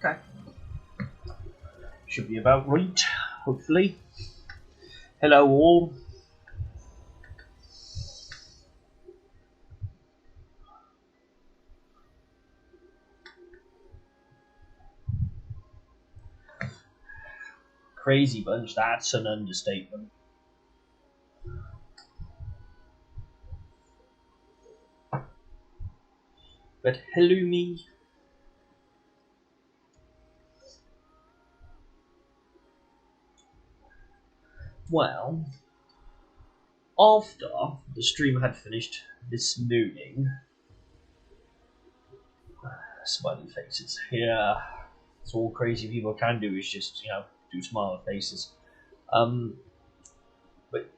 Okay. Should be about right, hopefully. Hello all. Crazy bunch, that's an understatement. But hello me. Well, after the stream had finished this morning, smiley faces. Yeah, that's all crazy people can do is just, do smiley faces. But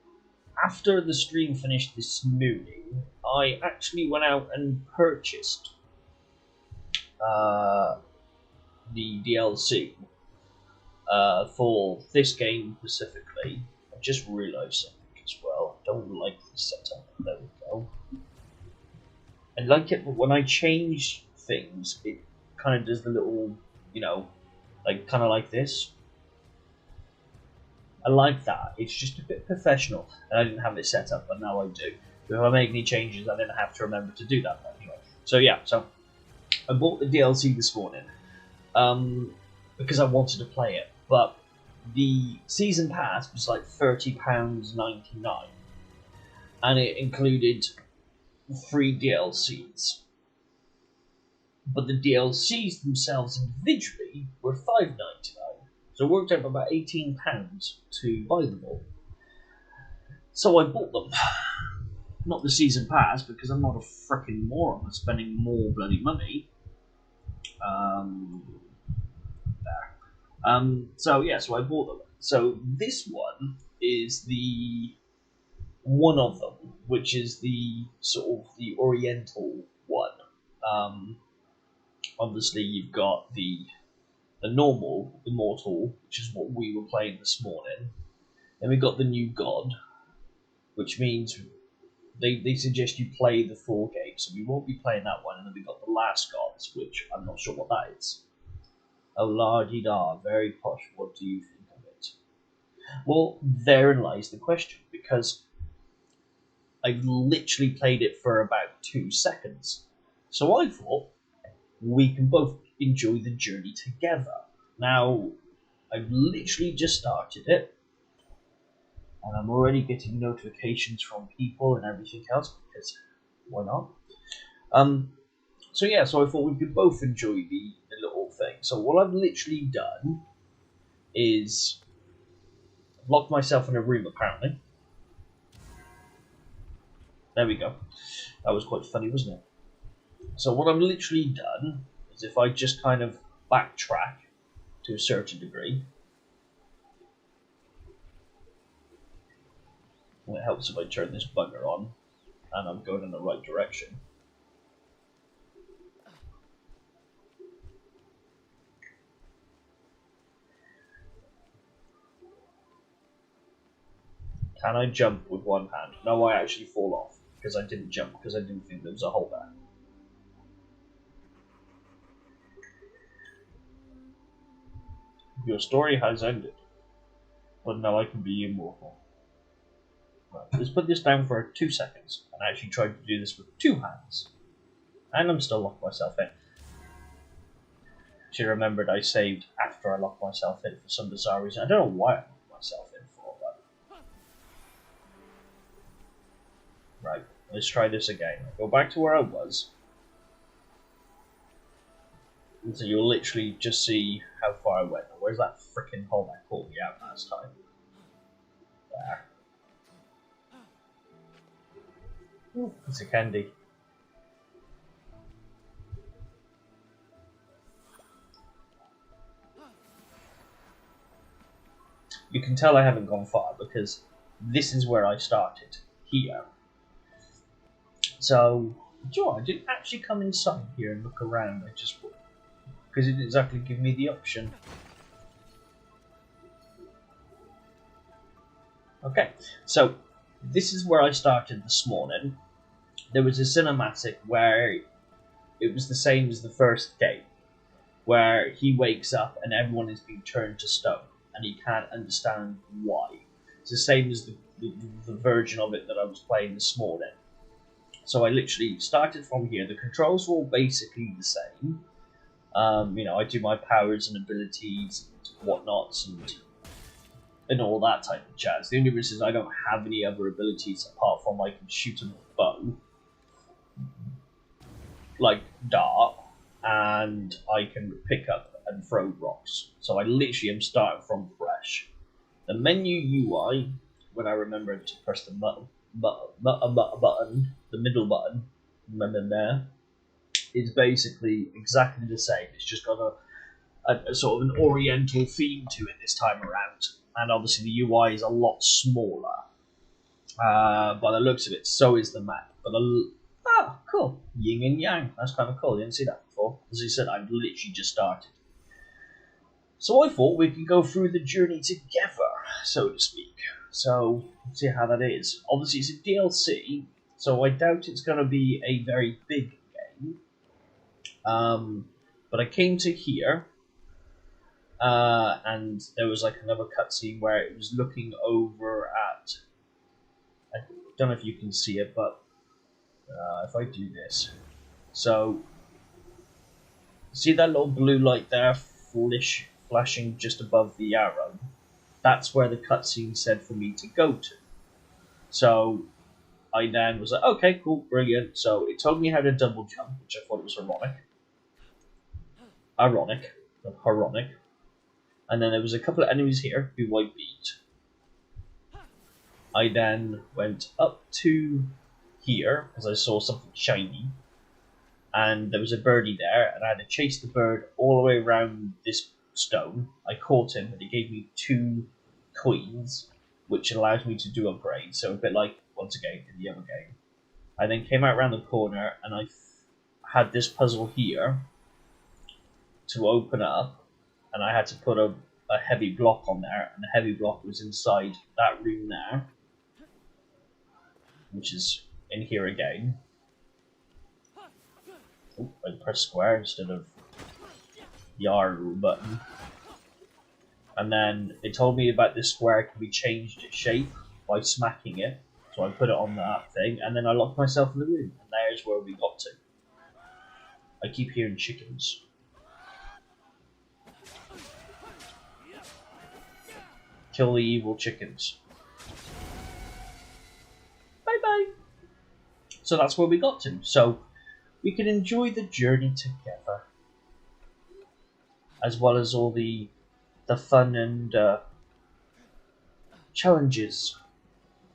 after the stream finished this morning, I actually went out and purchased the DLC for this game specifically. I just realised something as well. I don't like the setup. There we go. I like it, but when I change things, it kind of does the little, kind of like this. I like that. It's just a bit professional, and I didn't have it set up, but now I do. If I make any changes, I didn't have to remember to do that anyway. So yeah, I bought the DLC this morning because I wanted to play it, but the season pass was like £30.99, and it included 3 DLCs. But the DLCs themselves individually were £5.99. So it worked out about £18 to buy them all. So I bought them. Not the season pass, because I'm not a frickin' moron of spending more bloody money. So I bought them. So this one is the one of them, which is the sort of the Oriental one. Obviously, you've got the normal Immortal, which is what we were playing this morning. Then we got the New God, which means they suggest you play the full game, so we won't be playing that one. And then we got the Last Gods, which I'm not sure what that is. Oh, la-di-da, very posh. What do you think of it? Well, therein lies the question, because I've literally played it for about 2 seconds. So I thought we can both enjoy the journey together. Now, I've literally just started it, and I'm already getting notifications from people and everything else, because why not? So I thought we could both enjoy the little thing. So what I've literally done is locked myself in a room, apparently. There we go. That was quite funny, wasn't it? So what I've literally done is, if I just kind of backtrack to a certain degree, and it helps if I turn this bugger on and I'm going in the right direction. Can I jump with one hand? No, I actually fall off because I didn't jump, because I didn't think there was a hole there. Your story has ended, but now I can be immortal. Right, let's put this down for 2 seconds, and I actually tried to do this with 2 hands, and I'm still locked myself in. She remembered I saved after I locked myself in for some bizarre reason. I don't know why I locked myself in for, but... Right, let's try this again. Go back to where I was. And so you'll literally just see how far I went. Where's that frickin' hole that caught me out last time? There. Ooh, it's a candy. You can tell I haven't gone far, because this is where I started. Here. So, I didn't actually come inside here and look around. I just... because it didn't exactly give me the option. Okay, so this is where I started this morning. There was a cinematic where it was the same as the first game, where he wakes up and everyone is being turned to stone, and he can't understand why. It's the same as the version of it that I was playing this morning. So I literally started from here. The controls were all basically the same. I do my powers and abilities and whatnots and all that type of jazz. The only difference is I don't have any other abilities apart from I can shoot a bow, like dart, and I can pick up and throw rocks. So I literally am starting from fresh. The menu UI, when I remember to press the button, the middle button, there, is basically exactly the same. It's just got a sort of an oriental theme to it this time around. And obviously the UI is a lot smaller. By the looks of it, so is the map. But cool. Yin and yang. That's kind of cool. Didn't see that before. As I said, I've literally just started. So I thought we could go through the journey together, so to speak. So, let's see how that is. Obviously, it's a DLC, so I doubt it's going to be a very big game. But I came to here, and there was like another cutscene where it was looking over at. I don't know if you can see it, but if I do this, so see that little blue light there, flashing just above the arrow. That's where the cutscene said for me to go to. So I then was like, okay, cool, brilliant. So it told me how to double jump, which I thought was ironic. And then there was a couple of enemies here who I beat. I then went up to here because I saw something shiny, and there was a birdie there, and I had to chase the bird all the way around this stone. I caught him, and he gave me 2 coins, which allows me to do upgrades. So a bit like, once again, in the other game. I then came out around the corner, and I had this puzzle here to open up, and I had to put a heavy block on there, and the heavy block was inside that room there, which is in here again. Ooh, I pressed square instead of the R button. And then it told me about this square can be changed its shape by smacking it. So I put it on that thing, and then I locked myself in the room, and there's where we got to. I keep hearing chickens. Kill the evil chickens. Bye bye. So that's where we got to. So we can enjoy the journey together, as well as all the fun and challenges.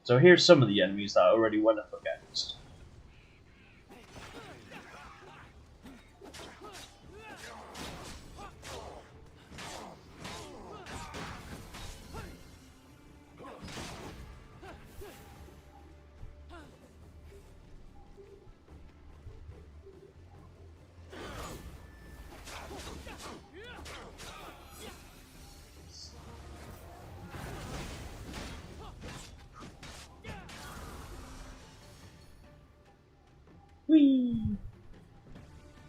So here's some of the enemies that I already went up against. Whee!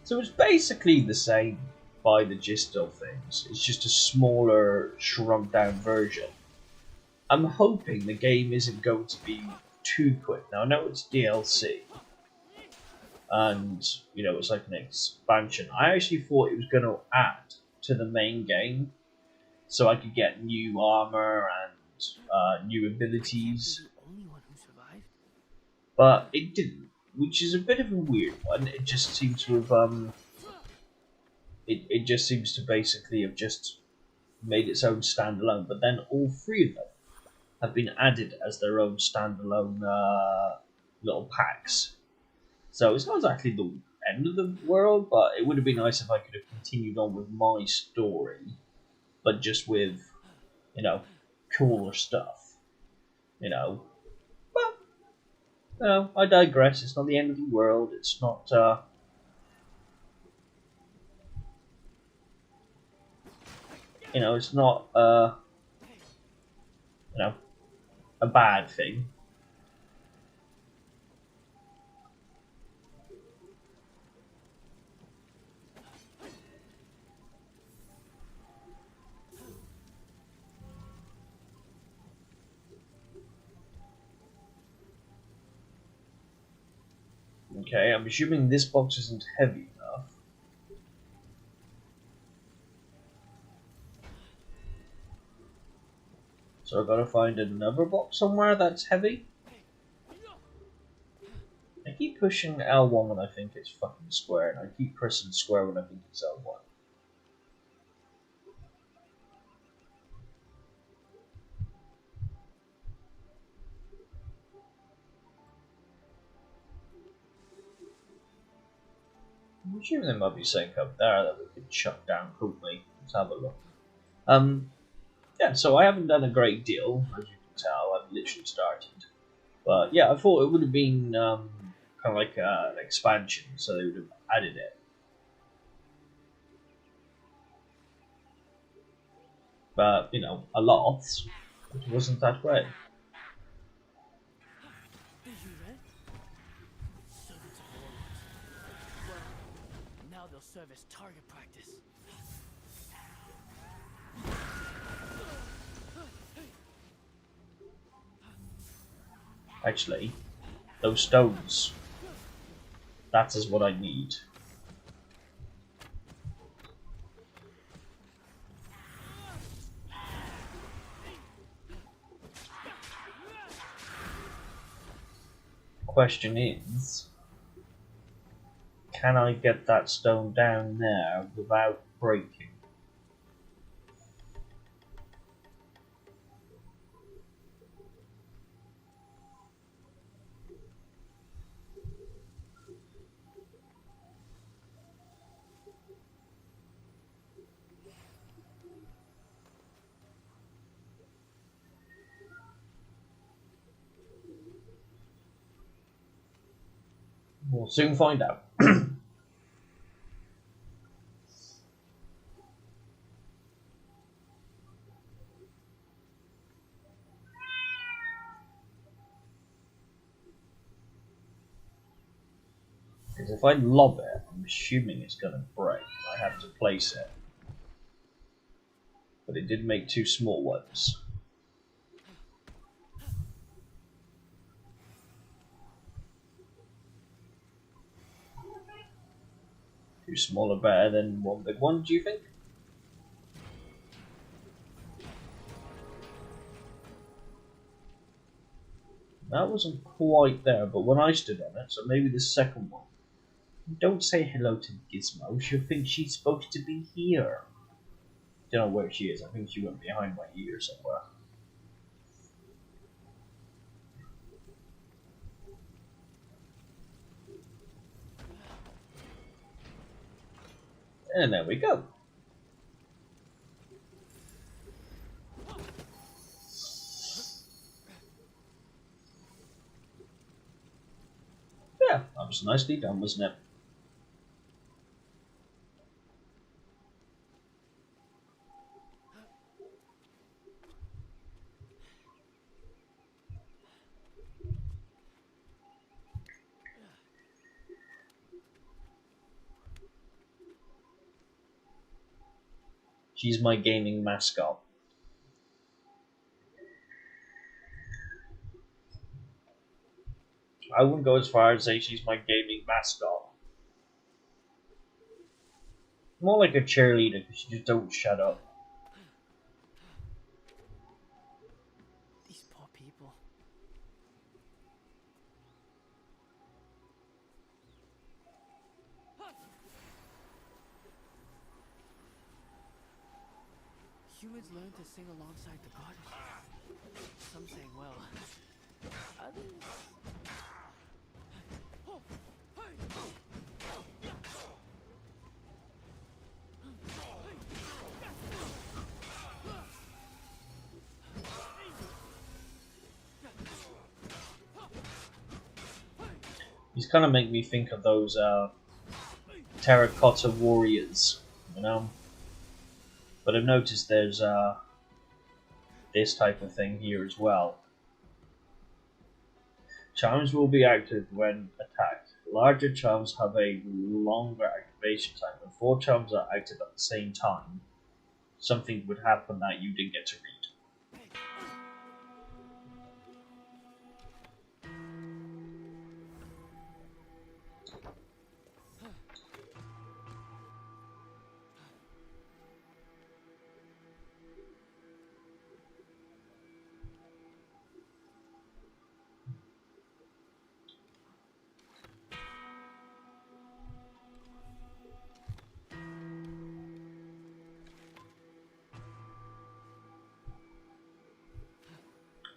So it's basically the same by the gist of things. It's just a smaller, shrunk down version. I'm hoping the game isn't going to be too quick. Now I know it's DLC, and it's like an expansion. I actually thought it was going to add to the main game, so I could get new armor and new abilities. But it didn't, which is a bit of a weird one. It just seems to have it just seems to basically have just made its own standalone. But then all 3 of them have been added as their own standalone little packs. So it's not exactly the end of the world, but it would have been nice if I could have continued on with my story, but just with cooler stuff. But I digress. It's not the end of the world. It's not. It's not. A bad thing. Okay, I'm assuming this box isn't heavy enough. So I've got to find another box somewhere that's heavy. I keep pushing L1 when I think it's fucking square, and I keep pressing square when I think it's L1. I'm assuming there might be something up there that we could chuck down quickly. Let's have a look. Yeah, so I haven't done a great deal, as you can tell. I've literally started. But yeah, I thought it would have been kind of like an expansion, so they would have added it. But, you know, a lot, it wasn't that way. Servants of warlords. Well, now they'll serve as target practice. Actually, those stones, that is what I need. Question is, can I get that stone down there without breaking? We'll soon find out. Because if I lob it, I'm assuming it's going to break. I have to place it. But it did make two small ones. Two smaller better than one big one, do you think? That wasn't quite there, but when I stood on it, so maybe the second one. Don't say hello to Gizmo, she'll think she's supposed to be here. Don't know where she is, I think she went behind my ear somewhere. And there we go. Yeah, that was nicely done, wasn't it? She's my gaming mascot. I wouldn't go as far as say she's my gaming mascot. More like a cheerleader, because she just don't shut up. These poor people. Humans learn to sing alongside the goddess. Some sang well. Others... These kind of make me think of those terracotta warriors, you know? But I've noticed there's this type of thing here as well. Charms will be active when attacked. Larger charms have a longer activation time. When 4 charms are active at the same time, something would happen that you didn't get to read.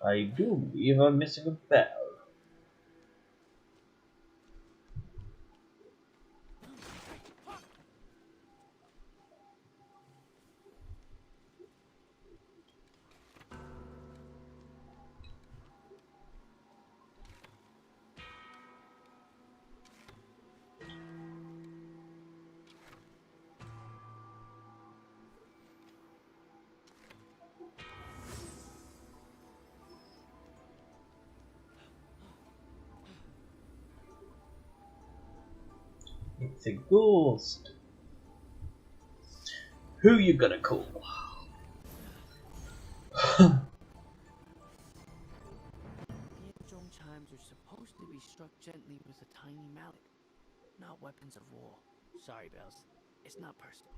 I do believe I'm missing a bell. It's a ghost. Who you gonna call? The Zhong chimes are supposed to be struck gently with a tiny mallet, not weapons of war. Sorry, bells. It's not personal.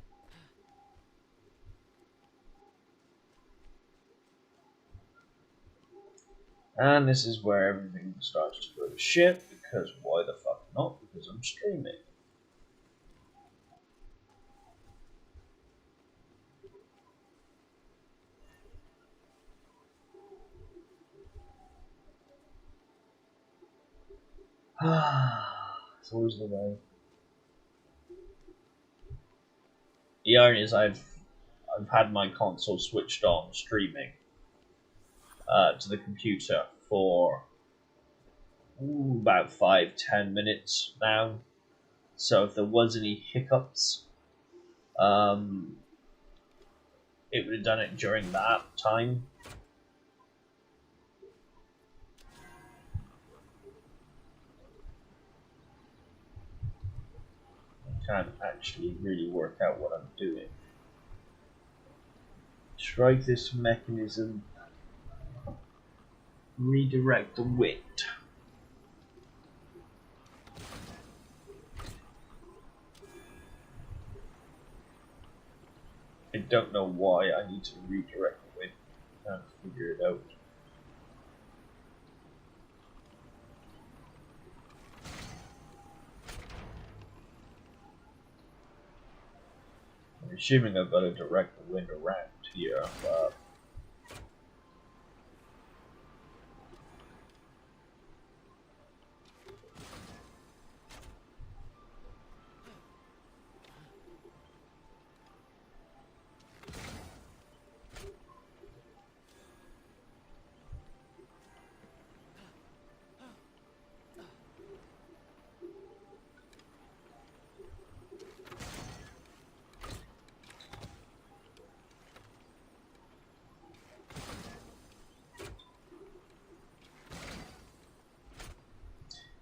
And this is where everything starts to go to shit, because why the fuck not? Because I'm streaming. It's always the way. The irony is I've had my console switched on streaming to the computer for about 5-10 minutes now. So if there was any hiccups, um, it would have done it during that time. I can't actually really work out what I'm doing. Strike this mechanism. Redirect the wind. I don't know why I need to redirect the wind. I can't figure it out. I'm assuming I've got to direct the wind around here, but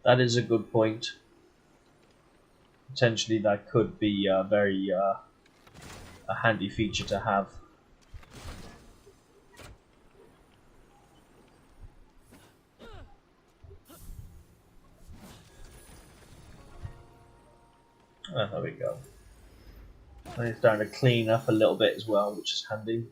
that is a good point. Potentially, that could be a handy feature to have. Oh, there we go. And it's starting to clean up a little bit as well, which is handy.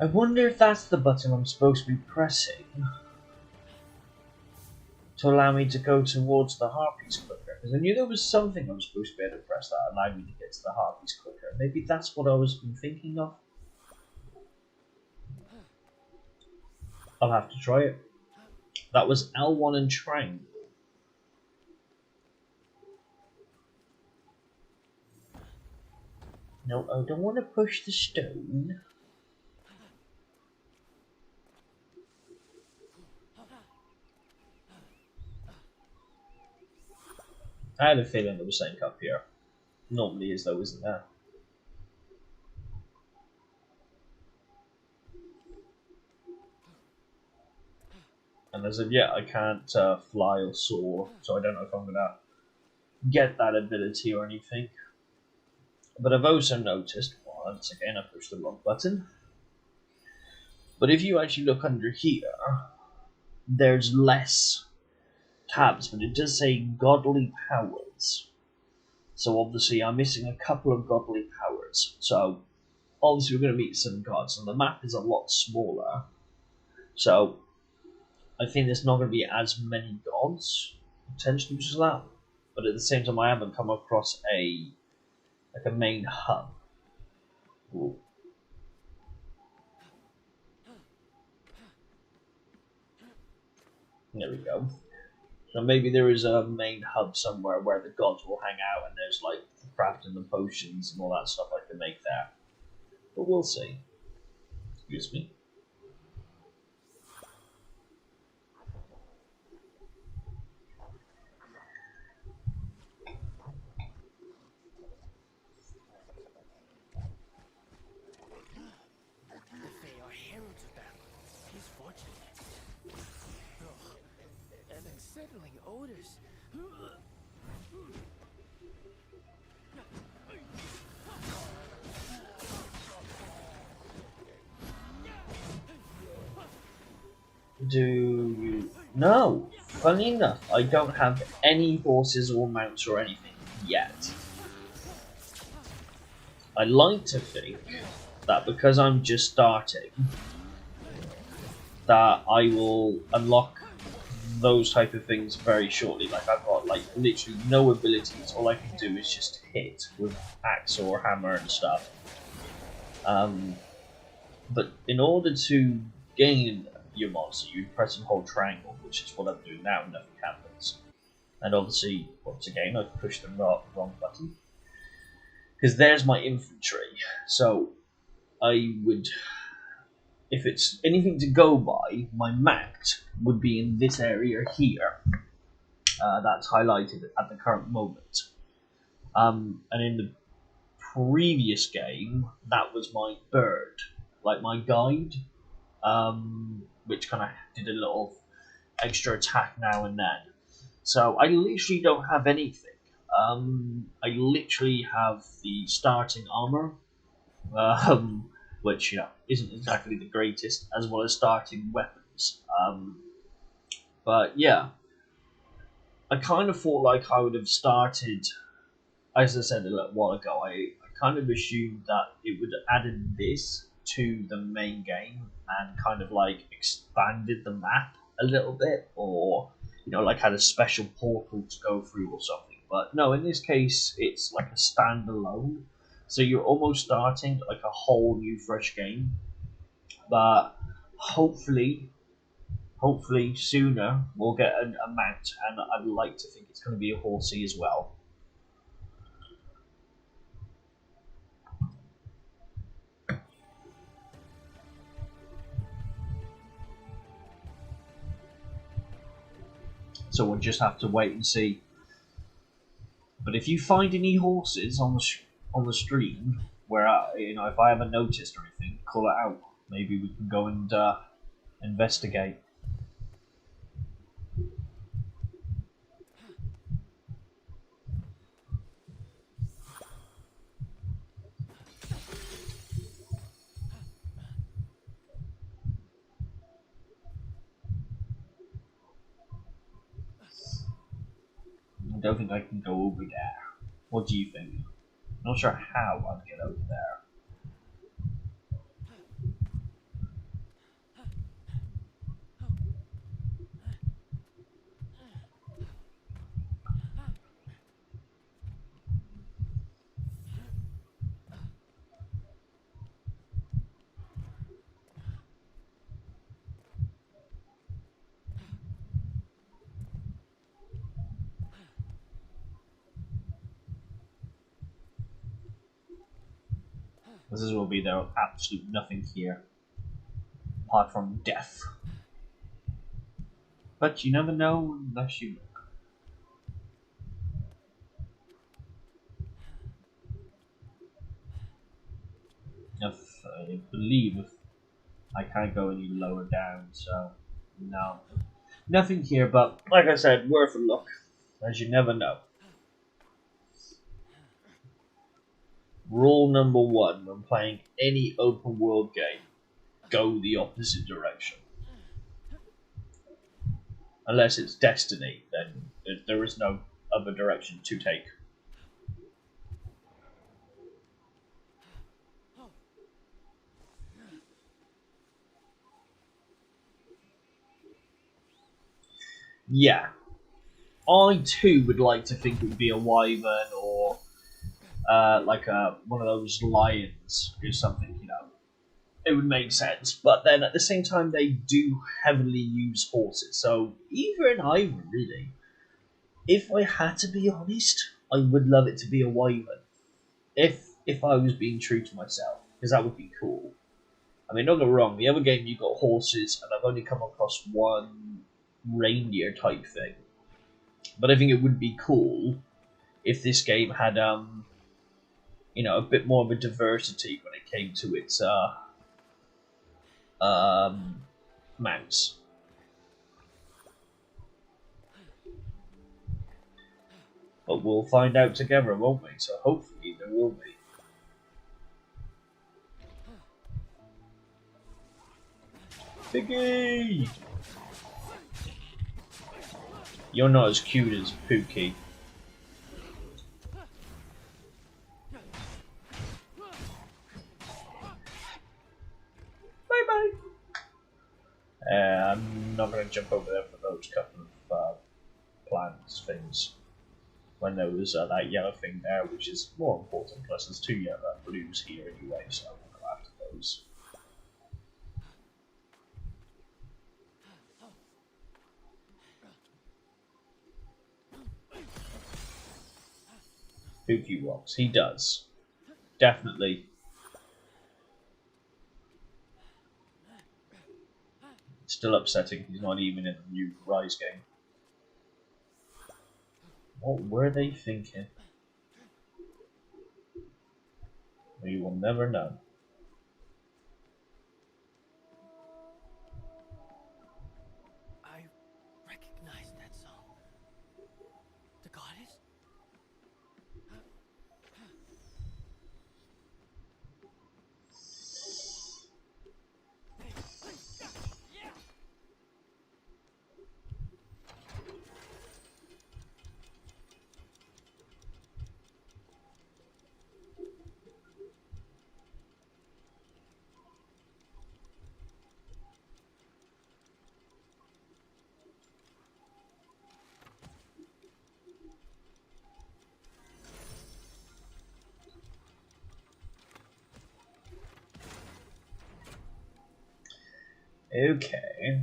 I wonder if that's the button I'm supposed to be pressing to allow me to go towards the harpies quicker. Because I knew there was something I was supposed to be able to press that allowed me to get to the harpies quicker. Maybe that's what I was thinking of. I'll have to try it. That was L1 and triangle. No, I don't want to push the stone. I had a feeling there was something up here. Normally is though, isn't there? And as of yet, I can't fly or soar, so I don't know if I'm gonna get that ability or anything. But I've also noticed, once again I pushed the wrong button, but if you actually look under here, there's less tabs, but it does say godly powers. So obviously I'm missing a couple of godly powers. So obviously we're going to meet some gods, and the map is a lot smaller. So I think there's not going to be as many gods potentially because of that. But at the same time, I haven't come across a main hub. Ooh, there we go. So maybe there is a main hub somewhere where the gods will hang out, and there's like crafting the potions and all that stuff I can make there. But we'll see. Excuse me. The Fae are heralds of battle. He's fortunate. Ugh, and unsettling odors. Do you? No. Funny enough, I don't have any horses or mounts or anything yet. I like to think that because I'm just starting, that I will unlock those type of things very shortly. Like I've got like literally no abilities. All I can do is just hit with axe or hammer and stuff. But in order to gain your monster, you press and hold triangle, which is what I'm doing now. Nothing happens. And obviously, once again, I pushed the wrong button because there's my infantry. So I would, if it's anything to go by, my max would be in this area here. That's highlighted at the current moment. And in the previous game, that was my bird, like my guide, which kind of did a little extra attack now and then. So I literally don't have anything. I literally have the starting armor, which isn't exactly the greatest, as well as starting weapons. But yeah, I kind of thought like I would have started, as I said a little while ago. I kind of assumed that it would have added this to the main game and kind of like expanded the map a little bit, or like had a special portal to go through or something. But no, in this case, it's like a standalone. So you're almost starting like a whole new fresh game. But hopefully sooner we'll get a mount, and I'd like to think it's going to be a horsey as well. So we'll just have to wait and see. But if you find any horses on the stream where if I haven't noticed or anything, call it out. Maybe we can go and investigate. I don't think I can go over there. What do you think? Not sure how I'd get over there. This will be there absolute nothing here apart from death. But you never know unless you look. If I believe if I can't go any lower down, so no. Nothing here, but like I said, worth a look, as you never know. Rule number one when playing any open world game, go the opposite direction. Unless it's Destiny, then there is no other direction to take. Yeah, I too would like to think it would be a wyvern or like one of those lions or something, you know. It would make sense, but then at the same time, they do heavily use horses, so either and either, really. If I had to be honest, I would love it to be a wyvern. If I was being true to myself, because that would be cool. I mean, don't get me wrong, the other game you got horses, and I've only come across one reindeer type thing. But I think it would be cool if this game had a bit more of a diversity when it came to its mounts. But we'll find out together, won't we? So hopefully there will be. Piggy! You're not as cute as Pookie. Bye bye! I'm not going to jump over there for those couple of plants things. When there was that yellow thing there, which is more important. Plus, there's two yellow blues here anyway, so I'll go after those. Pookie walks. He does. Definitely. Still upsetting. He's not even in the new Rise game. What were they thinking? We will never know. I recognize that song. The goddess? Okay.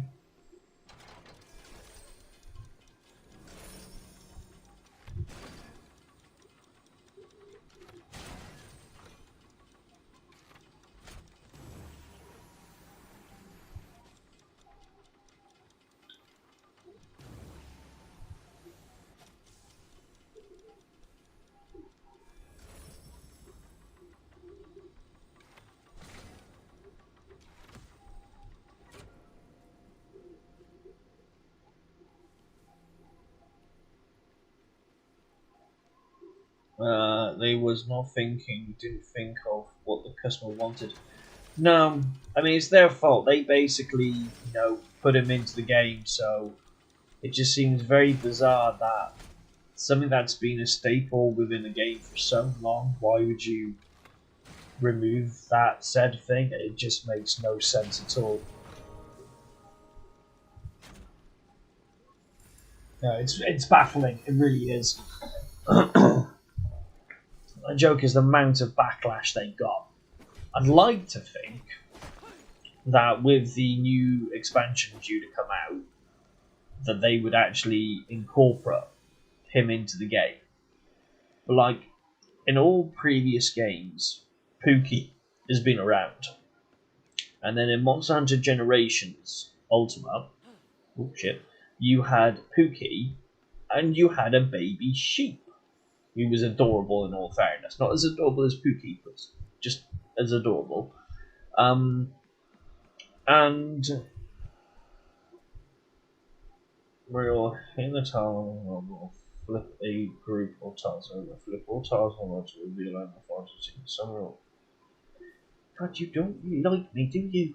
They was not thinking, didn't think of what the customer wanted. No, I mean it's their fault. They basically, put him into the game, so it just seems very bizarre that something that's been a staple within the game for so long, why would you remove that said thing? It just makes no sense at all. No, it's baffling. It really is. The joke is the amount of backlash they got. I'd like to think that with the new expansion due to come out, that they would actually incorporate him into the game. But like in all previous games, Pookie has been around, and then in Monster Hunter Generations Ultima, oh shit, you had Pookie, and you had a baby sheep. He was adorable in all fairness, not as adorable as Pookie, but just as adorable. And we're all in the tunnel. Flip a group of tiles over. Flip all tiles onward to reveal and the forest to see the sun roll. God, you don't really like me, do you?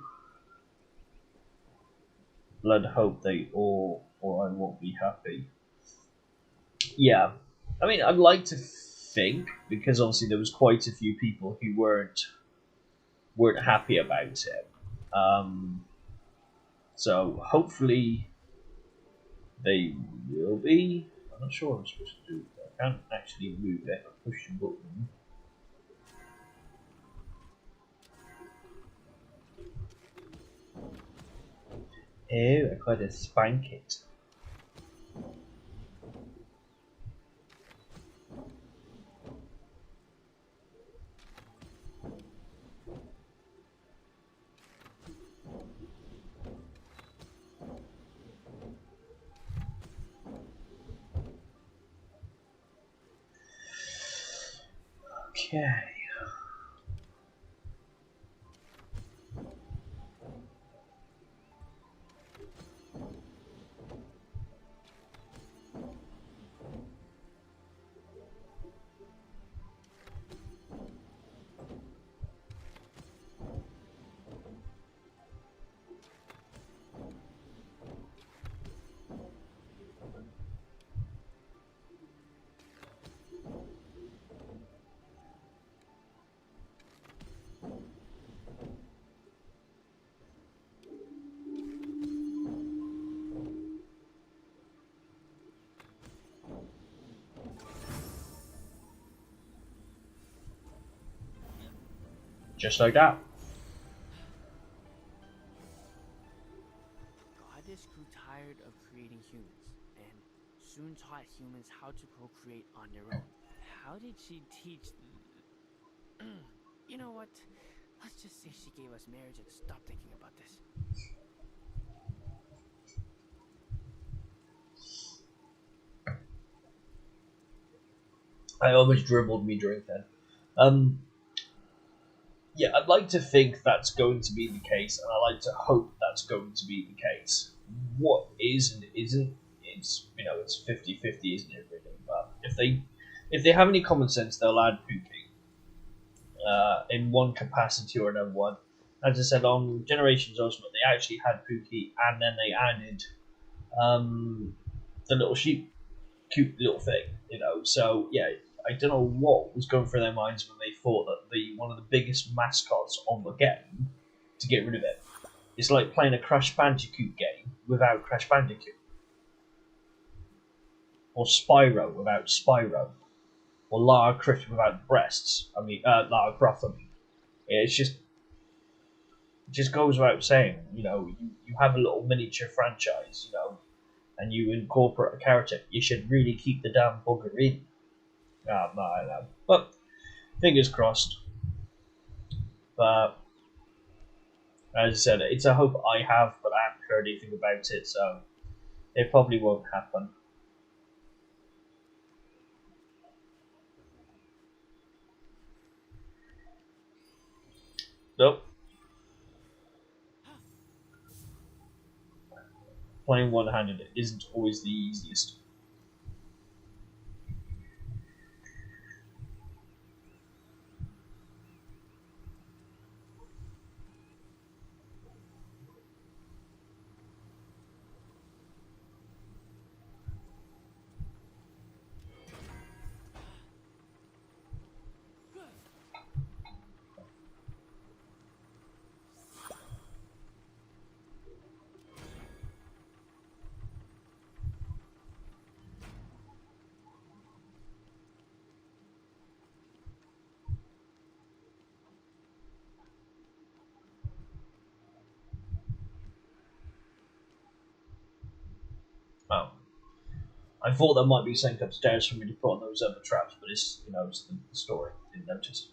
Blood hope they all, or I won't be happy. Yeah. I mean, I'd like to think, because obviously there was quite a few people who weren't happy about it. Um, so hopefully they will be. I'm not sure what I'm supposed to do. I can't actually move it. I push the button. Oh, I gotta spank it. Okay. Just like that. Goddess grew tired of creating humans and soon taught humans how to procreate on their own. How did she teach? You know what? Let's just say she gave us marriage and stop thinking about this. I almost dribbled me drink then. Um, yeah, I'd like to think that's going to be the case, and I like to hope that's going to be the case. What is and isn't, it's it's 50-50, isn't it really? But if they have any common sense, they'll add Pookie in one capacity or another one. As I said on Generations Ultimate, they actually had Pookie, and then they added the little sheep, cute little thing. So yeah, I don't know what was going through their minds when they thought that the one of the biggest mascots on the game to get rid of it. It's like playing a Crash Bandicoot game without Crash Bandicoot, or Spyro without Spyro, or Lara Croft without breasts. Lara Croft. It's just it just goes without saying. You have a little miniature franchise, and you incorporate a character. You should really keep the damn bugger in. No, I know, but fingers crossed. But as I said, it's a hope I have, but I haven't heard anything about it, so it probably won't happen. Nope. Playing one-handed isn't always the easiest. Oh, I thought there might be something upstairs for me to put on those other traps, but it's the story. Didn't notice.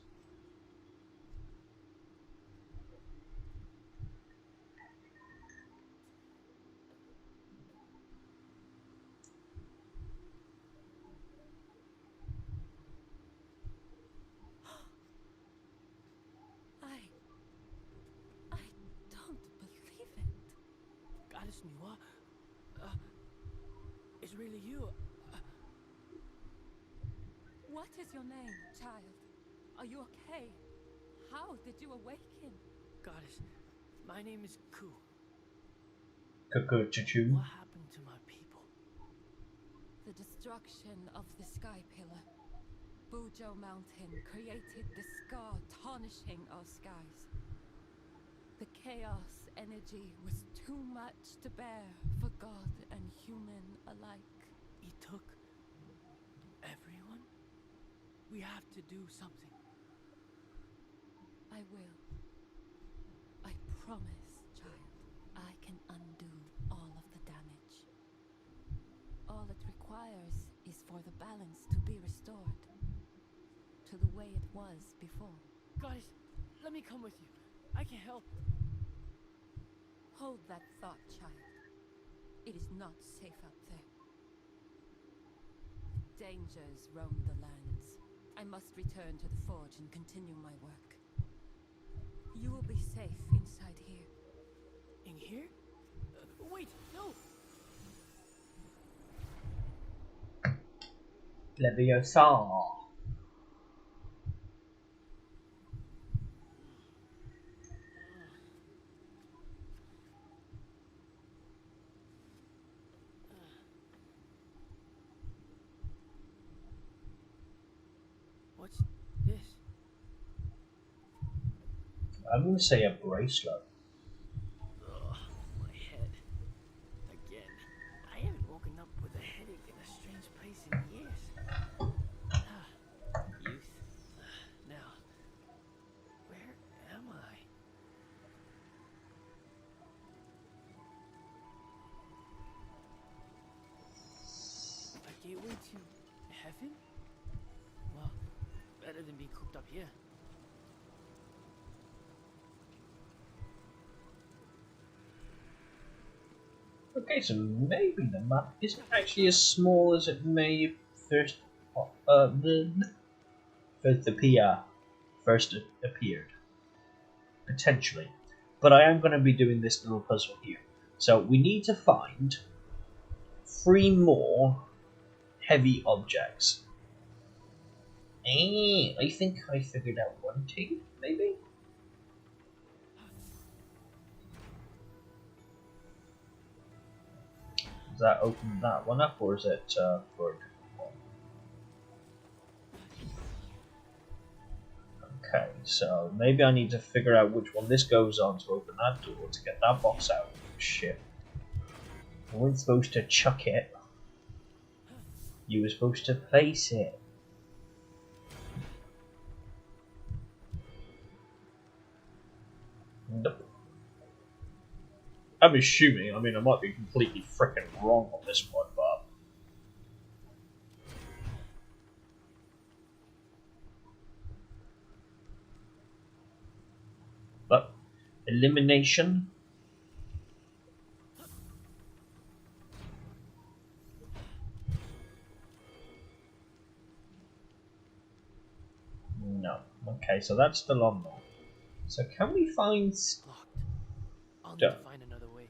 I I don't believe it. Goddess Miwa, it's really you. What is your name, child? Are you okay? How did you awaken? Goddess, my name is Ku. Cuckoo-choo-choo. What happened to my people? The destruction of the Sky Pillar. Bujo Mountain created the scar tarnishing our skies. The chaos energy was too much to bear for God and human alike. He took everyone? We have to do something. I will. I promise, child. I can undo all of the damage. All it requires is for the balance to be restored to the way it was before. Guys, let me come with you. I can help. Hold that thought, child. It is not safe out there. Dangers roam the lands. I must return to the forge and continue my work. You will be safe inside here. In here? Wait, no! Leviosa. What's this? I'm gonna say a bracelet. Ugh, my head. Again. I haven't woken up with a headache in a strange place in years. Youth. Now, where am I? A gateway to heaven? Well, better than being cooped up here. Okay, so maybe the map isn't actually as small as it may first first appeared. Potentially. But I am going to be doing this little puzzle here. So we need to find 3 more heavy objects. I think I figured out one thing, maybe? Does that open that one up, or is it for a different one? Okay, so maybe I need to figure out which one this goes on to open that door to get that box out. Shit. I wasn't supposed to chuck it. You were supposed to place it. Nope. I'm assuming, I mean, I might be completely freaking wrong on this one, but elimination. No. Okay, so that's still on there. So can we find Locked. I'll need stone? to find another way.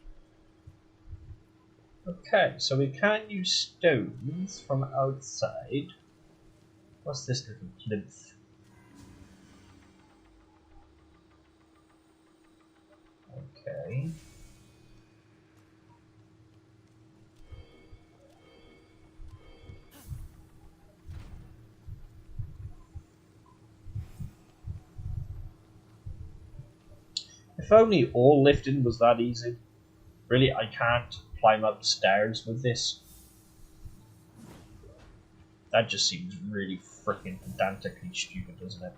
Okay, so we can't use stones from outside. What's this little plinth? Okay. If only all lifting was that easy. Really, I can't climb up stairs with this. That just seems really freaking pedantically stupid, doesn't it?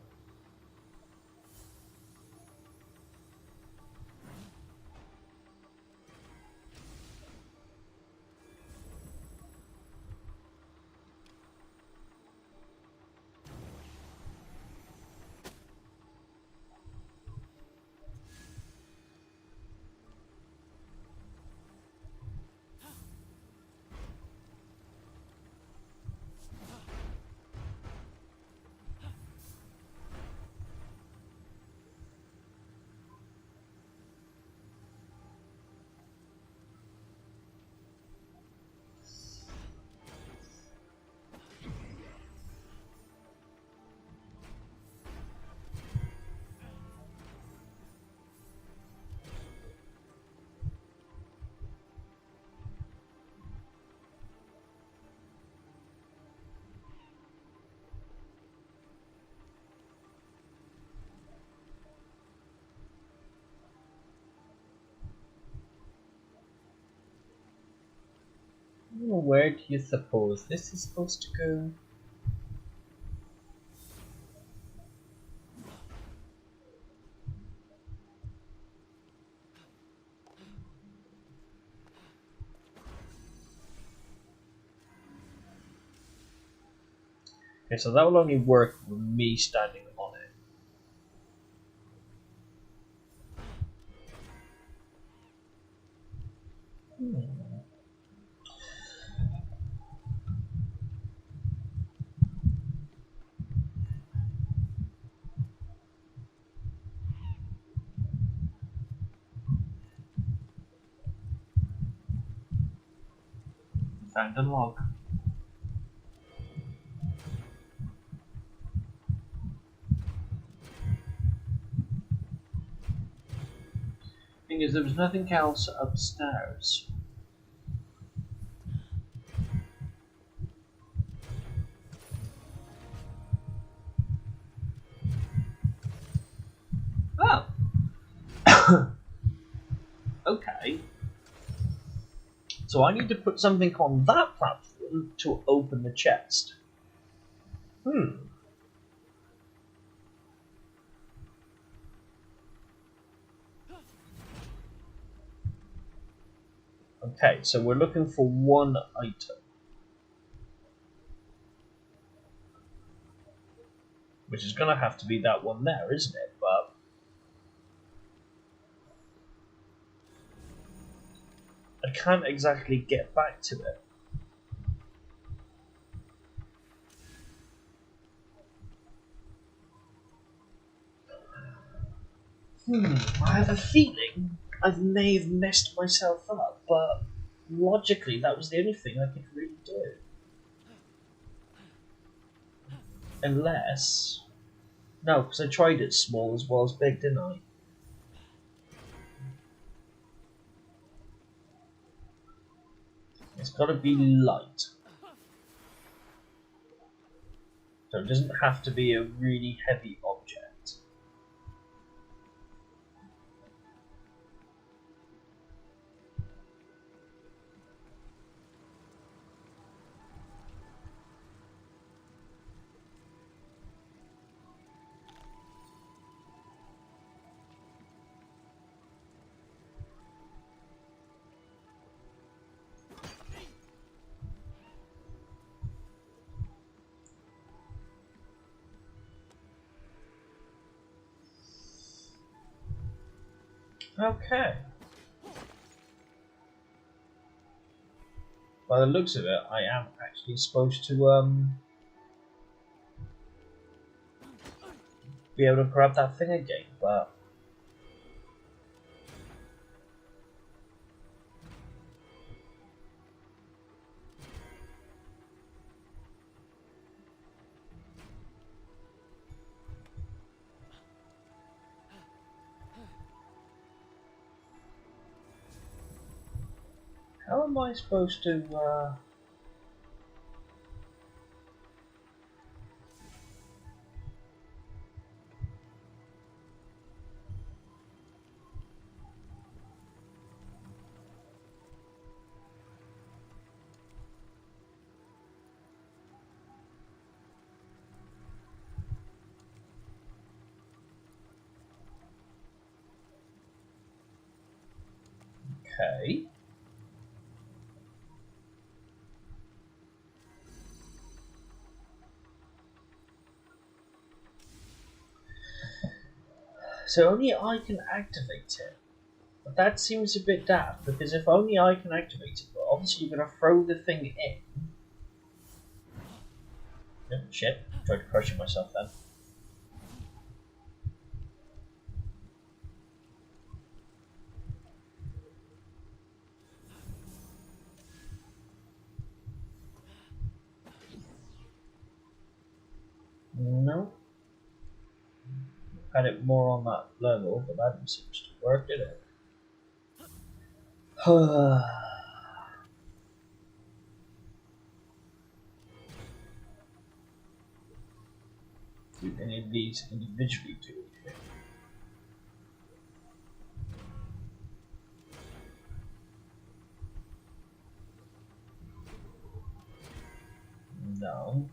where do you suppose this is supposed to go? Okay, so that will only work with me standing on it. Found a log. Thing is, there was nothing else upstairs. Oh! Okay. So I need to put something on that platform to open the chest. Okay, so we're looking for one item. Which is gonna have to be that one there, isn't it? But I can't exactly get back to it. I have a feeling I may have messed myself up, but logically that was the only thing I could really do. Unless... No, because I tried it small as well as big, didn't I? It's got to be light. So it doesn't have to be a really heavy object. Okay. By the looks of it, I am actually supposed to be able to grab that thing again, but how am I supposed to okay. So only I can activate it. But that seems a bit daft, because if only I can activate it, but obviously you're going to throw the thing in. Oh, shit, tried to crush it myself then. No. Had it more on that level, but that didn't seem to work, did it? Do any of these individually do anything? No.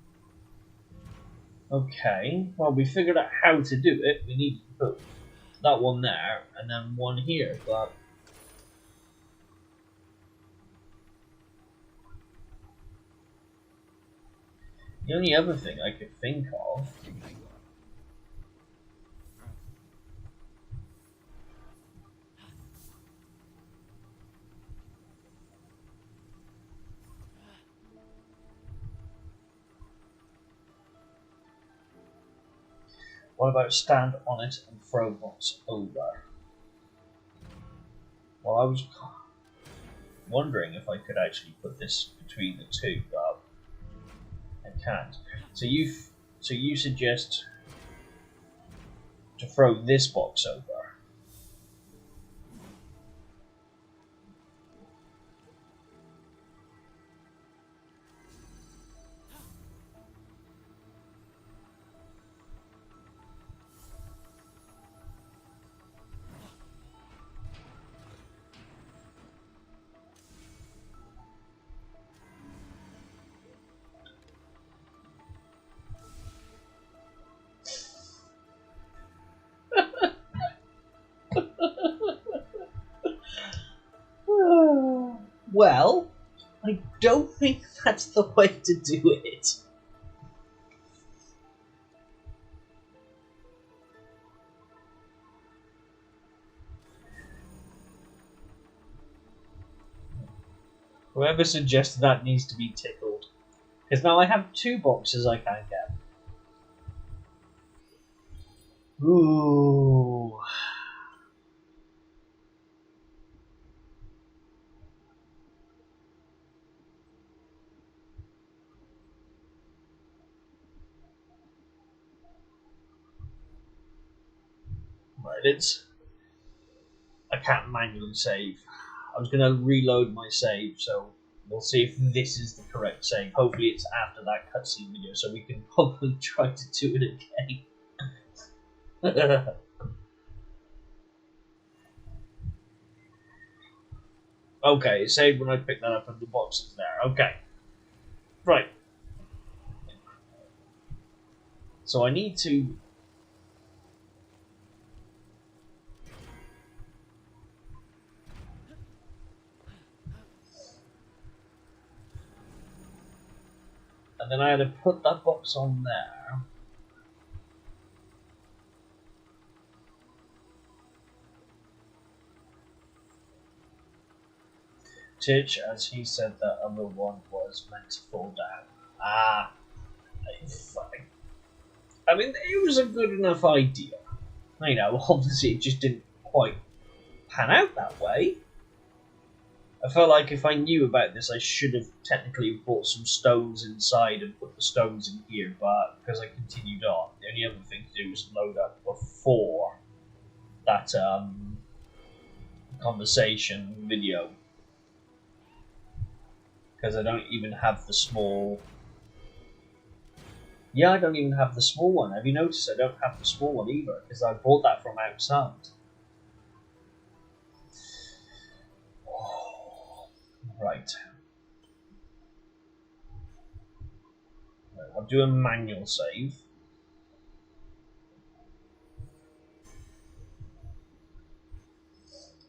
Okay, well, we figured out how to do it. We need to put that one there, and then one here, but... The only other thing I could think of... What about stand on it and throw box over? Well, I was wondering if I could actually put this between the two, but I can't. So you suggest to throw this box over? Well, I don't think that's the way to do it. Whoever suggested that needs to be tickled. Because now I have two boxes I can get. Ooh. Right, I can't manually save. I was going to reload my save, so we'll see if this is the correct save. Hopefully it's after that cutscene video, so we can hopefully try to do it again. Okay, it saved when I picked that up and the box is there. Okay. Right. So I need to... And then I had to put that box on there. Titch, as he said, that other one was meant to fall down. Ah, I mean, it was a good enough idea. You know, obviously it just didn't quite pan out that way. I felt like if I knew about this, I should have technically brought some stones inside and put the stones in here, but because I continued on, the only other thing to do was load up before that conversation video. Because I don't even have the small... Yeah, I don't even have the small one. Have you noticed I don't have the small one either? Because I bought that from outside. Right. I'll do a manual save.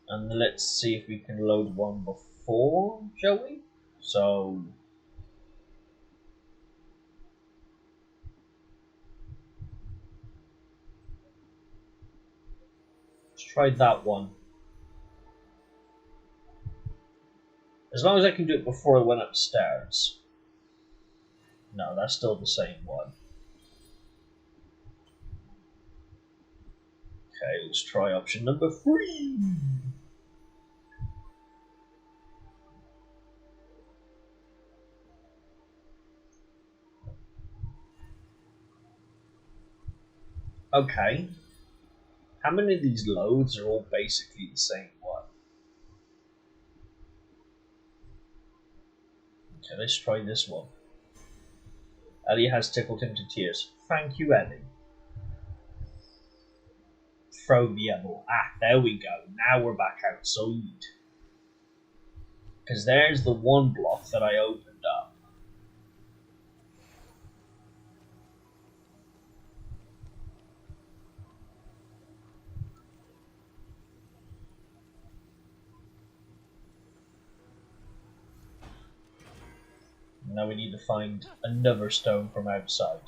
And let's see if we can load one before, shall we? So... let's try that one. As long as I can do it before I went upstairs. No, that's still the same one. Okay, let's try option number 3. Okay. How many of these loads are all basically the same one? Okay, let's try this one. Ellie has tickled him to tears. Thank you, Ellie. Throw the apple. Ah, there we go. Now we're back outside. Because there's the one block that I opened up. Now we need to find another stone from outside.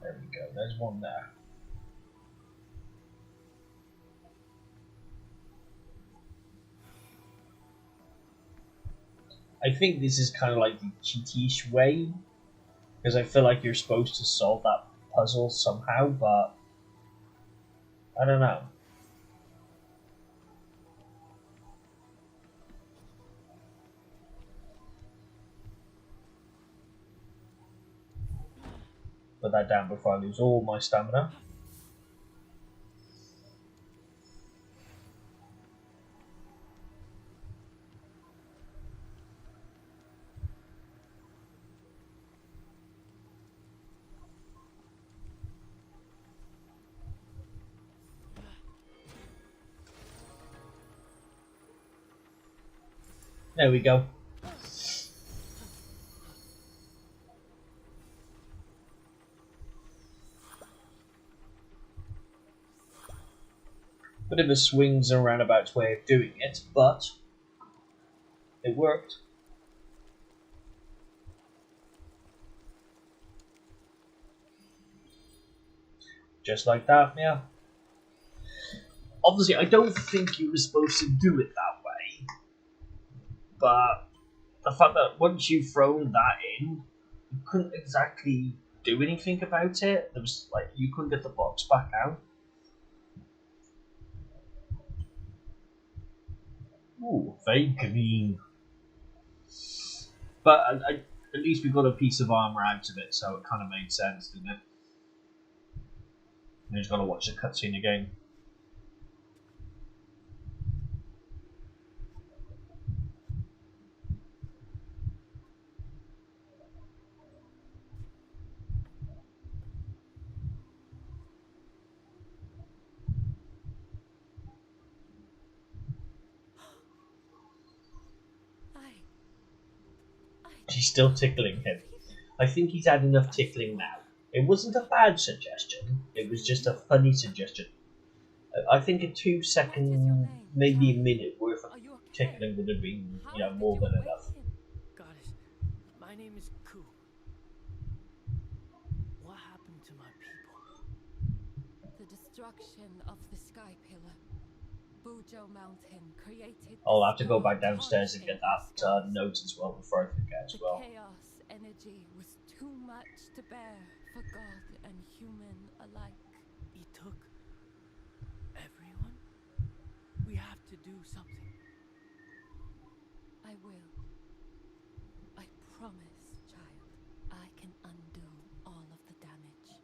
There we go, there's one there. I think this is kind of like the cheatish way, because I feel like you're supposed to solve that puzzle somehow, but I don't know. Put that down before I lose all my stamina. There we go. Bit of a swings and roundabouts way of doing it, but it worked. Just like that, yeah. Obviously, I don't think you were supposed to do it that way, but the fact that once you've thrown that in, you couldn't exactly do anything about it. There was like you couldn't get the box back out. Ooh, very green. But at least we got a piece of armor out of it, so it kind of made sense, didn't it? You just got to watch the cutscene again. She's still tickling him. I think he's had enough tickling now. It wasn't a bad suggestion. It was just a funny suggestion. I think a 2-second, maybe a minute worth of tickling would have been, more than enough. Goddess, my name is Ku. What happened to my people? The destruction of the Sky Pillar. Bujo Mountain created. I'll have to go back downstairs and get that note as well before I forget as well. The chaos energy was too much to bear for God and human alike. He took everyone? We have to do something. I will. I promise, child. I can undo all of the damage.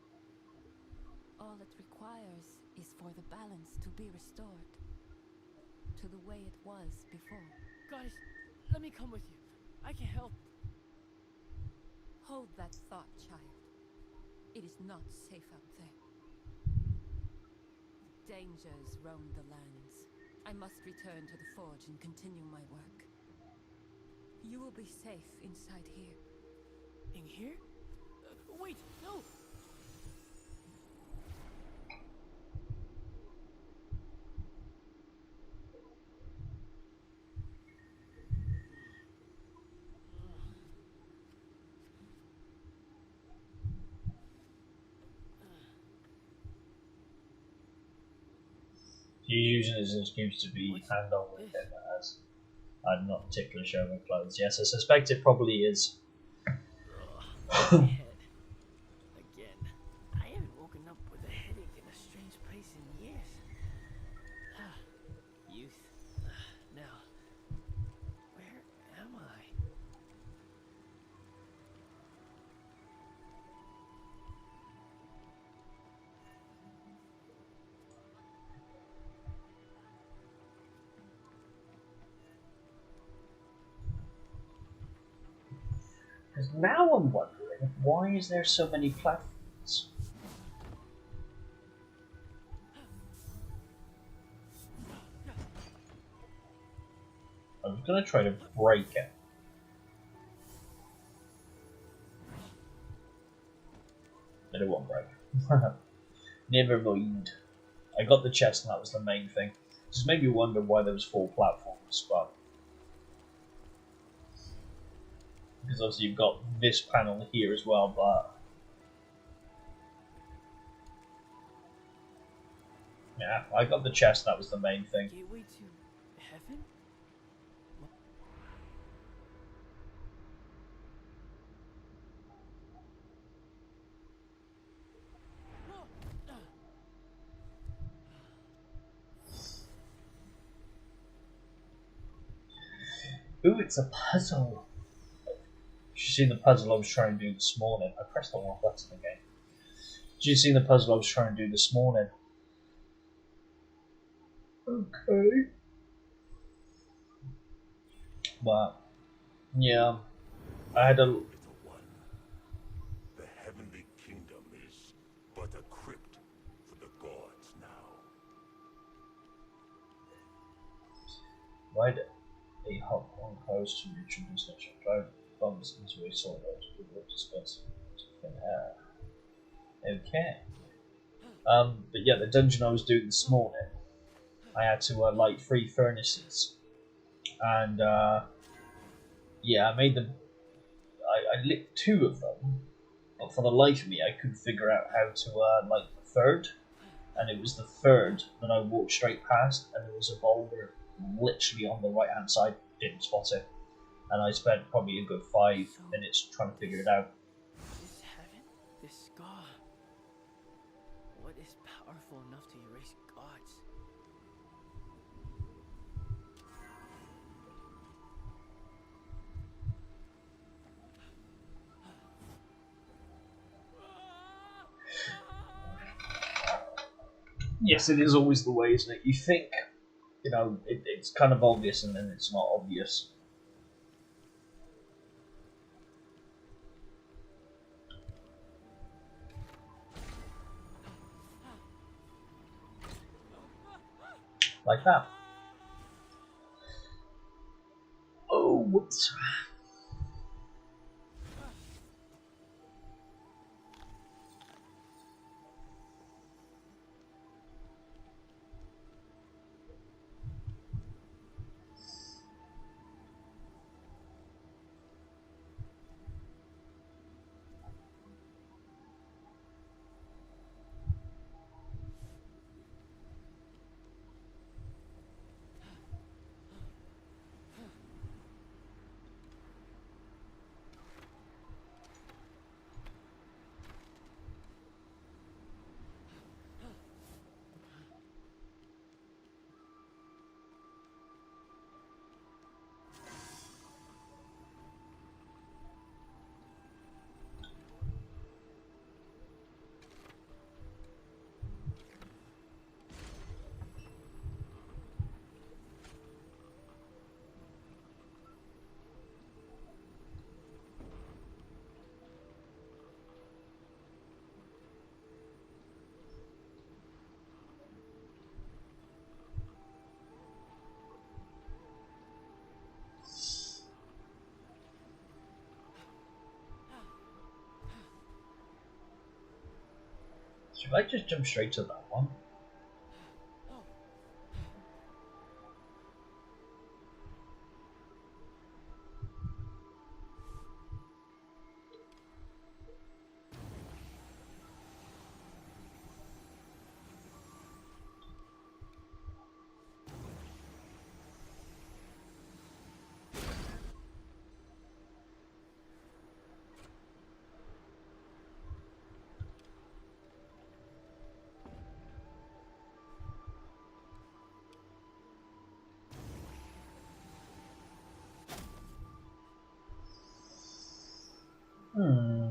All it requires is for the balance to be restored to the way it was before. Guys, let me come with you. I can help. Hold that thought, child. It is not safe out there. Dangers roam the lands. I must return to the forge and continue my work. You will be safe inside here. In here? Wait, no! He's using his excuse to be hand-on with him as I'm not ticklish over clothes. Yes, I suspect it probably is. Again. I haven't woken up with a headache in a strange place in years. Youth. Now, where am I? Because now I'm wondering, Why is there so many platforms? I was gonna try to break it. But it won't break. Never mind. I got the chest and that was the main thing. Just made me wonder why there was 4 platforms, but because obviously you've got this panel here as well, but yeah, I got the chest, that was the main thing. Gateway to heaven? Ooh, it's a puzzle. Did you see the puzzle I was trying to do this morning? I pressed the wrong button again. Did you see the puzzle I was trying to do this morning? Okay. But yeah, I had a. Little one, the heavenly kingdom is but a crypt for the gods now. Why did a hot one close to reach a distance of drive bumps into a solid with what dispense thin air? Okay. But yeah, the dungeon I was doing this morning, I had to light 3 furnaces, and yeah, I made them. I lit 2 of them, but for the life of me, I couldn't figure out how to light the third. And it was the third that I walked straight past, and there was a boulder literally on the right hand side. Didn't spot it, and I spent probably a good 5 minutes trying to figure it out. Is heaven? This scar. What is powerful enough to erase gods? Yes, it is always the way, isn't it? You think, it's kind of obvious, and then it's not obvious. Like that. Oh, whoops. Should I just jump straight to that one? Hmm.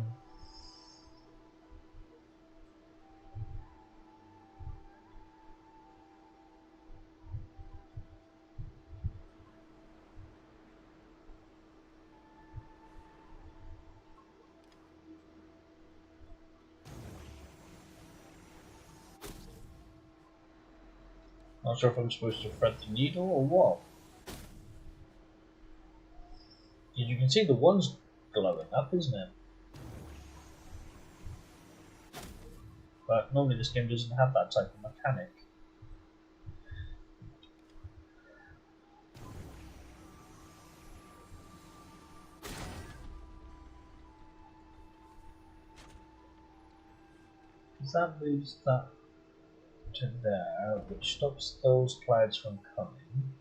Not sure if I'm supposed to thread the needle or what. You can see the one's glowing up, isn't it? But normally this game doesn't have that type of mechanic. Because that moves that to there, which stops those clouds from coming.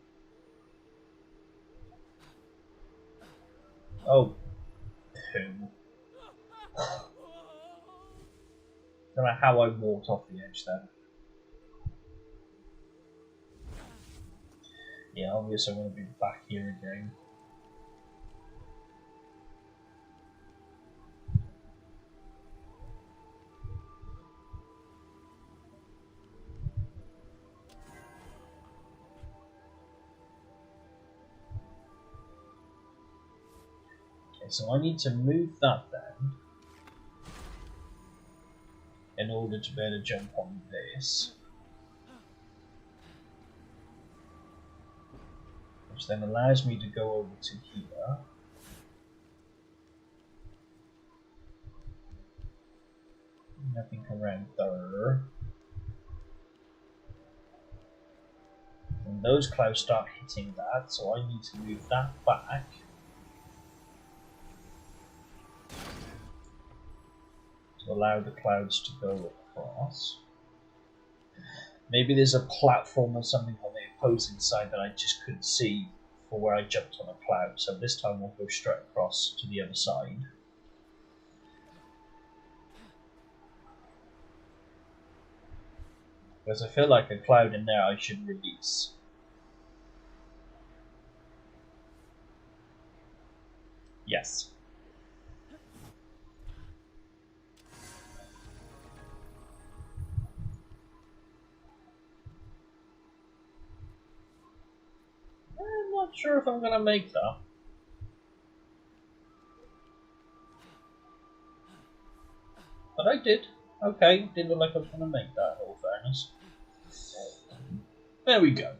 Oh, poo. Don't know how I walked off the edge there. Yeah, obviously I'm going to be back here again. Okay, so I need to move that then in order to be able to jump on this. Which then allows me to go over to here. Nothing around there. And those clouds start hitting that, so I need to move that back. To allow the clouds to go across. Maybe there's a platform or something on the opposing side that I just couldn't see for where I jumped on a cloud, so this time we'll go straight across to the other side. Because I feel like a cloud in there I should release. Yes. I'm not sure if I'm going to make that. But I did. Okay, didn't look like I was going to make that, in all fairness. There we go.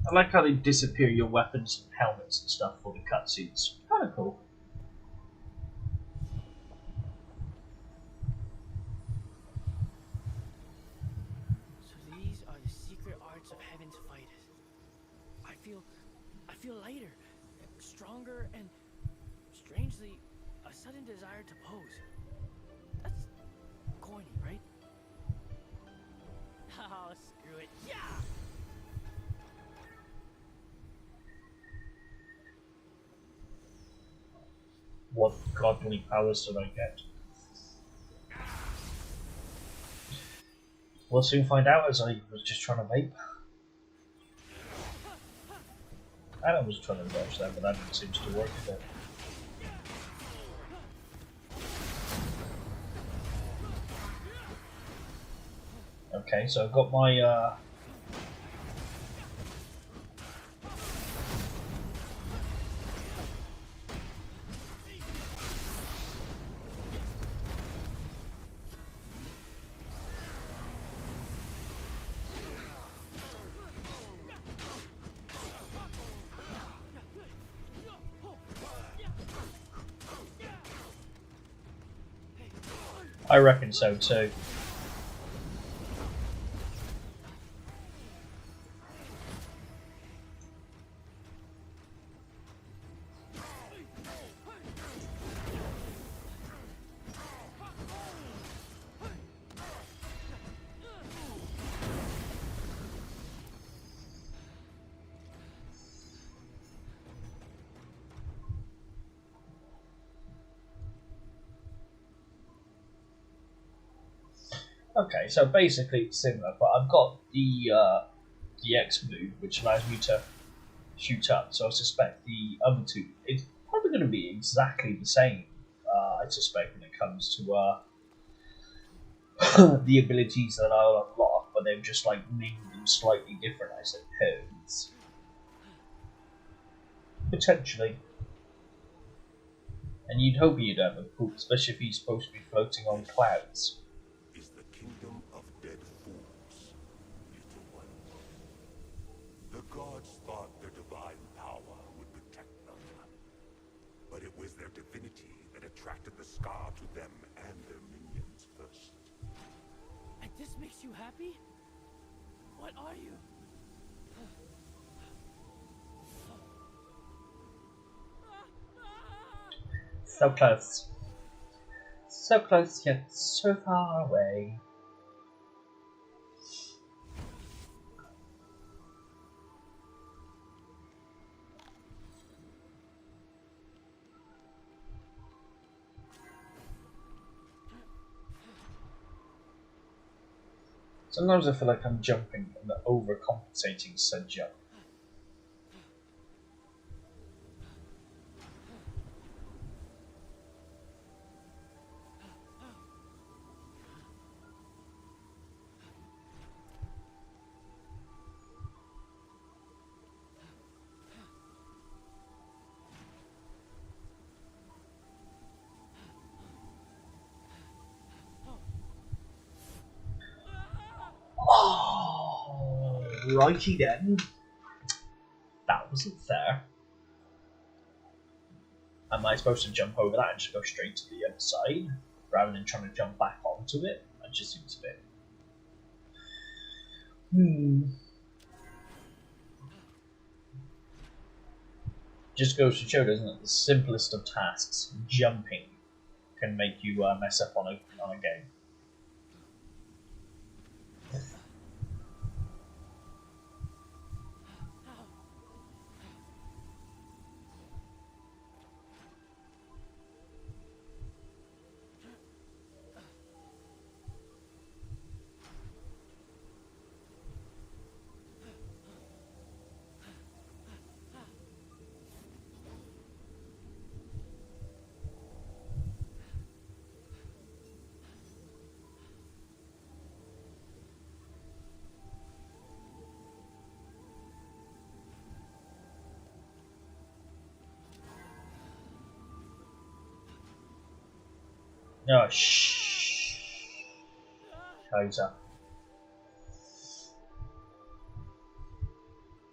I like how they disappear your weapons and helmets and stuff for the cutscenes. Kind of cool. So these are the secret arts of heaven's fighters. I feel lighter, stronger, and strangely, a sudden desire to pose. That's corny, right? Oh, screw it. Yeah! What godly powers did I get? We'll soon find out, as I was just trying to vape. I was trying to dodge that, but that didn't seem to work a bit. Okay, so I've got my I reckon so too. Okay, so basically it's similar, but I've got the X move, which allows me to shoot up. So I suspect the other two, it's probably going to be exactly the same. I suspect, when it comes to the abilities that I'll unlock, but they've just like named them slightly different, I suppose. Potentially. And you'd hope you'd have a poop, especially if he's supposed to be floating on clouds. Is the kingdom of dead fools, little one. The gods thought their divine power would protect them. But it was their divinity that attracted the Scar to them and their minions first. And this makes you happy? What are you? So close. So close, yet so far away. Sometimes I feel like I'm jumping and overcompensating said jump. Oh, righty then. That wasn't fair. Am I supposed to jump over that and just go straight to the other side rather than trying to jump back onto it? That just seems a bit. Just goes to show, doesn't it? The simplest of tasks, jumping, can make you mess up on a game. No, shh. Kaiser.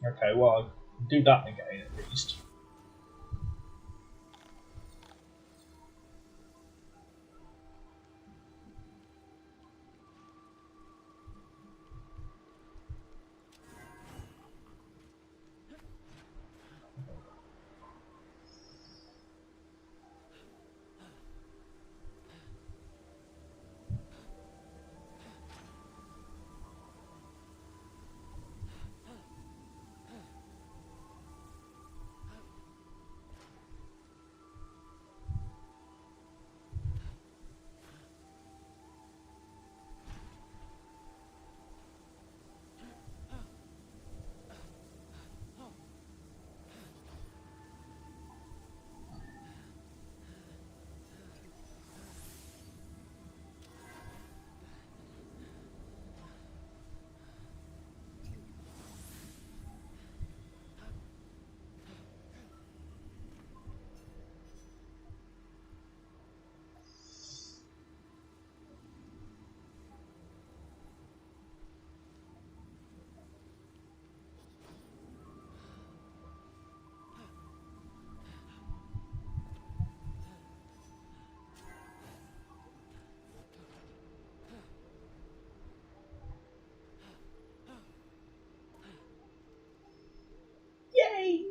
Okay, well, I'll do that again at least. Yay!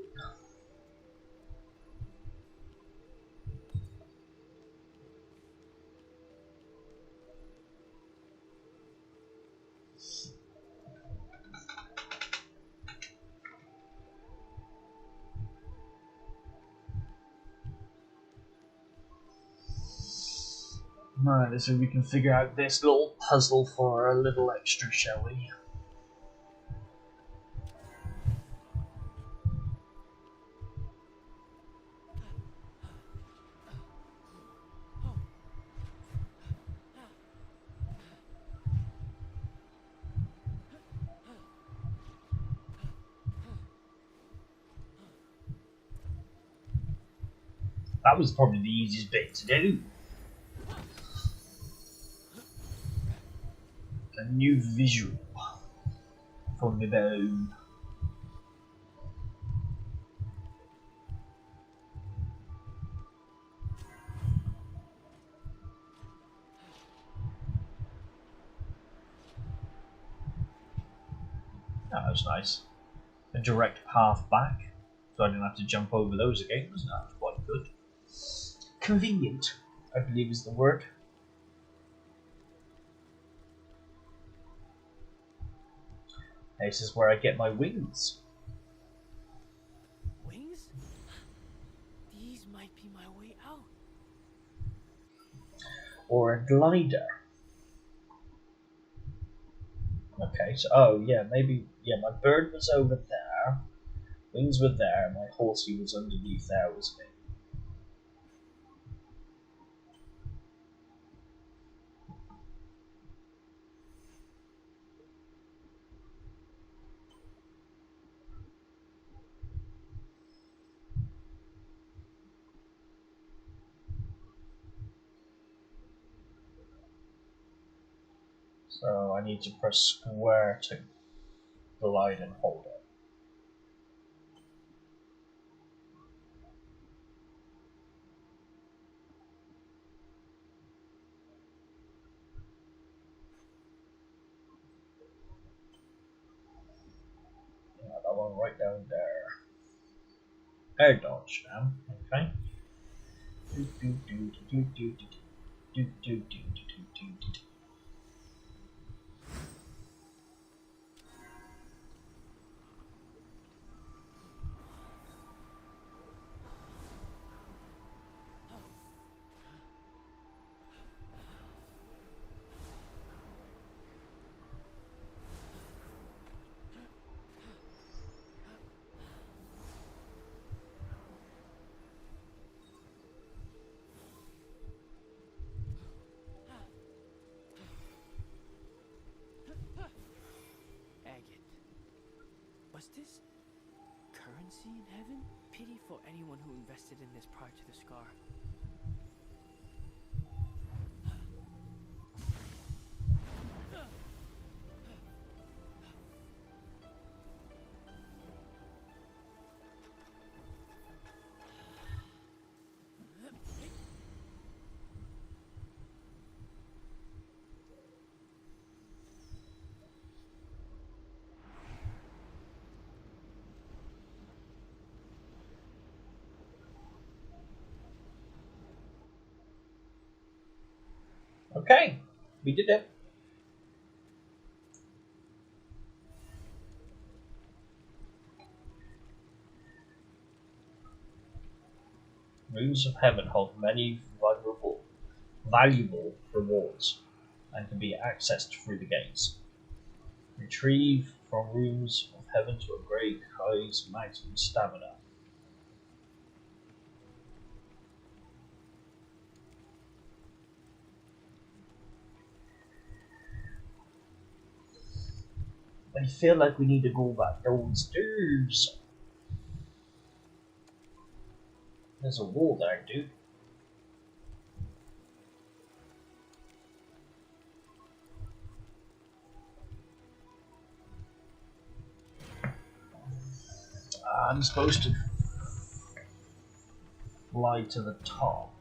Right, so we can figure out this little puzzle for a little extra, shall we? That was probably the easiest bit to do. A new visual from the bone. That was nice. A direct path back, so I didn't have to jump over those again. That was quite good. Convenient, I believe is the word. This is where I get my wings. Wings? These might be my way out. Or a glider. Okay, so, oh yeah, maybe, yeah, my bird was over there, wings were there, my horsey was underneath there, wasn't it? So I need to press square to glide and hold it. Yeah, that one right down there. Air dodge now, okay. Agate. Was this currency in heaven? Pity for anyone who invested in this prior to the scar. Okay, we did it. Runes of Heaven hold many valuable rewards and can be accessed through the gates. Retrieve from Runes of Heaven to upgrade Kai's maximum stamina. I feel like we need to go back downstairs. There's a wall there, dude. I'm supposed to fly to the top.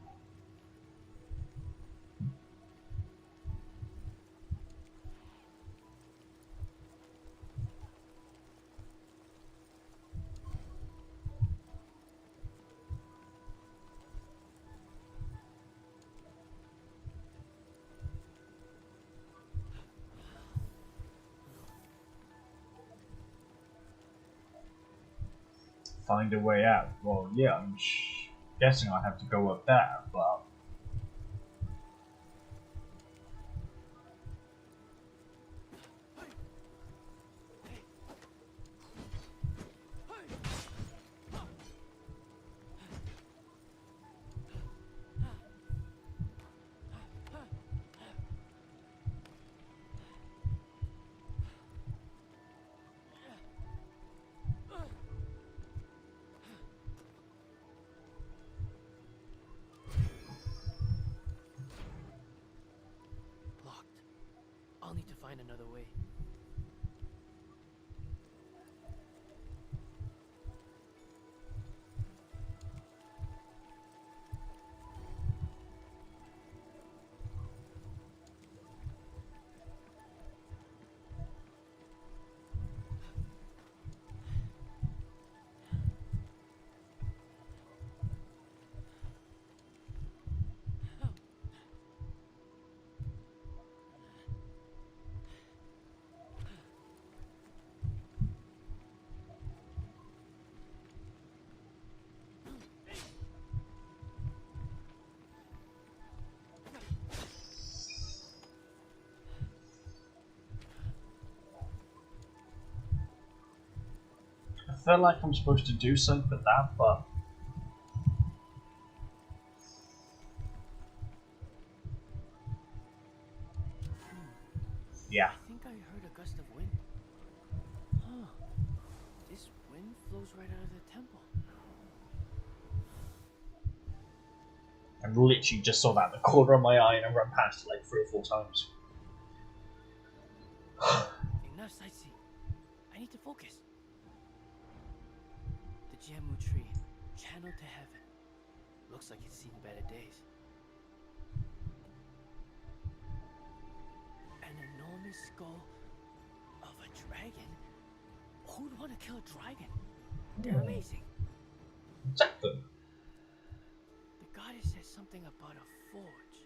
Find a way out. Well, yeah, I'm guessing I have to go up there, but find another way. I feel like I'm supposed to do something with that, but yeah. I think I heard a gust of wind. Huh. This wind flows right out of the temple. I literally just saw that in the corner of my eye and I run past it like 3 or 4 times. Enough sightseeing. I need to focus. The Jamu tree, channeled to heaven. Looks like it's seen better days. An enormous skull of a dragon? Who'd want to kill a dragon? They're amazing. Exactly. The goddess says something about a forge.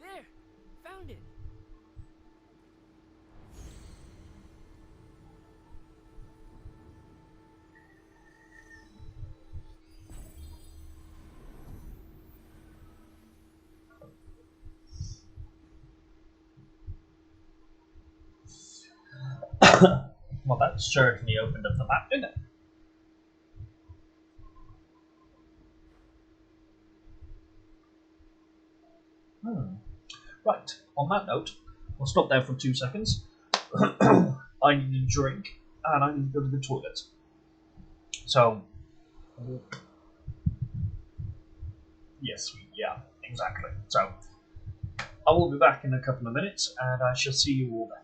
There! Found it! Well, that certainly opened up the map, didn't it? Right, on that note, we'll stop there for 2 seconds. I need a drink and I need to go to the toilet. So, yes, yeah, exactly. So, I will be back in a couple of minutes and I shall see you all then.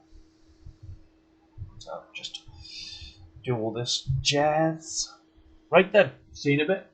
So, just do all this jazz. Right then, see you in a bit.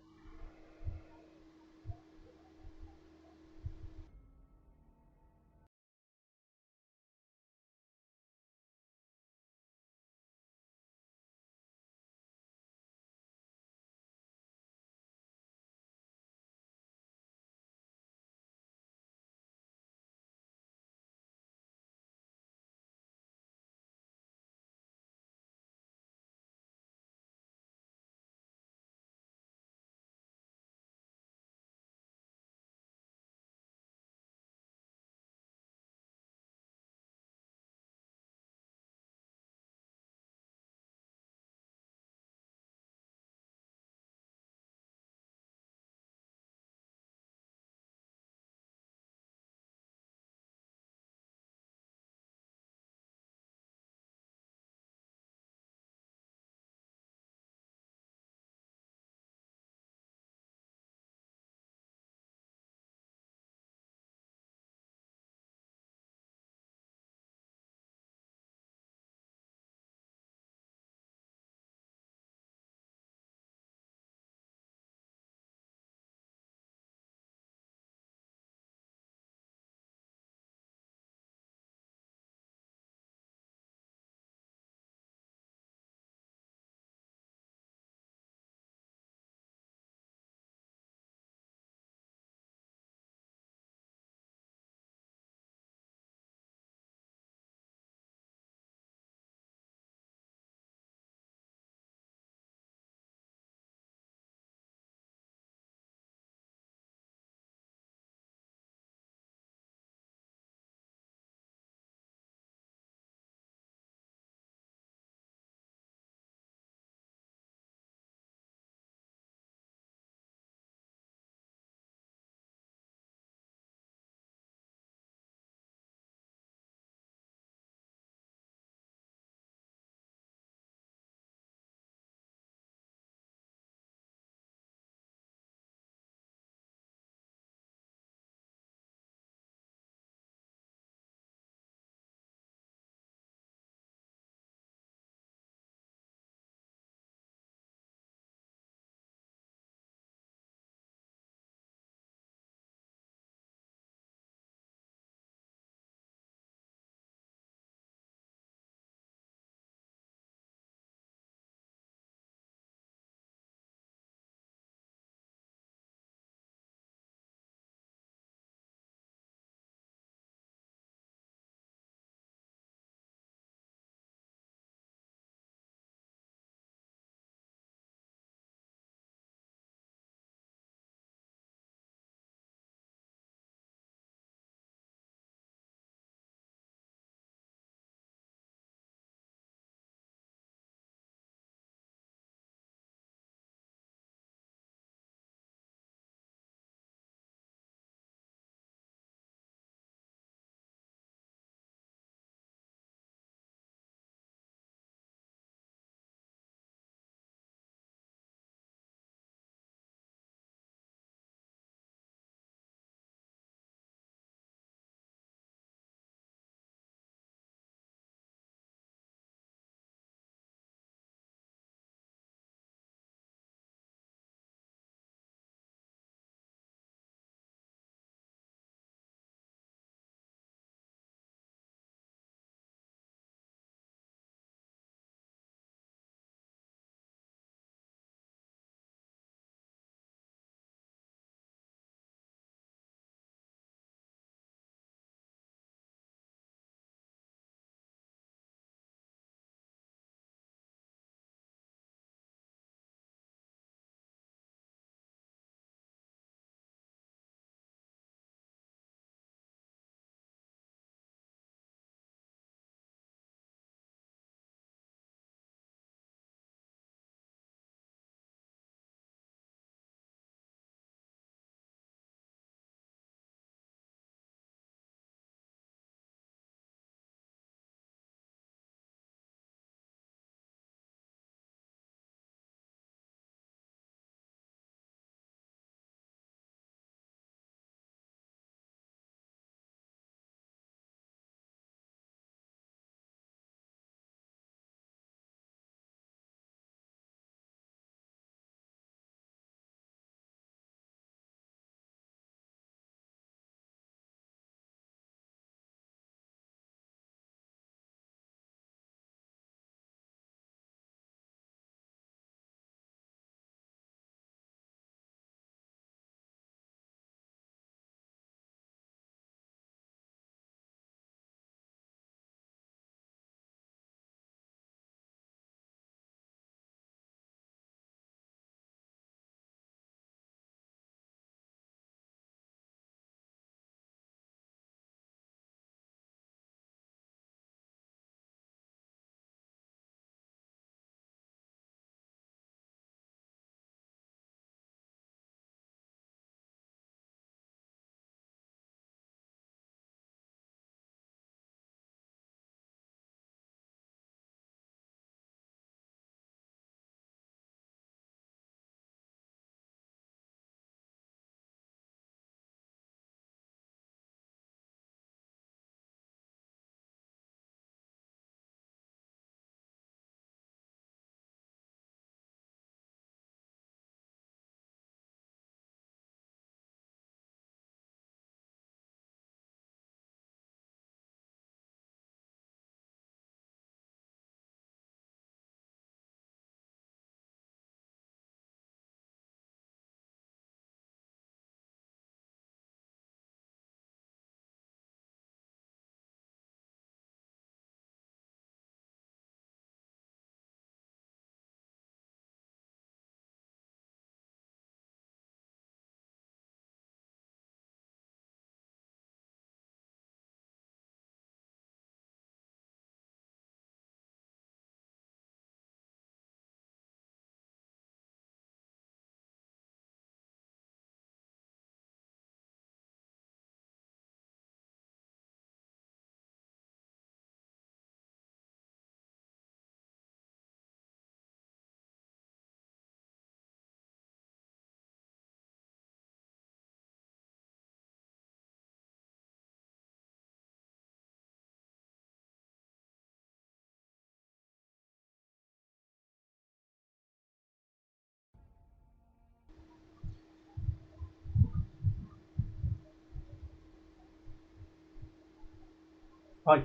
Right,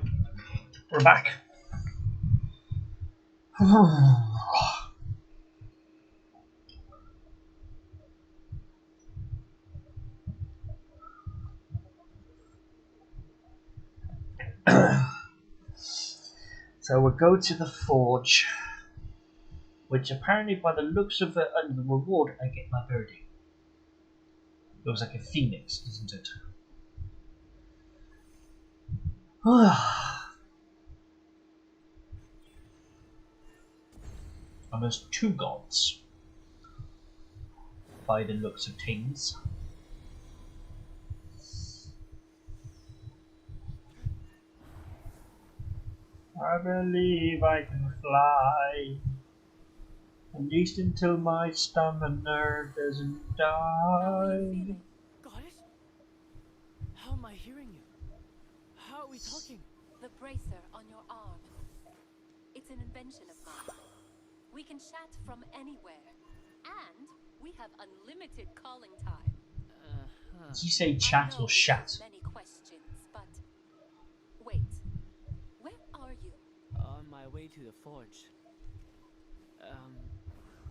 we're back. So we'll go to the forge, which apparently, by the looks of it and the reward, I get my birdie. Looks like a phoenix, doesn't it? And there's two gods, by the looks of things. I believe I can fly, at least until my stamina doesn't How are you die. feeling? Goddess? How am I hearing you? How are we talking? The bracer on your arm. It's an invention of mine. We can chat from anywhere. And we have unlimited calling time. Uh-huh. Did you say I chat know or you have shat? many questions, but... Wait. Where are you? On my way to the forge.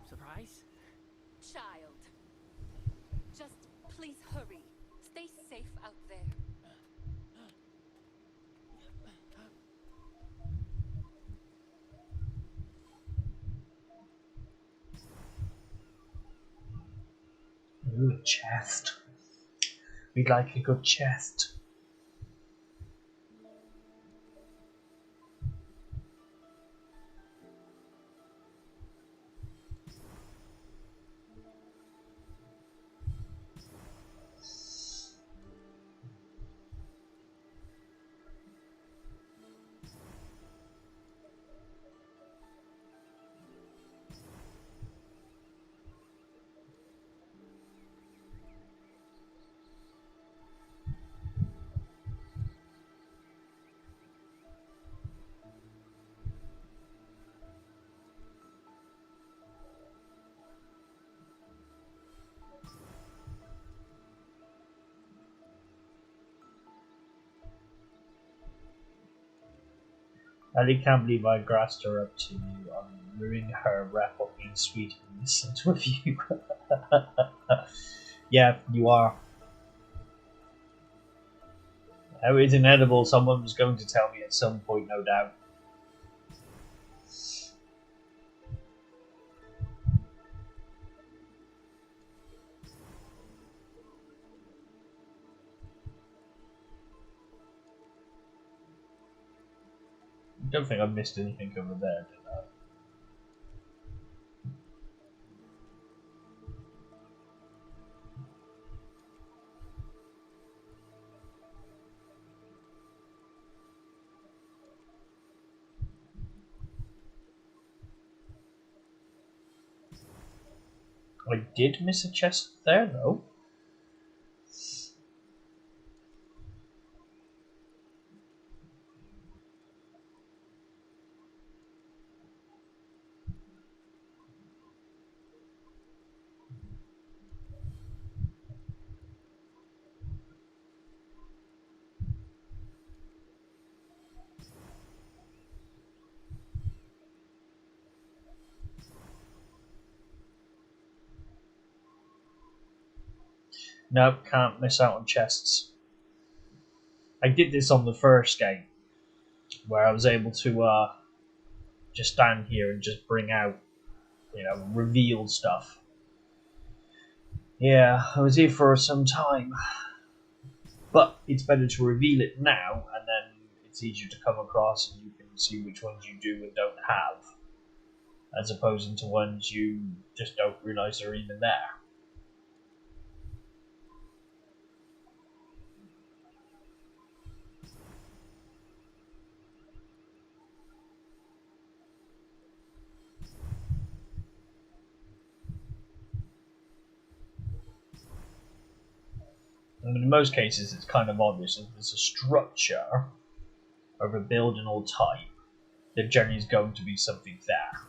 Surprise? Child. Just please hurry. Stay safe out there. Ooh, a chest. We'd like a good chest. I can't believe I grassed her up to ruining her rep of being sweet and listen to a few. Yeah, you are. It's inedible. Someone was going to tell me at some point, no doubt. I don't think I missed anything over there, did I? I did miss a chest there, though. No, can't miss out on chests. I did this on the first game, where I was able to just stand here and just bring out, reveal stuff. Yeah, I was here for some time, but it's better to reveal it now, and then it's easier to come across, and you can see which ones you do and don't have, as opposed to ones you just don't realise are even there. And in most cases, it's kind of obvious if there's a structure of a building or type, there generally is going to be something there.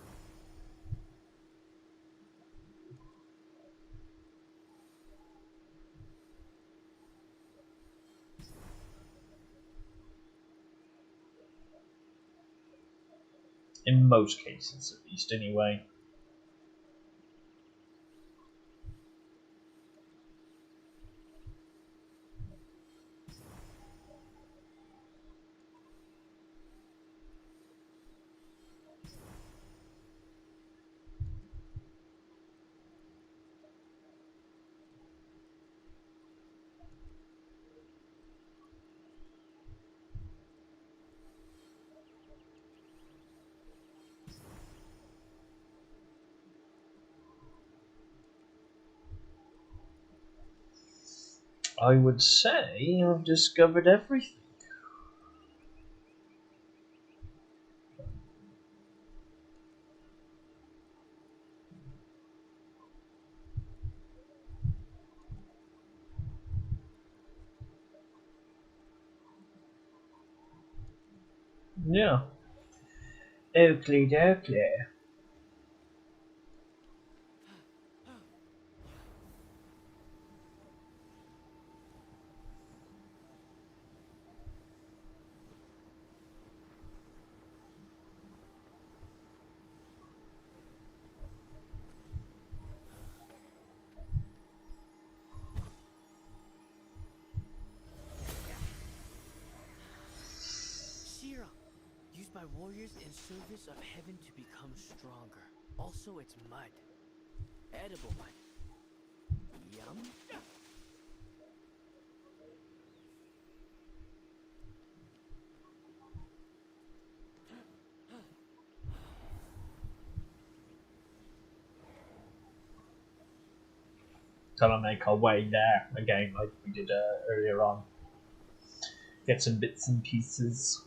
In most cases, at least, anyway. I would say I've discovered everything. Yeah. Oakley dokley. Shira, used by warriors in service of heaven to become stronger. Also, it's mud. Edible mud. Yum. Gonna make our way there again, like we did earlier on. Get some bits and pieces.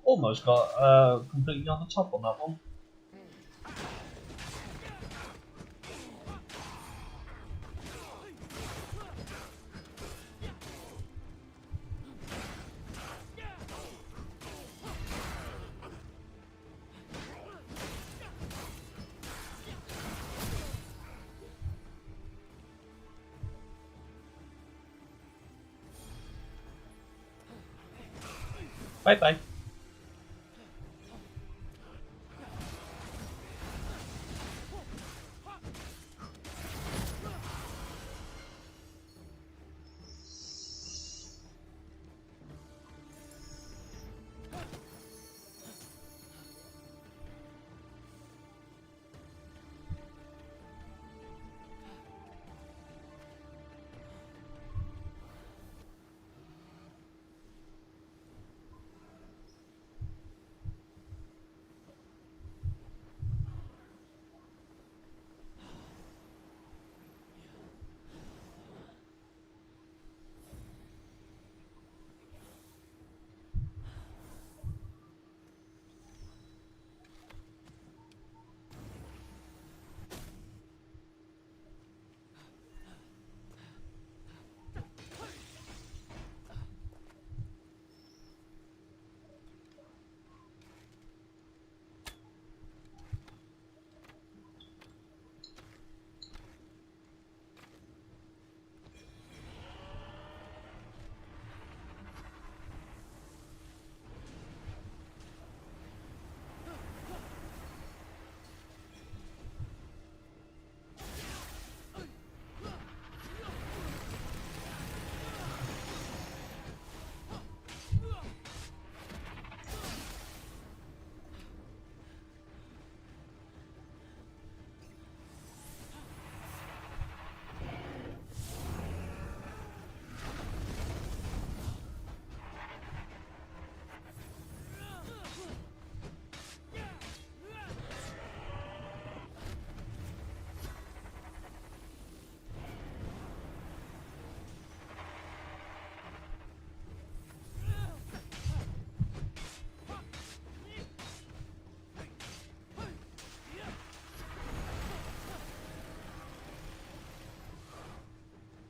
Almost got completely on the top on that one. Bye bye.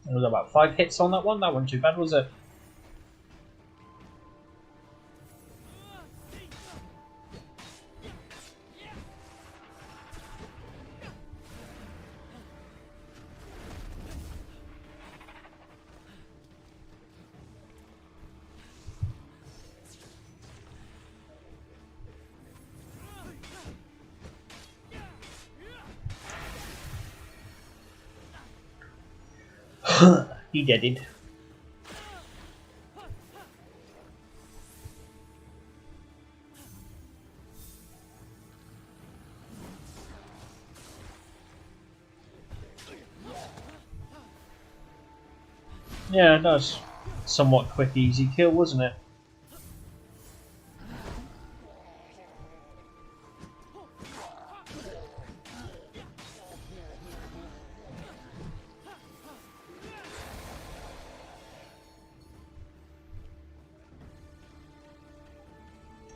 There was about 5 hits on that one. That wasn't too bad, was it? He did it. Yeah, that was somewhat quick, easy kill, wasn't it?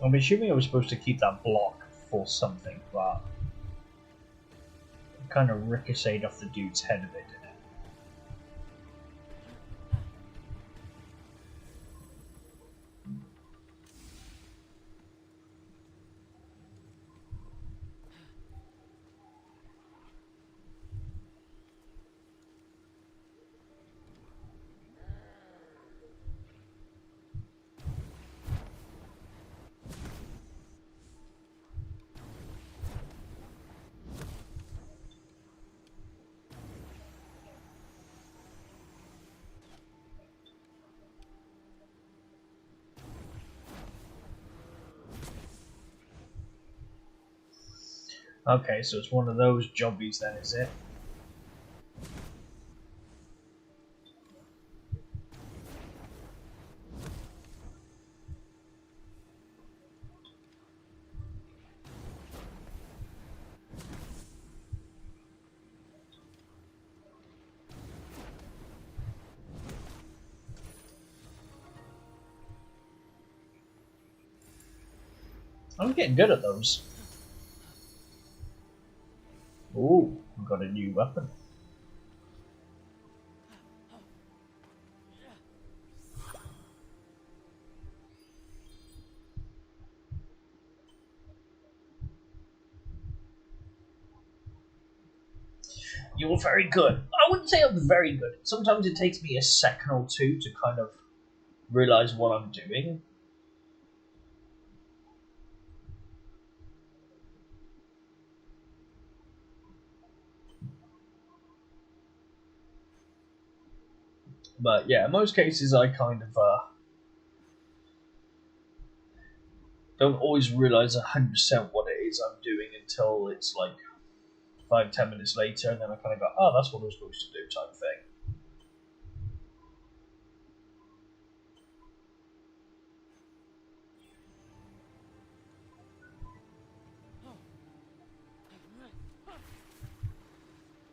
I'm assuming I was supposed to keep that block for something, but it kind of ricocheted off the dude's head a bit, didn't it? Okay, so it's one of those jobbies then, is it? I'm getting good at those. Ooh, I've got a new weapon. You were very good. I wouldn't say I'm very good. Sometimes it takes me a second or two to kind of realize what I'm doing. But yeah, in most cases I kind of don't always realize 100% what it is I'm doing until it's like 5-10 minutes later, and then I kind of go, oh, that's what I'm supposed to do, type thing.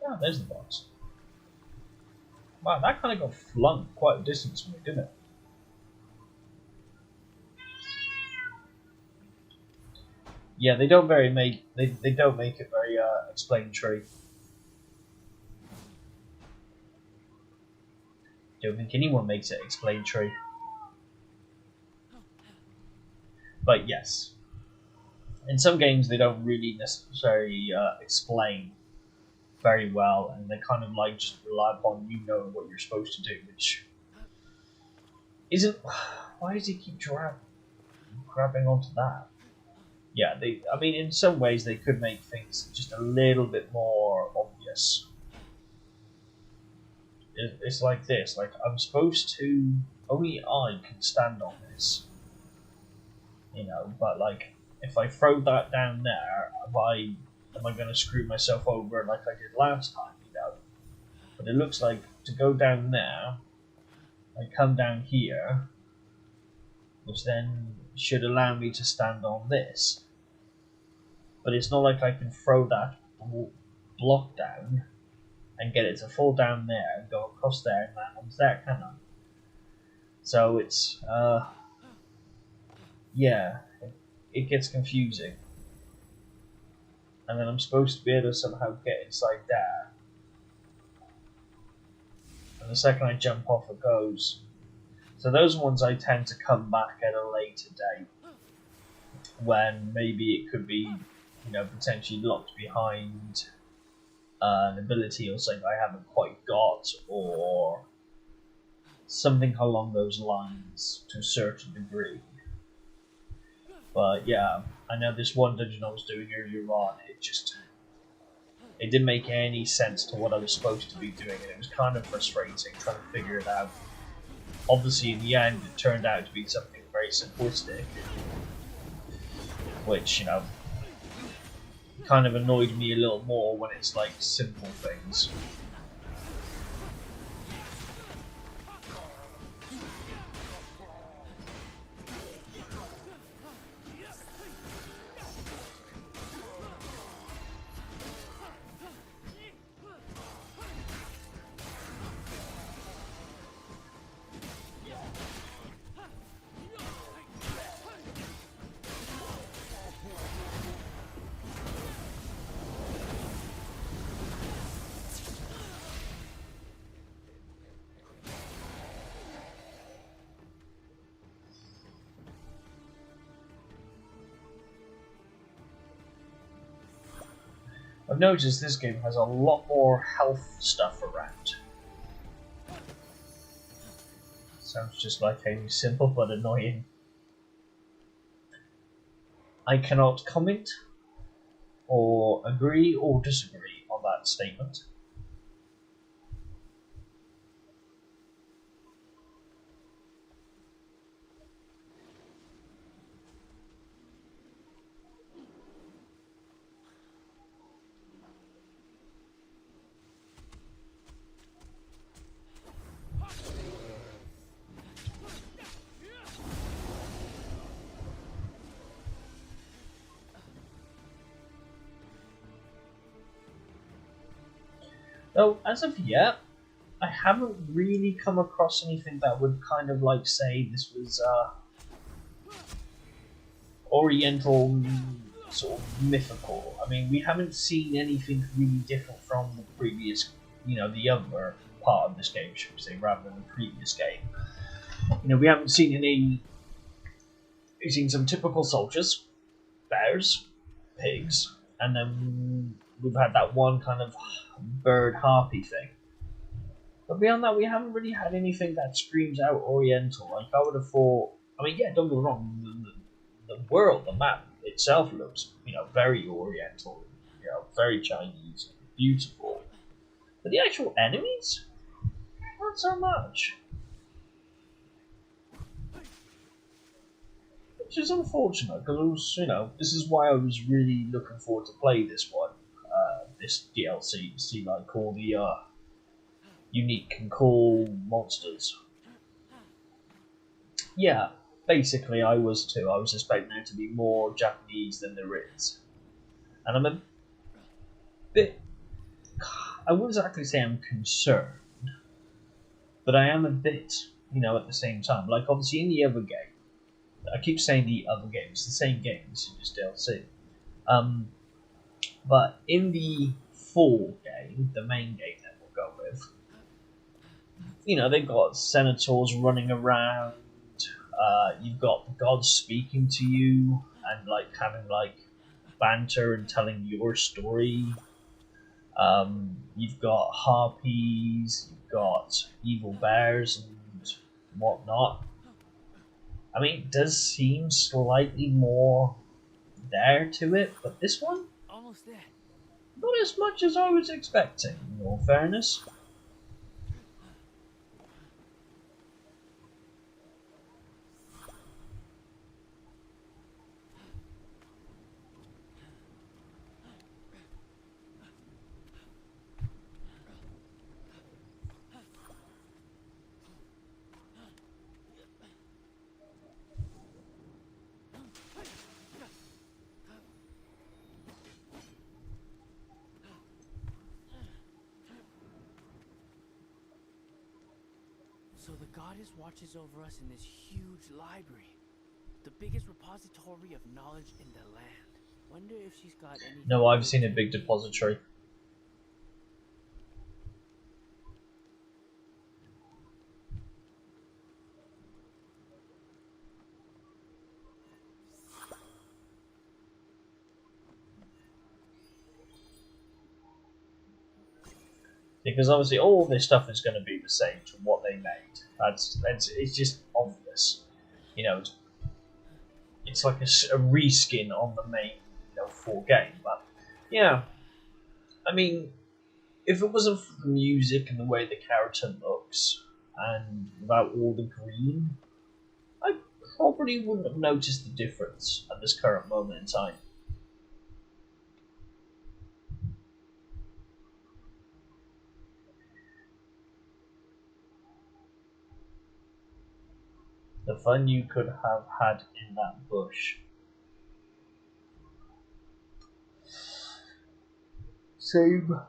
Yeah, there's the box. Wow, that kind of got flung quite a distance from me, didn't it? Yeah, they don't make it very explanatory. Don't think anyone makes it explanatory. But yes, in some games they don't really necessarily explain very well, and they kind of like just rely upon you knowing what you're supposed to do, which isn't. Why does he keep grabbing onto that? Yeah, I mean, in some ways they could make things just a little bit more obvious. It's like this. Like, I'm supposed to. Only I can stand on this. You know, but like, if I throw that down there, am I going to screw myself over like I did last time? You know. But it looks like to go down there, I come down here, which then should allow me to stand on this. But it's not like I can throw that block down and get it to fall down there and go across there and land onto there, can I? So it's, yeah, it gets confusing. And then I'm supposed to be able to somehow get inside there. and the second I jump off, it goes. So those ones I tend to come back at a later date, when maybe it could be, potentially locked behind an ability or something I haven't quite got, or something along those lines to a certain degree. But yeah, I know this one dungeon I was doing earlier on, it didn't make any sense to what I was supposed to be doing, and it was kind of frustrating trying to figure it out. Obviously, in the end, it turned out to be something very simplistic, which, kind of annoyed me a little more when it's like simple things. I've noticed this game has a lot more health stuff around. Sounds just like a simple but annoying. I cannot comment or agree or disagree on that statement. Though, as of yet, I haven't really come across anything that would kind of like say this was Oriental, sort of mythical. I mean, we haven't seen anything really different from the previous, the other part of this game, should we say, rather than the previous game. We haven't seen any. We've seen some typical soldiers, bears, pigs, and then we've had that one kind of bird harpy thing. But beyond that, we haven't really had anything that screams out Oriental. Like, I would have thought. I mean, yeah, don't get me wrong. The world, the map itself looks, very Oriental, very Chinese, beautiful. But the actual enemies, not so much. Which is unfortunate, because it was, this is why I was really looking forward to play this one, this DLC, to see like all the unique and cool monsters. Yeah, basically I was too. I was expecting there to be more Japanese than there is. And I'm a bit... I wouldn't exactly say I'm concerned, but I am a bit, at the same time. Like, obviously in the other game, I keep saying the other game, it's the same game, it's just DLC. But in the full game, the main game that we'll go with, they've got senators running around, you've got the gods speaking to you, and like having like banter and telling your story. You've got harpies, you've got evil bears and whatnot. I mean, it does seem slightly more there to it, but this one, Almost there. not as much as I was expecting, in all fairness. So the goddess watches over us in this huge library. The biggest repository of knowledge in the land. Wonder if she's got any. No, I've seen a big depository. Because obviously all this stuff is going to be the same to what they made. It's just obvious. You know, it's like a reskin on the main, full game. But yeah, I mean, if it wasn't for the music and the way the character looks, and without all the green, I probably wouldn't have noticed the difference at this current moment in time. The fun you could have had in that bush. Same.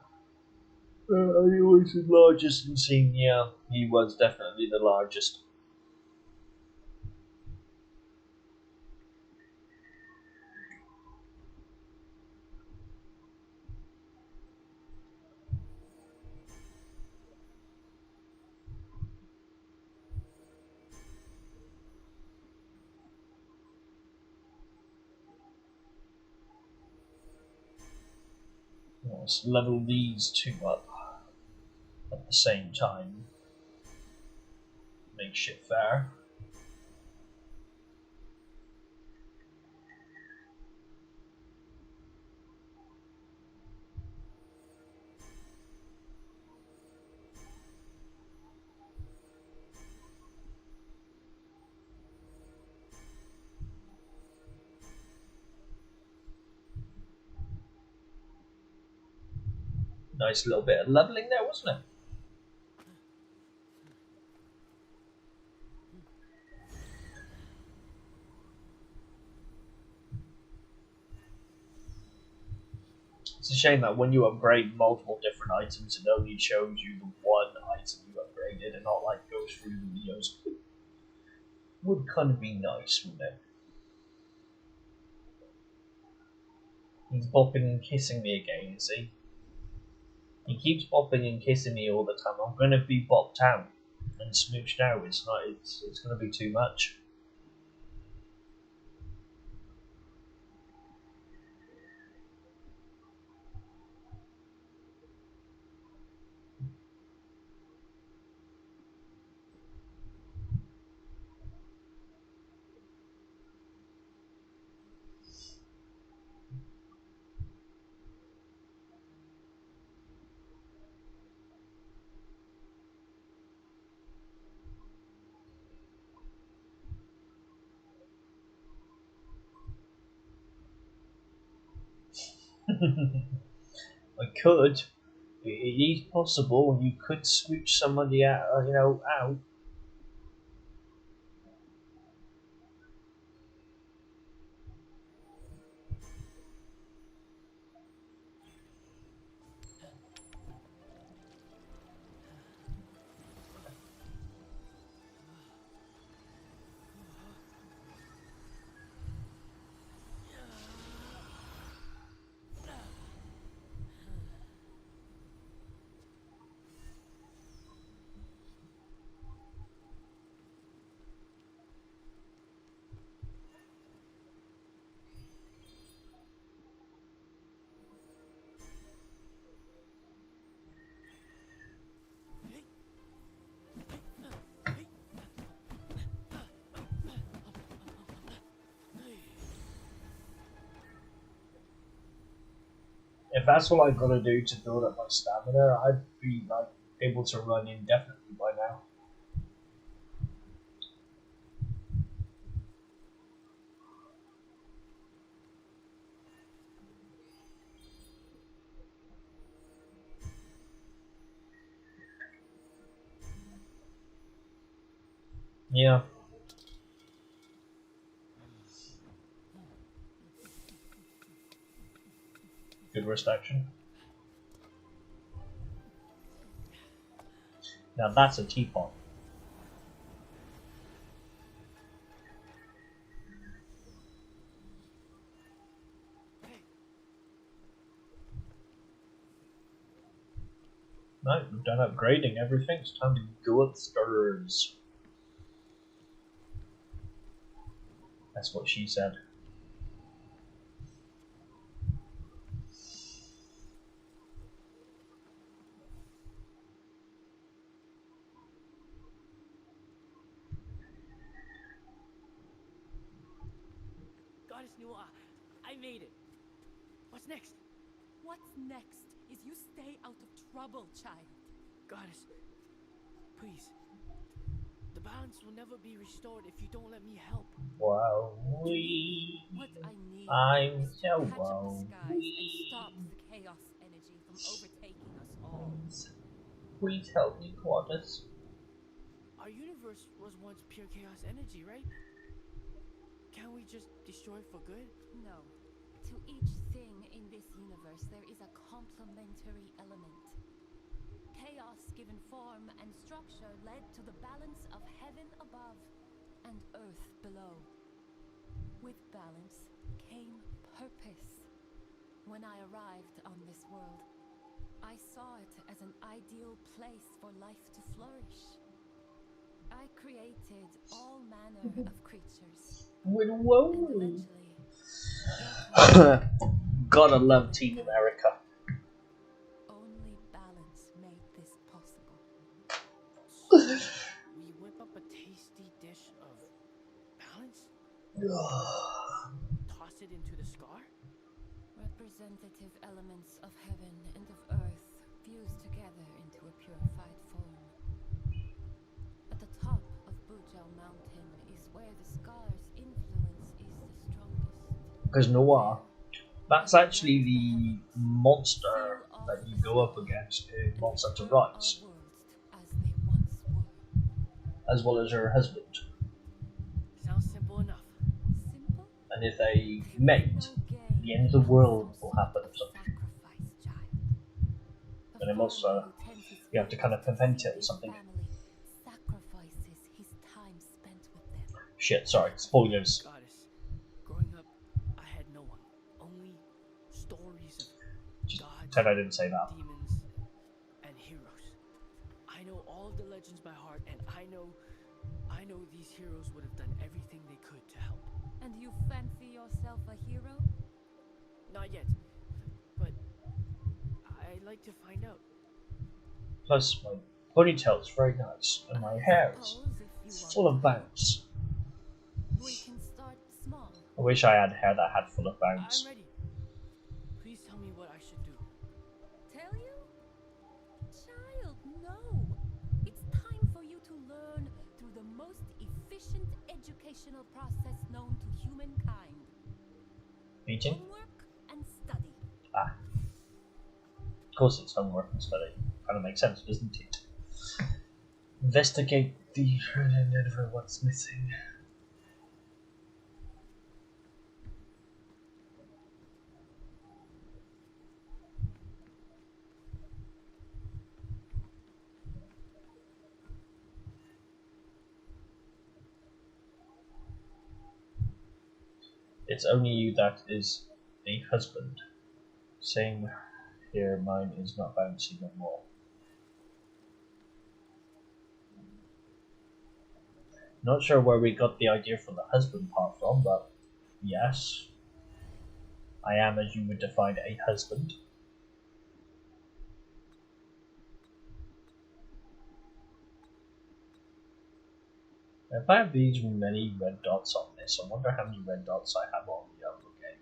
He was the largest in scene, yeah. He was definitely the largest. Let's level these two up at the same time. Make shit fair. Nice little bit of leveling there, wasn't it? It's a shame that when you upgrade multiple different items, it only shows you the one item you upgraded and not like goes through the videos. Would kind of be nice, wouldn't it? He's bopping and kissing me again, you see? He keeps bopping and kissing me all the time. I'm gonna be bopped out and smooched out. It's not. It's gonna be too much. I could. It is possible. You could switch somebody out. Out. If that's what I've got to do to build up my stamina, I'd be like able to run indefinitely by now. Yeah. Good wrist action. Now that's a teapot. Right, we've done upgrading everything. It's time to go upstairs. That's what she said. I made it. What's next? What's next is you stay out of trouble, child. Goddess, please. The balance will never be restored if you don't let me help. Wow, What I need I'm is to so patch up the skies and wee. stop the chaos energy from overtaking us all. Please help me, Goddess. Our universe was once pure chaos energy, right? Can't we just destroy it for good? No. To each thing in this universe, there is a complementary element. Chaos given form and structure led to the balance of heaven above and earth below. With balance came purpose. When I arrived on this world, I saw it as an ideal place for life to flourish. I created all manner of creatures. With And Wally. eventually, that Gotta love Team America. only balance made this possible. So, we whip up a tasty dish of balance? Toss it into the scar? Representative elements of heaven and of earth fused together into a purified form. At the top of Bujao Mountain is where the scar's influence is the strongest. Because Noah, that's actually the monster that you go up against in Monster to Rise, As they once were. as well as her husband. Sounds simple enough. Simple? And if they There mate, is no gain the end of the world from will some happen sort or of something. sacrifice, child. And A in Monster, farmer who tends his you have to kind of fields prevent feed it or his something. family sacrifices his time spent with them. Shit, sorry, spoilers. Goddess, growing up, I had no one. Only stories of gods, Ted, I didn't say that. demons, and heroes. I know all the legends by heart, and I know these heroes would have done everything they could to help. And you fancy yourself a hero? Not yet, but I'd like to find out. Plus, my ponytail is very nice, and my hair is Suppose if you full want of to help, bounce. we can start small. I wish I had hair that had full of I'm bounce. ready. Please tell me what I should do. Tell you? Child, no. It's time for you to learn through the most efficient educational process known to humankind. Eating? Homework and study. Ah. Of course it's homework and study. Kind of makes sense, doesn't it? Investigate the for what's missing. It's only you that is a husband. Same here, mine is not bouncy no more. Not sure where we got the idea for the husband part from, but yes. I am as you would define a husband. If I have these many red dots on this, I wonder how many red dots I have on the other game.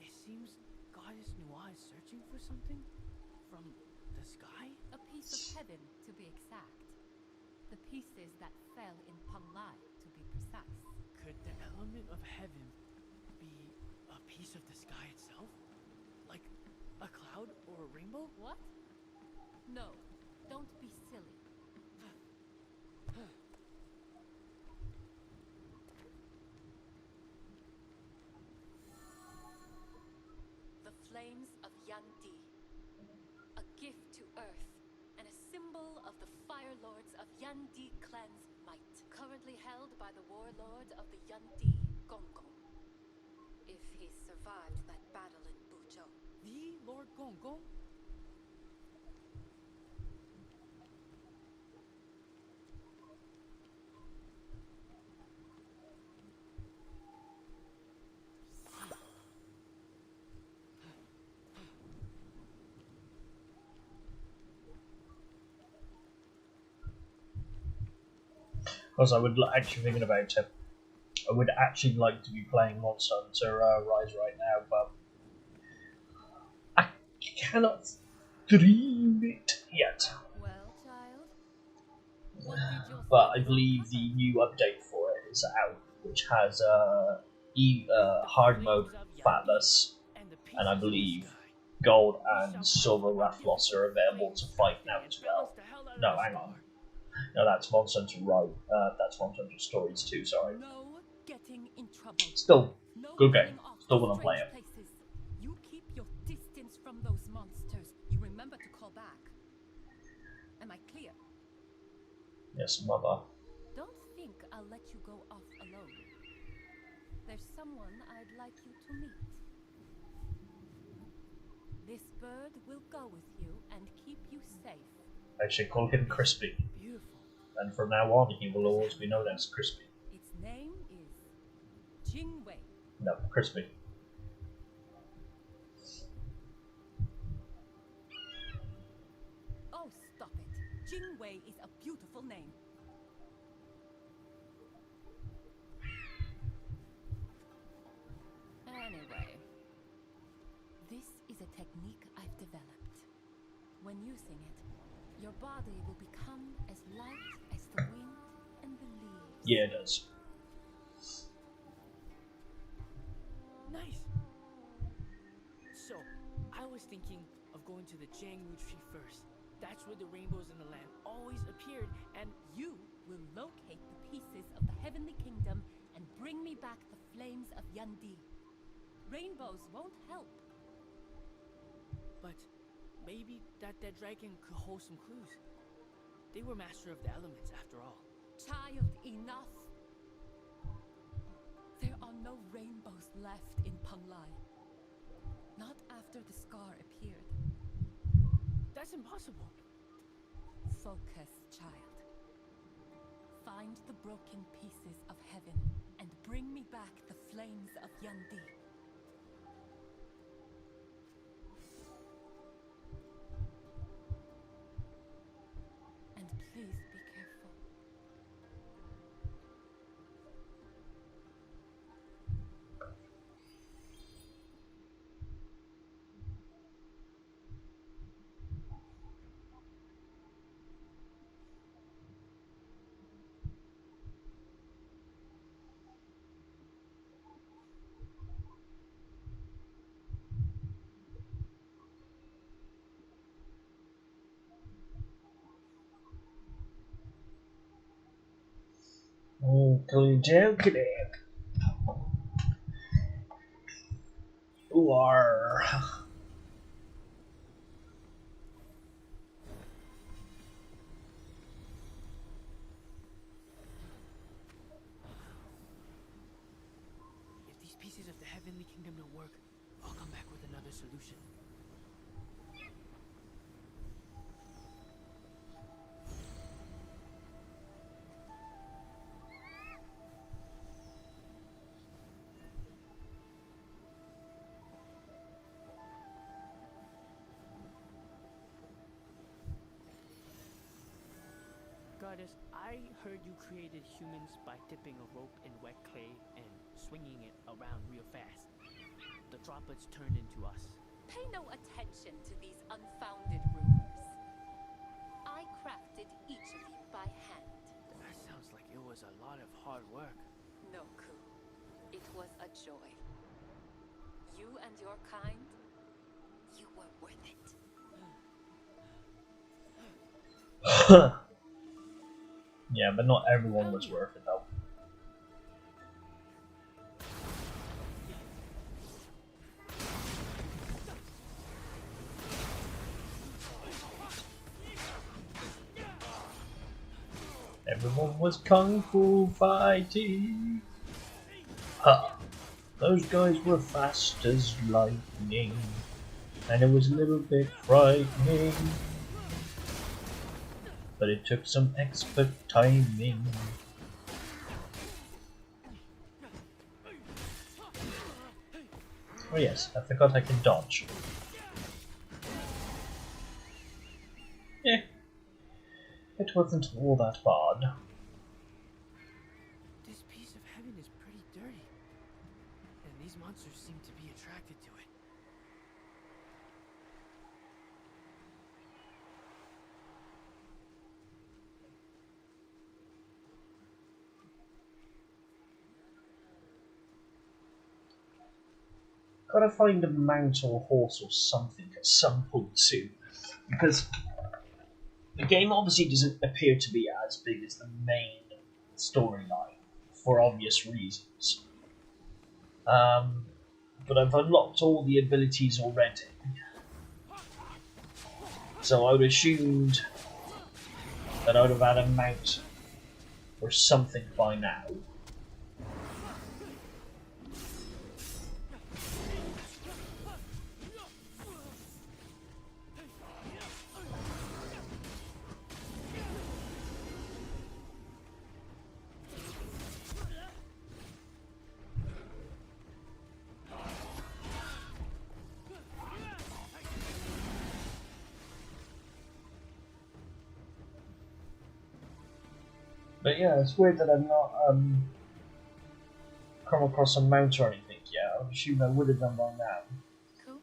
It seems Goddess Noah is searching for something from the sky? A piece of heaven, to be exact. The pieces that fell in Panglai, to be precise. Could the element of heaven be a piece of the sky itself? Like a cloud or a rainbow? What? No, don't be silly. Yandi clan's might, currently held by the warlord of the Yandi, Gongong. If he survived that battle in Buzhou. The Lord Gong. Because I would actually thinking about it. I would actually like to be playing Monster Hunter Rise right now, but I cannot stream it yet. Well, child, what did your But I studies believe the uncover? new update for it is out, which has hard mode Flames of Fatness, Yandi and the and I pieces of the believe sky. Gold We shall and craft Silver a Rathlos magnificent are available to flame fight scathing now and as balance well. the hell out of No, the hang on. star. No, that's Monster Hunter Rise. That's Monster Hunter Stories 2, sorry. No getting in trouble. Still, No good running game. off Still to gonna play strange it. places. You keep your distance from those monsters. You remember to call back. Am I clear? Yes, mother. Don't think I'll let you go off alone. There's someone I'd like you to meet. This bird will go with you and keep you safe. Actually, call him Crispy. Beautiful. And from now on, he will always be known as Crispy. Its name is Jingwei. No, Crispy. Oh, stop it. Jingwei is a beautiful name. Anyway, this is a technique I've developed. When using it, your body will become as light as the wind and the leaves. Yeah, it does. Nice. So, I was thinking of going to the Jiangwu tree first. That's where the rainbows in the land always appeared, and You will locate the pieces of the heavenly kingdom and bring me back the flames of Yandi. Rainbows won't help. but maybe that dragon could hold some clues. They were master of the elements after all. Child, enough! There are no rainbows left in Penglai. Not after the scar appeared. That's impossible. Focus, child. Find the broken pieces of heaven and bring me back the flames of Yandi. And please be careful. Okay, dokie. Ooh-ar. If these pieces of the heavenly kingdom don't work, I'll come back with another solution. Goddess, I heard you created humans by dipping a rope in wet clay and swinging it around real fast. The droplets turned into us. Pay no attention to these unfounded rumors. I crafted each of you by hand. That sounds like it was a lot of hard work. No, Ku. It was a joy. You and your kind, you were worth it. Yeah, but not everyone was worth it though. Everyone was kung fu fighting. Ha! Those guys were fast as lightning, and it was a little bit frightening. But it took some expert timing. Oh yes, I forgot I can dodge. Eh, it wasn't all that bad. This piece of heaven is pretty dirty, and these monsters seem to be attracted to it. Gotta find a mount or a horse or something at some point soon. Because the game obviously doesn't appear to be as big as the main storyline, for obvious reasons. Um, but I've unlocked all the abilities already. So I would have assumed that I would have had a mount or something by now. But yeah, it's weird that I've not come across a mount or anything yet. I would assume I would have done by now. Cool.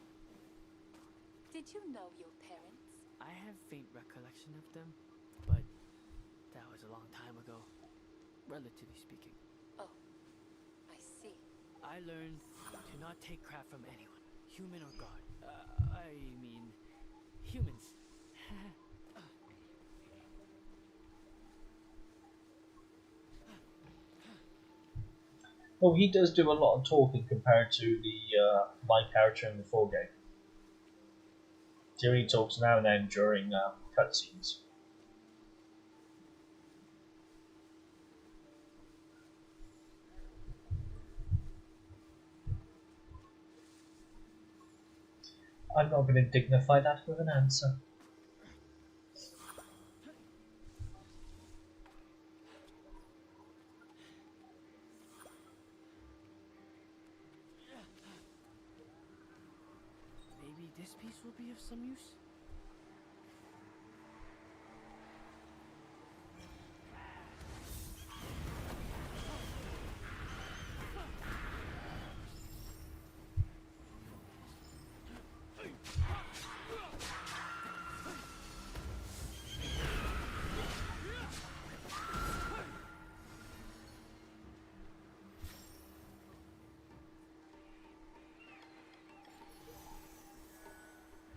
Did you know your parents? I have faint recollection of them, but that was a long time ago, relatively speaking. Oh, I see. I learned to not take crap from anyone, human or god. I mean, humans. Well, he does do a lot of talking compared to the my character in the full game. He only talks now and then during cutscenes. I'm not going to dignify that with an answer. Maybe this piece will be of some use?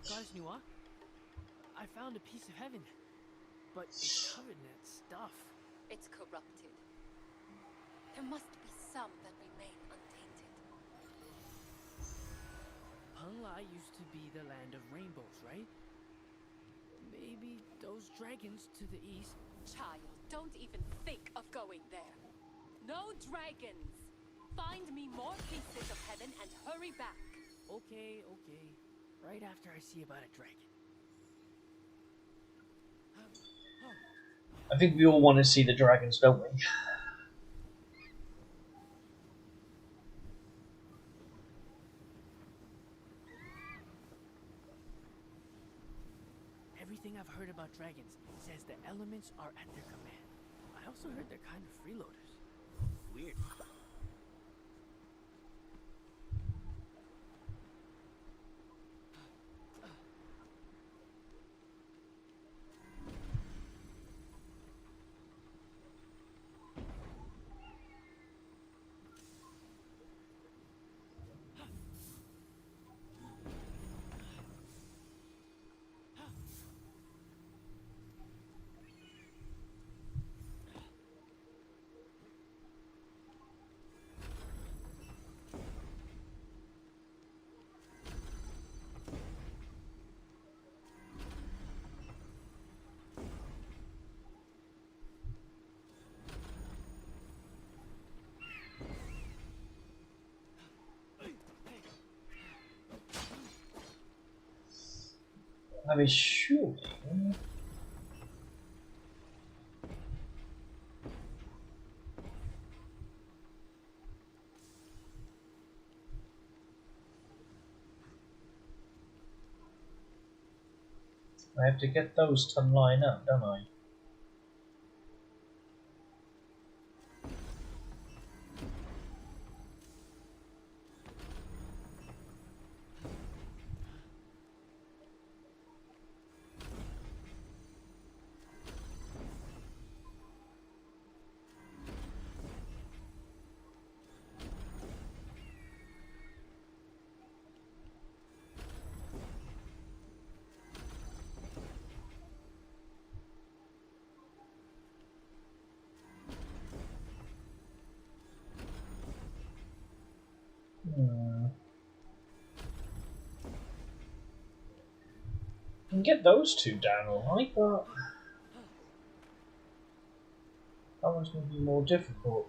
Goddess Nua, I found a piece of heaven, but it's covered in that stuff. It's corrupted. There must be some that remain untainted. Pengla used to be the land of rainbows, right? Maybe those dragons to the east. Child, don't even think of going there. No dragons! Find me more pieces of heaven and hurry back. Okay. Right after I see about a dragon. I think we all want to see the dragons, don't we? Everything I've heard about dragons says the elements are at their command. I also heard they're kind of freeloaders. Weird. I mean, surely. I have to get those to line up, don't I? Hmm. I can get those two down alright, but that one's going to be more difficult.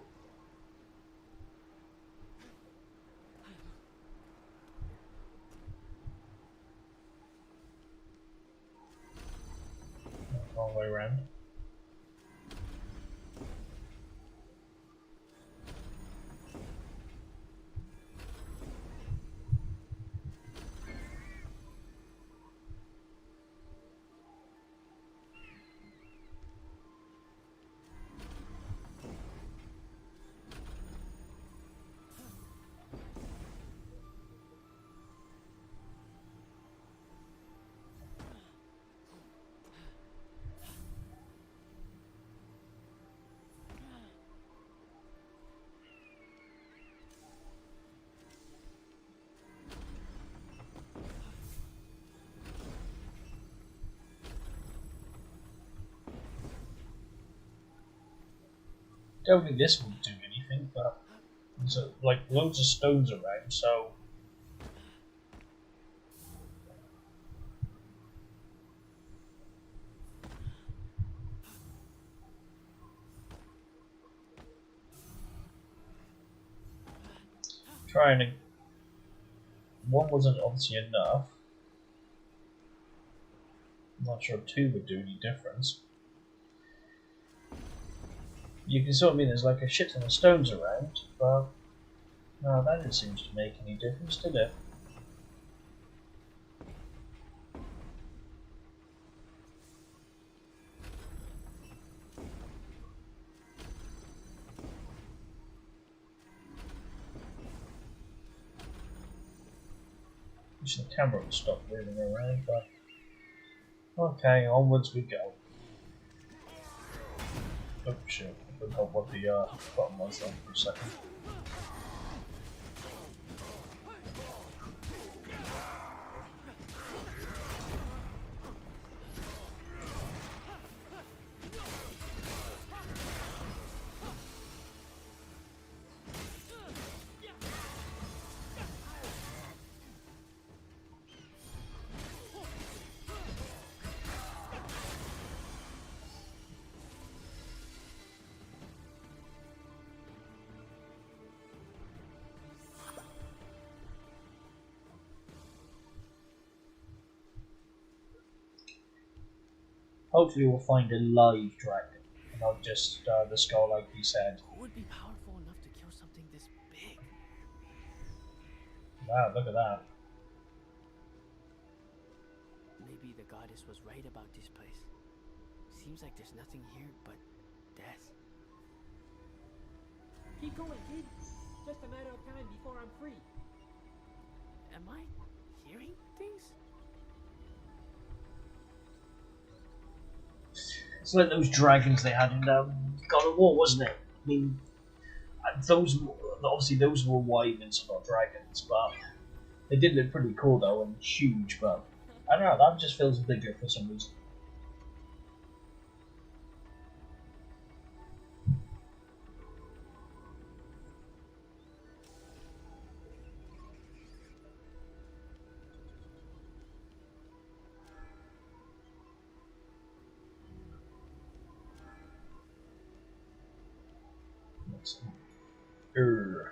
Wrong way around. Don't think this will do anything, but there's like loads of stones around, so trying to. One wasn't obviously enough. I'm not sure two would do any difference. You can sort of mean there's like a shit ton of stones around, but no, that didn't seem to make any difference, did it? Wish the camera would stop moving around, but okay, onwards we go. Oh shit, I forgot what the button was then for a second. Hopefully we'll find a live dragon, and not just the skull like you said. Who would be powerful enough to kill something this big? Wow, look at that. Maybe the goddess was right about this place. Seems like there's nothing here but death. Keep going, kid. Just a matter of time before I'm free. Am I hearing things? It's like those dragons they had in God of War, wasn't it? I mean, those obviously those were wyverns, not dragons, but they did look pretty cool though and huge. But I don't know, that just feels bigger for some reason. Urgh.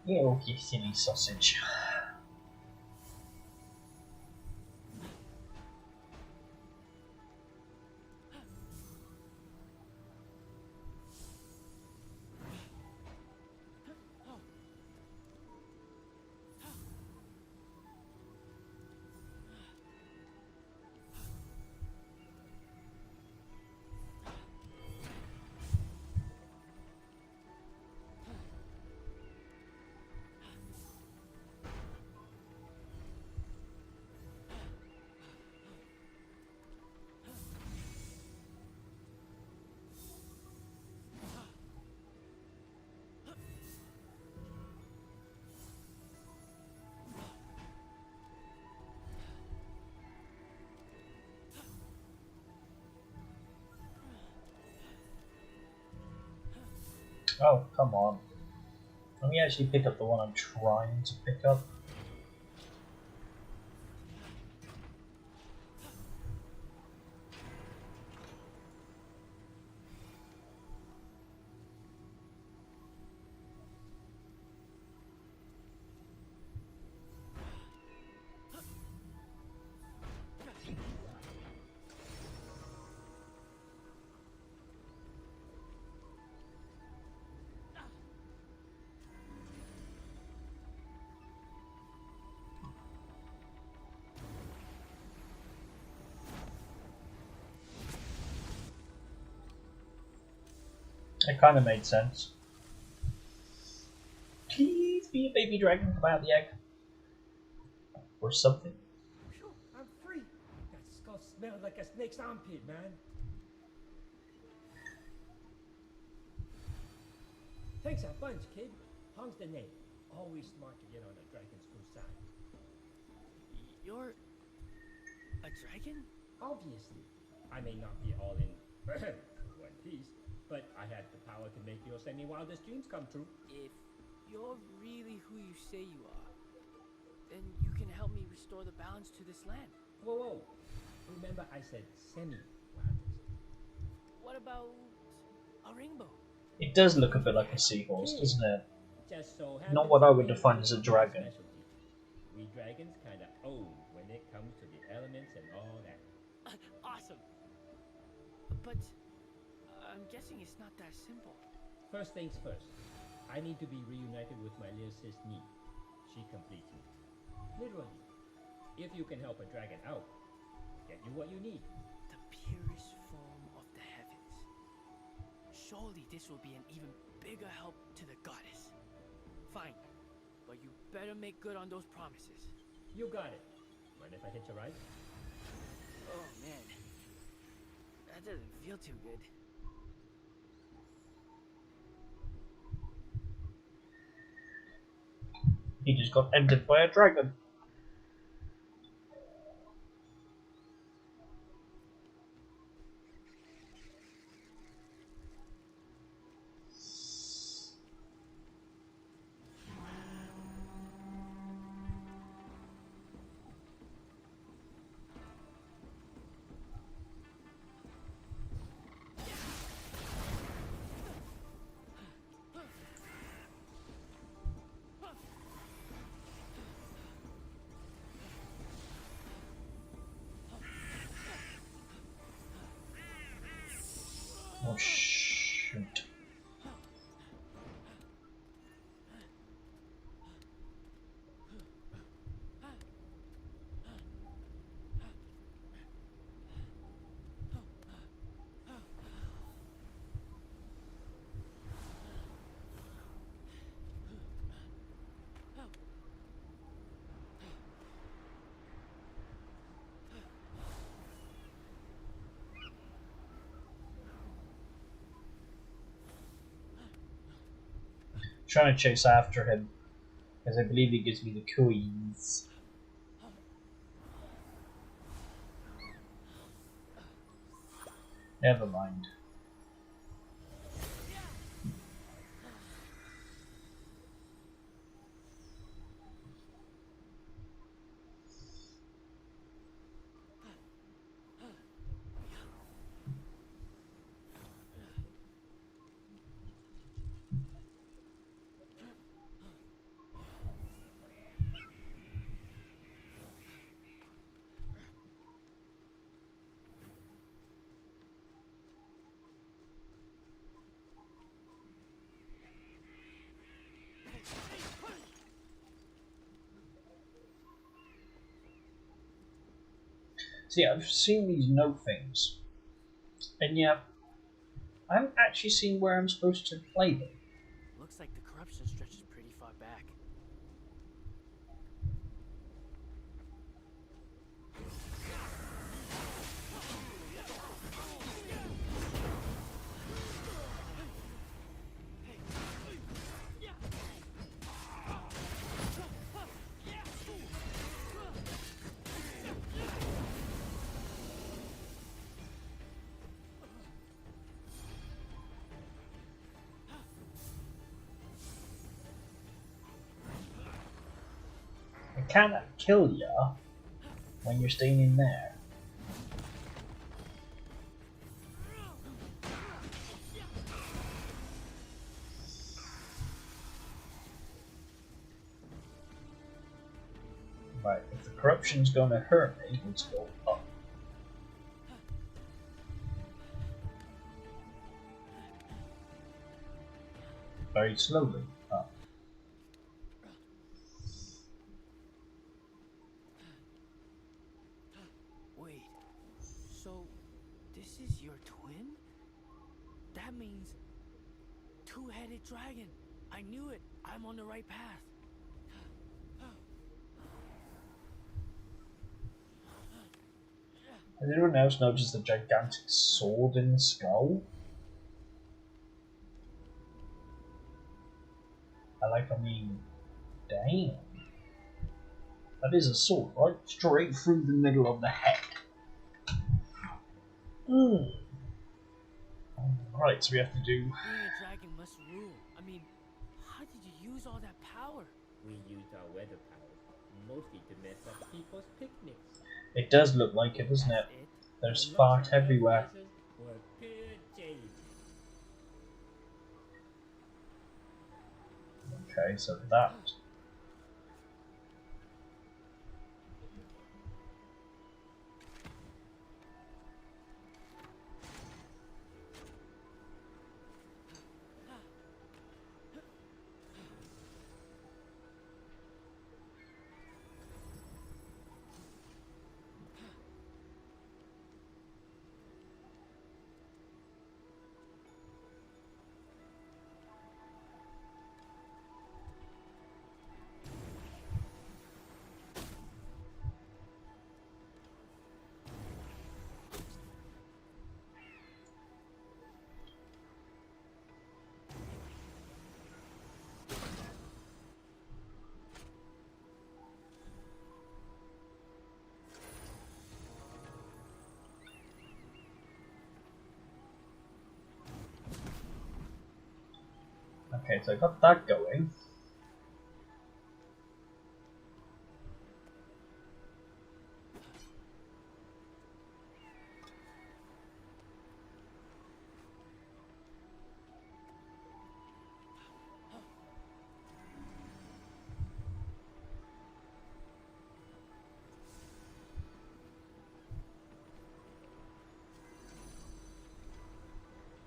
You silly sausage. Oh, come on. Let me actually pick up the one I'm trying to pick up. It kind of made sense. Please be a baby dragon, come out the egg. Or something. Phew, I'm free. That skull smelled like a snake's armpit, man. Thanks a bunch, kid. Hong's the name. Always smart to get on a dragon's good side. You're a dragon? Obviously, I may not be all in one piece, but I had the power to make your semi-wildest dreams come true. If you're really who you say you are, then you can help me restore the balance to this land. Whoa, whoa. Remember I said semi-wildest. What about a rainbow? It does look a bit like a seahorse, doesn't it? Just so Not what I would happens define as a rainbows are dragon. my specialty. We dragons kinda own when it comes to the elements and all that. Awesome. But I'm guessing it's not that simple. First things first, I need to be reunited with my little sis Nee. She completes me. Literally. If you can help a dragon out, get you what you need. The purest form of the heavens. Surely this will be an even bigger help to the goddess. Fine, but you better make good on those promises. You got it. Mind if I hitch a ride? Oh man, that doesn't feel too good. He just got entered by a dragon. Oh shoot. Trying to chase after him, because I believe he gives me the coins. Never mind. See, I've seen these note things, and yet I haven't actually seen where I'm supposed to play them. Looks like the corruption stretches pretty far back. I can't kill ya when you're staying in there. Right, if the corruption's gonna hurt me, let's go up. Very slowly up. Wait, so this is your twin? That means two-headed dragon. I knew it. I'm on the right path. Has anyone else noticed the gigantic sword in the skull? I mean, damn. That is a sword, right? Straight through the middle of the head. Right, so we have to do... Being a dragon must rule. I mean, how did you use all that power? We used our weather power, mostly to mess up people's picnics. It does look like it, doesn't it? There's fart everywhere. Were pure jade. Okay, so that... Okay, so I got that going.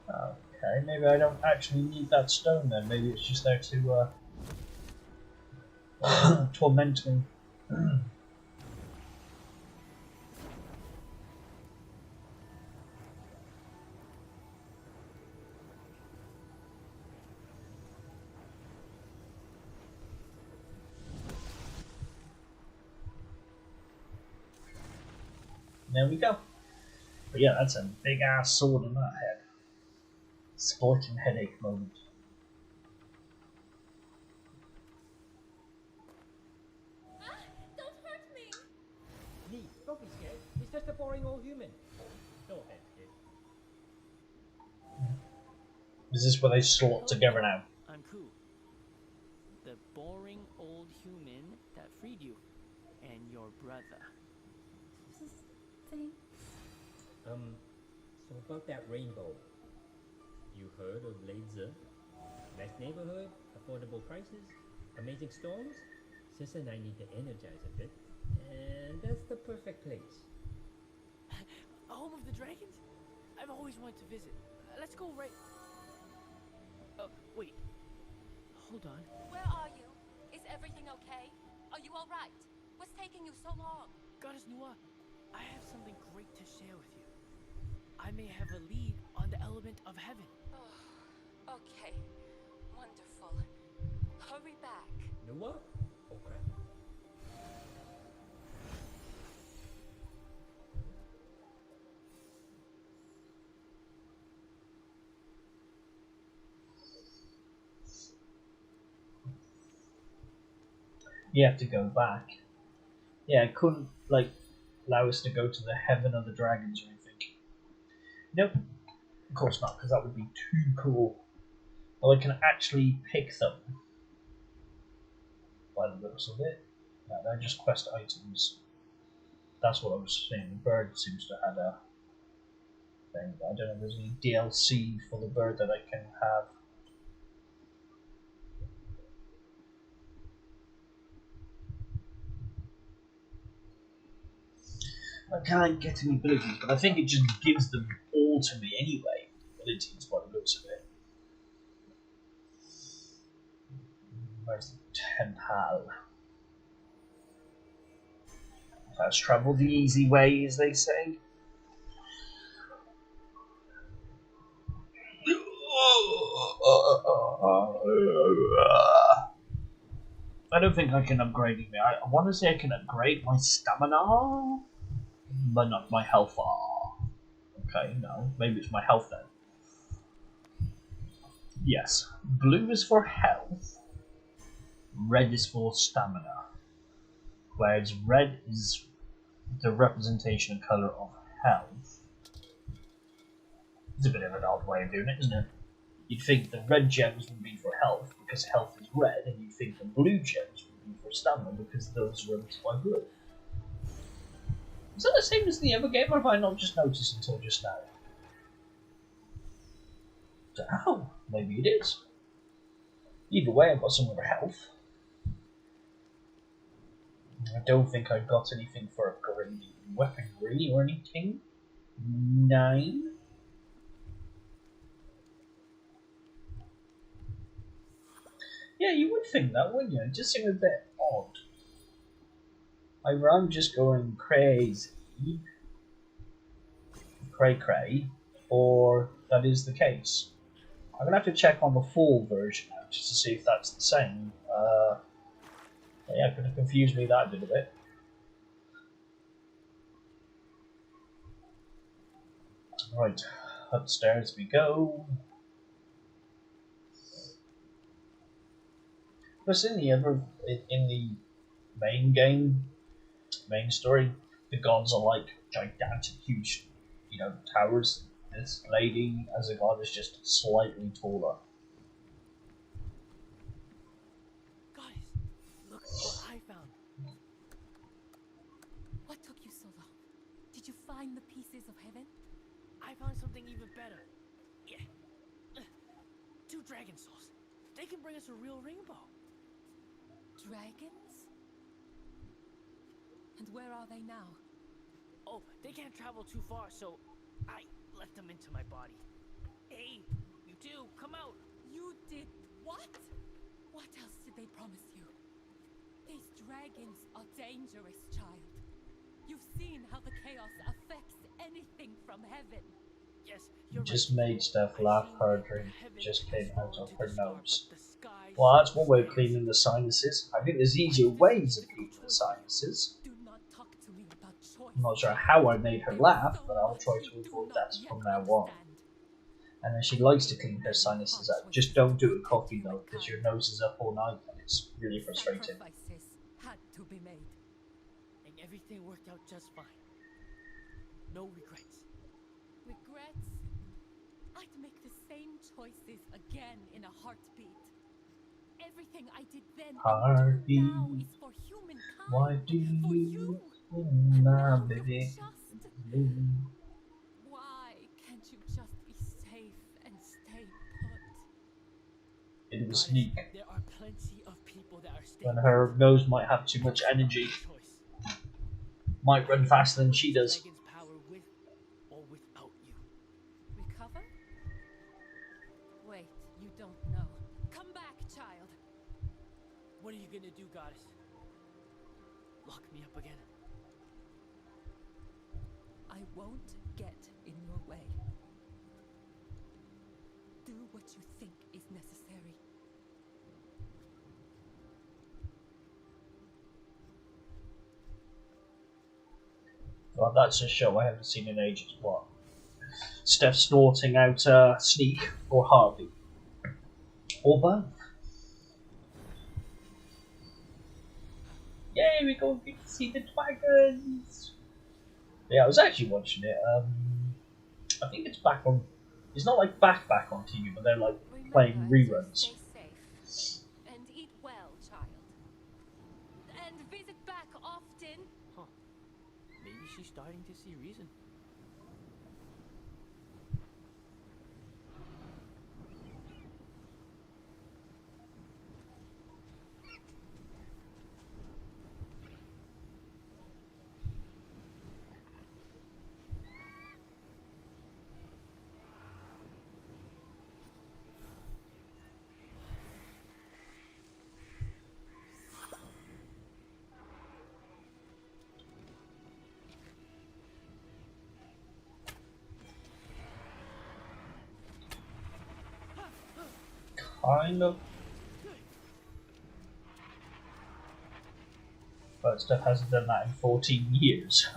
Okay, maybe I don't actually need that stone then. Maybe it's just there to torment me. There we go. But yeah, that's a big ass sword on that head. Splitting headache moment. Don't hurt me! Nee, don't be scared. It's just a boring old human. No offense, kid. Is this where they slot together now? I'm Ku, the boring old human that freed you, and your brother. Thanks. So about that rainbow. You heard of Laser? Nice neighborhood, affordable prices, amazing storms. Sis and I need to energize a bit, and that's the perfect place. A home of the dragons? I've always wanted to visit. Let's go right... wait. Hold on. Where are you? Is everything okay? Are you alright? What's taking you so long? Goddess Nua, I have something great to share with you. I may have a lead on the element of heaven. Oh, okay. Wonderful. Hurry back. Noah? Oh crap. You have to go back. Yeah, it couldn't like allow us to go to the heaven of the dragons or anything. Nope, of course not, because that would be too cool. Well, I can actually pick them by the looks of it. Yeah, they're just quest items. That's what I was saying. The bird seems to have a thing. I don't know if there's any DLC for the bird that I can have. I can't get any abilities, but I think it just gives them all to me anyway. Abilities by the looks of it. Where's the Tenhal? Let's travel the easy way, as they say. I don't think I can upgrade it. I want to say I can upgrade my stamina, but not my health. Okay, no. Maybe it's my health then. Yes. Blue is for health. Red is for stamina. Whereas red is the representation color of health. It's a bit of an odd way of doing it, isn't it? You'd think the red gems would be for health because health is red, and you'd think the blue gems would be for stamina because those are by blue. Is that the same as the other game, or have I not just noticed until just now? Oh, maybe it is. Either way, I've got some other health. I don't think I got anything for upgrading weaponry or anything. 9. Yeah, you would think that, wouldn't you? It just seemed a bit odd. Either I'm just going crazy, cray, or that is the case. I'm gonna have to check on the full version now just to see if that's the same. Yeah, it could have confused me that did a bit. Right, upstairs we go. But in the main game, main story, the gods are like gigantic, huge, towers. This lady as a god is just slightly taller. Guys, look what I found. What took you so long? Did you find the pieces of heaven? I found something even better. Yeah. 2 dragon souls. They can bring us a real rainbow. Dragons? And where are they now? Oh, they can't travel too far, so I let them into my body. Hey, you two, come out. You did what? What else did they promise you? These dragons are dangerous, child. You've seen how the chaos affects anything from heaven. Yes, you're Just right. made Steph laugh harder and Heaven just has came out fallen of to her the star, nose. but the skies Well, that's one way of stay. cleaning the sinuses. I think there's easier ways of cleaning the sinuses. Do not talk to me about choice. I'm not sure how I made her There's laugh, so but I'll much try you to do avoid not that yet from now on. understand. And then she likes to clean her sinuses out. Just don't do it with coffee though, because your nose is up all night and it's really frustrating. Sacrifices had to be made. And everything worked out just fine. No regrets. Regrets? I'd make the same choices again in a heartbeat. Everything I did then and do now is for humankind. Why do for you And now you've baby? just... Why can't you just be safe and stay put? It was Goddess, sneak. there are plenty of people that are staying. When her nose might have too much energy, Choice. might run faster than she does. Dragon's power with or without you. Recover? Wait, you don't know. Come back, child. What are you gonna do, goddess? Lock me up again? I won't get in your way. Do what you think is necessary. Well, that's a show I haven't seen in ages. What? Steph snorting out Sneak or Harvey? Or both? Yay, we're going to see the dragons! Yeah, I was actually watching it. I think it's back on. It's not like back on TV, but they're like playing Remember to reruns. stay safe and eat well, child. And visit back often. Huh. Maybe she's starting to see reason. Kind of. But Steph hasn't done that in 14 years.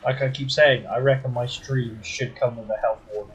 Like I keep saying, I reckon my stream should come with a health warning.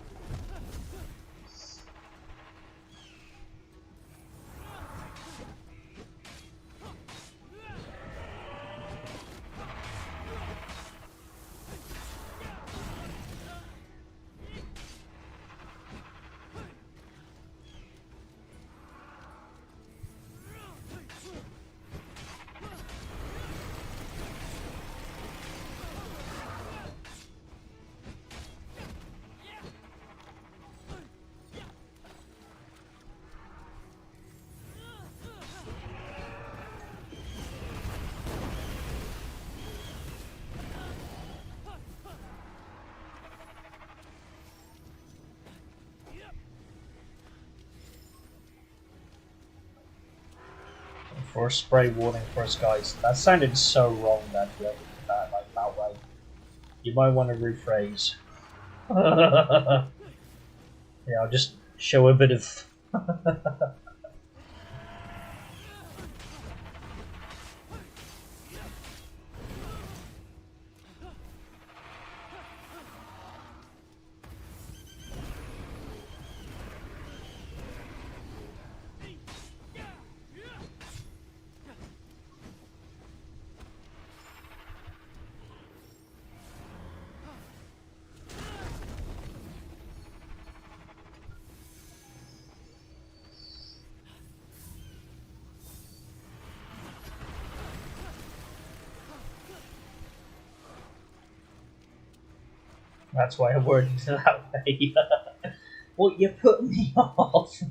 For a spray warning for us guys. That sounded so wrong that way. You might want to rephrase. Yeah, I'll just show a bit of That's why I worded it that way. Well, you put me off.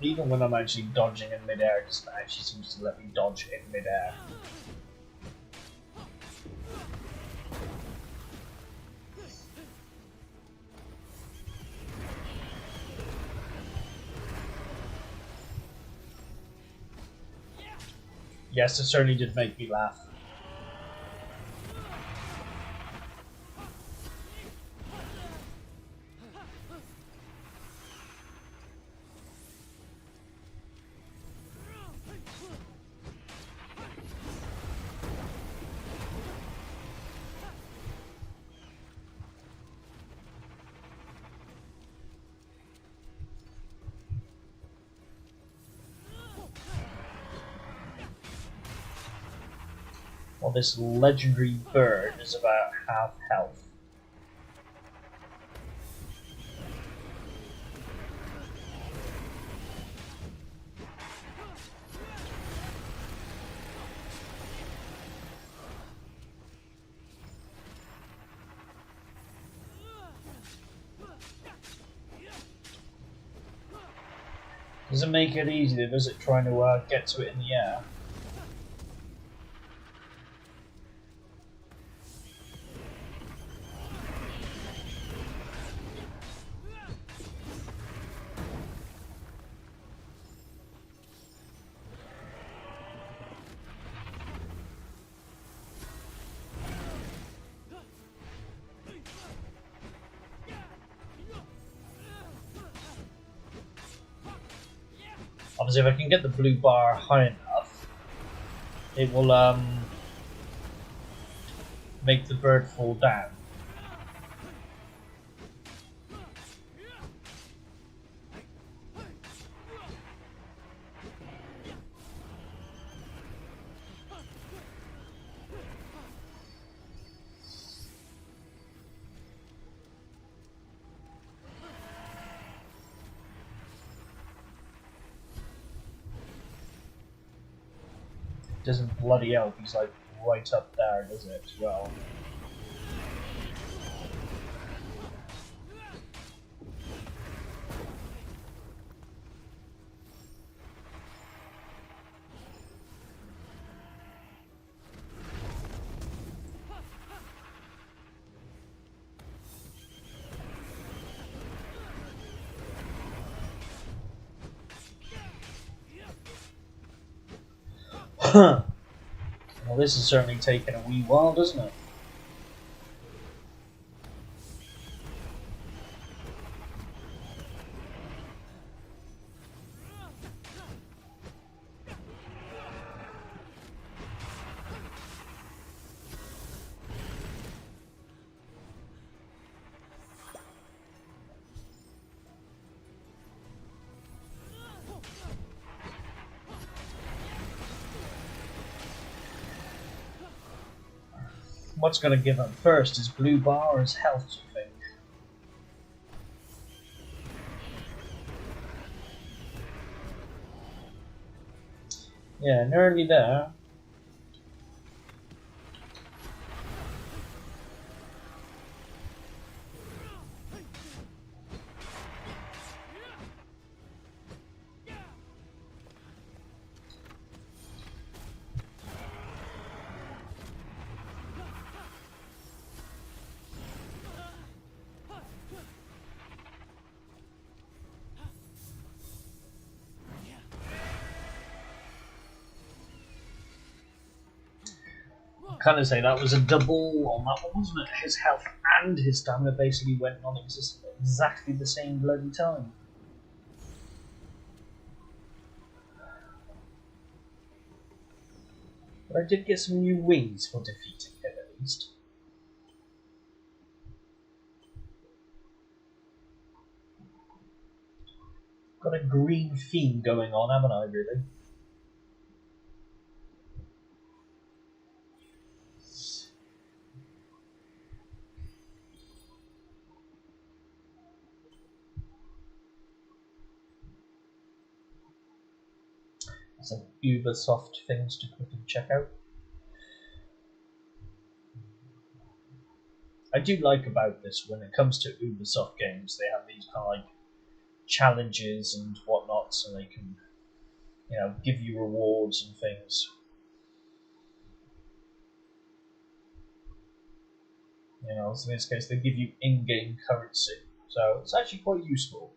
Even when I'm actually dodging in midair, it doesn't actually seems to let me dodge in midair. Yes, it certainly did make me laugh. Well, this legendary bird is about half health. Does it make it easier? Does it trying to get to it in the air? Obviously, if I can get the blue bar high enough, it will make the bird fall down. Doesn't bloody help, he's like right up there, does it, as well? Well, this is certainly taking a wee while, doesn't it? What's going to give up first? Is blue bar or his health, do you think? Yeah, nearly there. Kind of say that was a double on that one, wasn't it? His health and his stamina basically went non-existent at exactly the same bloody time. But I did get some new wings for defeating him, at least. Got a green theme going on, haven't I, really? Some Ubisoft things to quickly check out. I do like about this when it comes to Ubisoft games, they have these kind of like challenges and whatnot, so they can, you know, give you rewards and things. You know, so in this case, they give you in-game currency, so it's actually quite useful.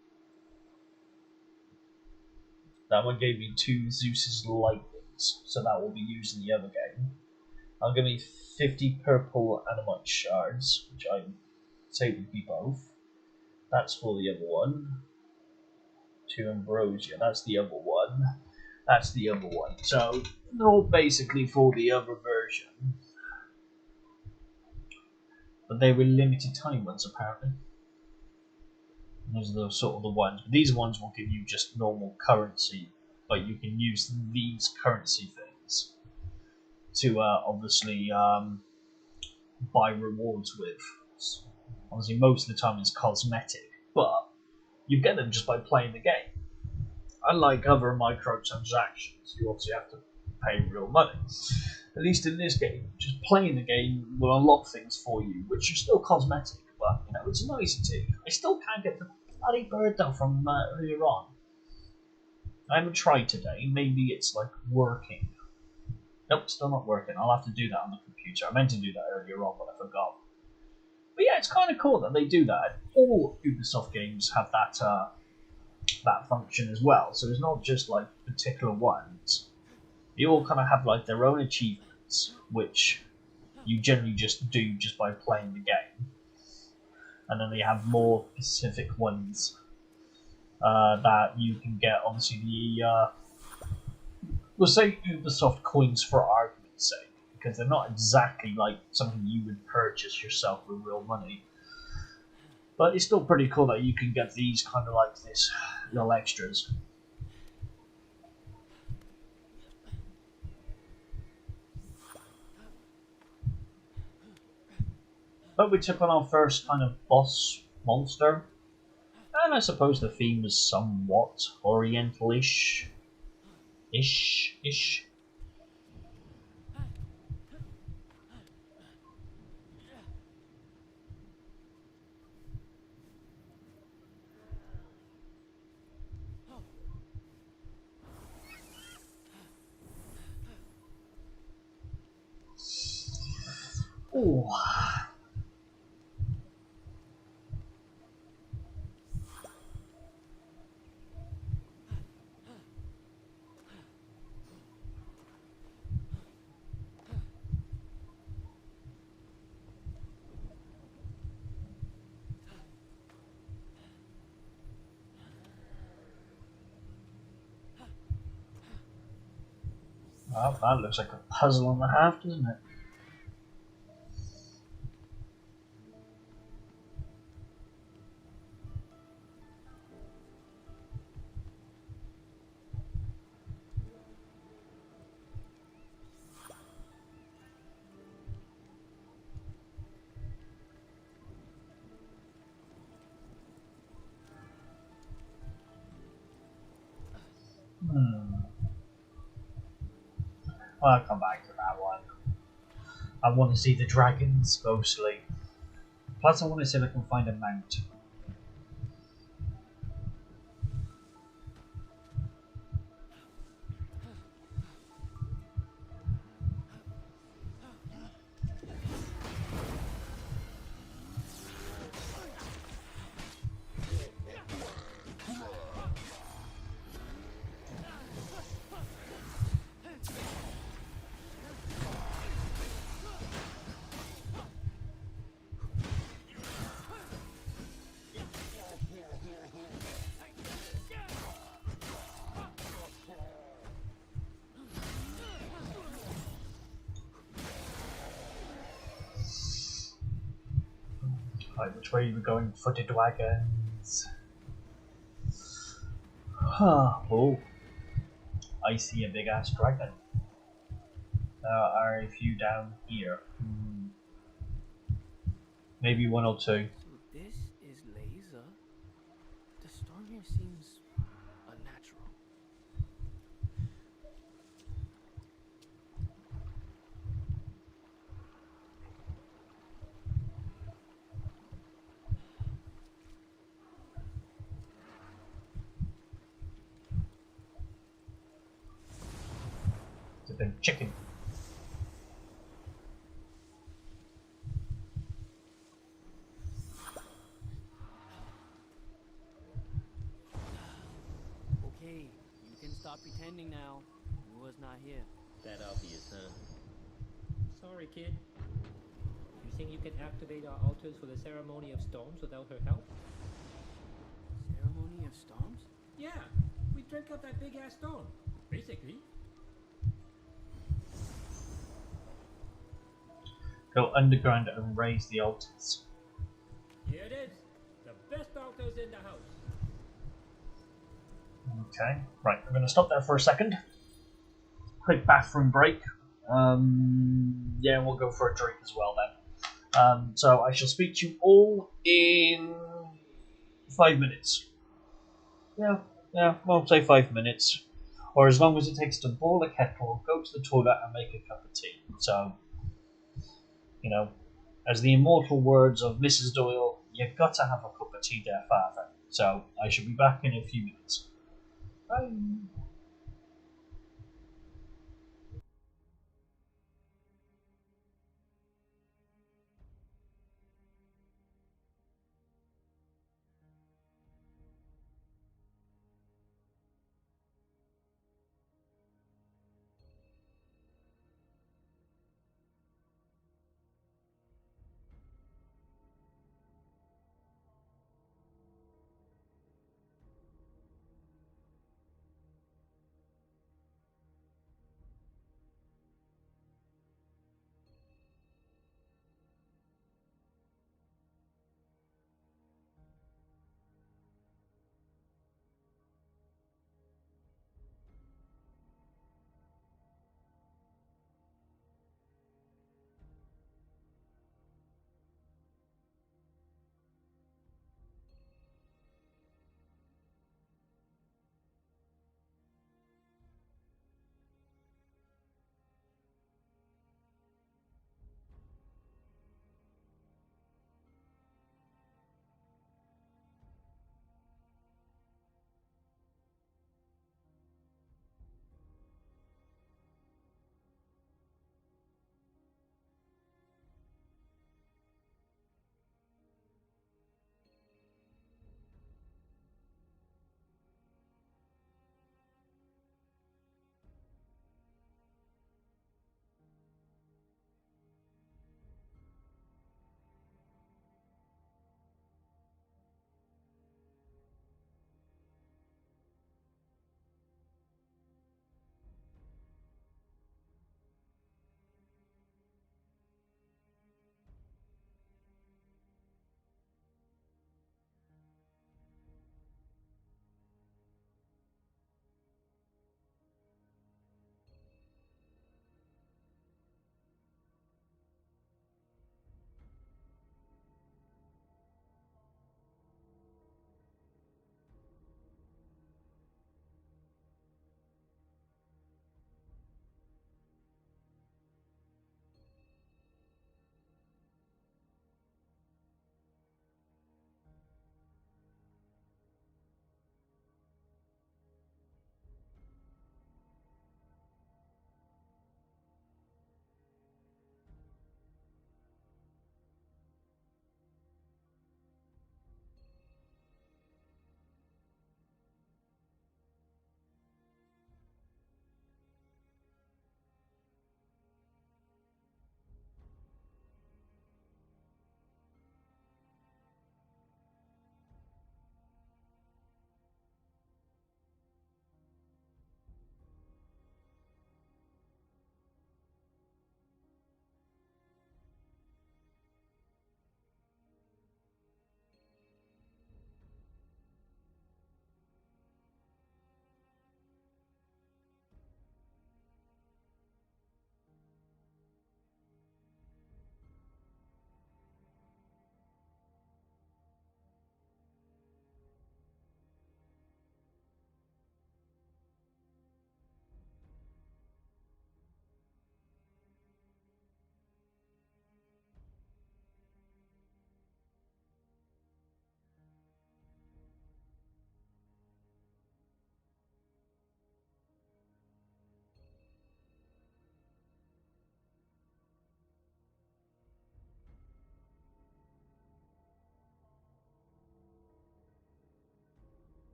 That one gave me 2 Zeus's lightnings, so that will be used in the other game. I'll give me 50 purple animite shards, which I say would be both. That's for the other one. 2 ambrosia, that's the other one. That's the other one. So they're all basically for the other version. But they were limited time ones apparently. Those are the sort of the ones. But these ones will give you just normal currency, but you can use these currency things to obviously buy rewards with. Obviously, most of the time it's cosmetic, but you get them just by playing the game. Unlike other microtransactions, you obviously have to pay real money. At least in this game, just playing the game will unlock things for you, which are still cosmetic, but you know it's a nicety. I still can't get the bloody bird though from earlier on. I haven't tried today. Maybe it's like working. Nope, still not working. I'll have to do that on the computer. I meant to do that earlier on, but I forgot. But yeah, it's kind of cool that they do that. All Ubisoft games have that that function as well. So it's not just like particular ones. They all kind of have like their own achievements, which you generally just do just by playing the game. And then they have more specific ones that you can get. Obviously, we'll say Ubisoft coins for argument's sake, because they're not exactly like something you would purchase yourself with real money. But it's still pretty cool that you can get these kind of like this little extras. But we took on our first kind of boss monster, and I suppose the theme was somewhat Oriental-ish. Ish. Ooh. Well, that looks like a puzzle and a half, doesn't it? Well, I'll come back to that one. I want to see the dragons mostly. Plus, I want to see if I can find a mount. Right, which way are we going? Footed wagons. Oh, I see a big ass dragon. There are a few down here. Maybe one or two. So this is Laser. The storm here seems unnatural. It's a big chicken. Okay, you can stop pretending now. Mua's not here. That obvious, huh? Sorry, kid. You think you can activate our altars for the ceremony of storms without her help? Ceremony of storms? Yeah, we drank up that big ass storm. Basically. Go underground and raise the altars. Here it is. The best altars in the house. Okay, right, I'm going to stop there for a second. Quick bathroom break. Yeah, we'll go for a drink as well then. So I shall speak to you all in 5 minutes. Yeah, we'll say 5 minutes. Or as long as it takes to boil a kettle, go to the toilet and make a cup of tea. So, you know, as the immortal words of Mrs. Doyle, you've got to have a cup of tea there, Father. So I shall be back in a few minutes. Bye.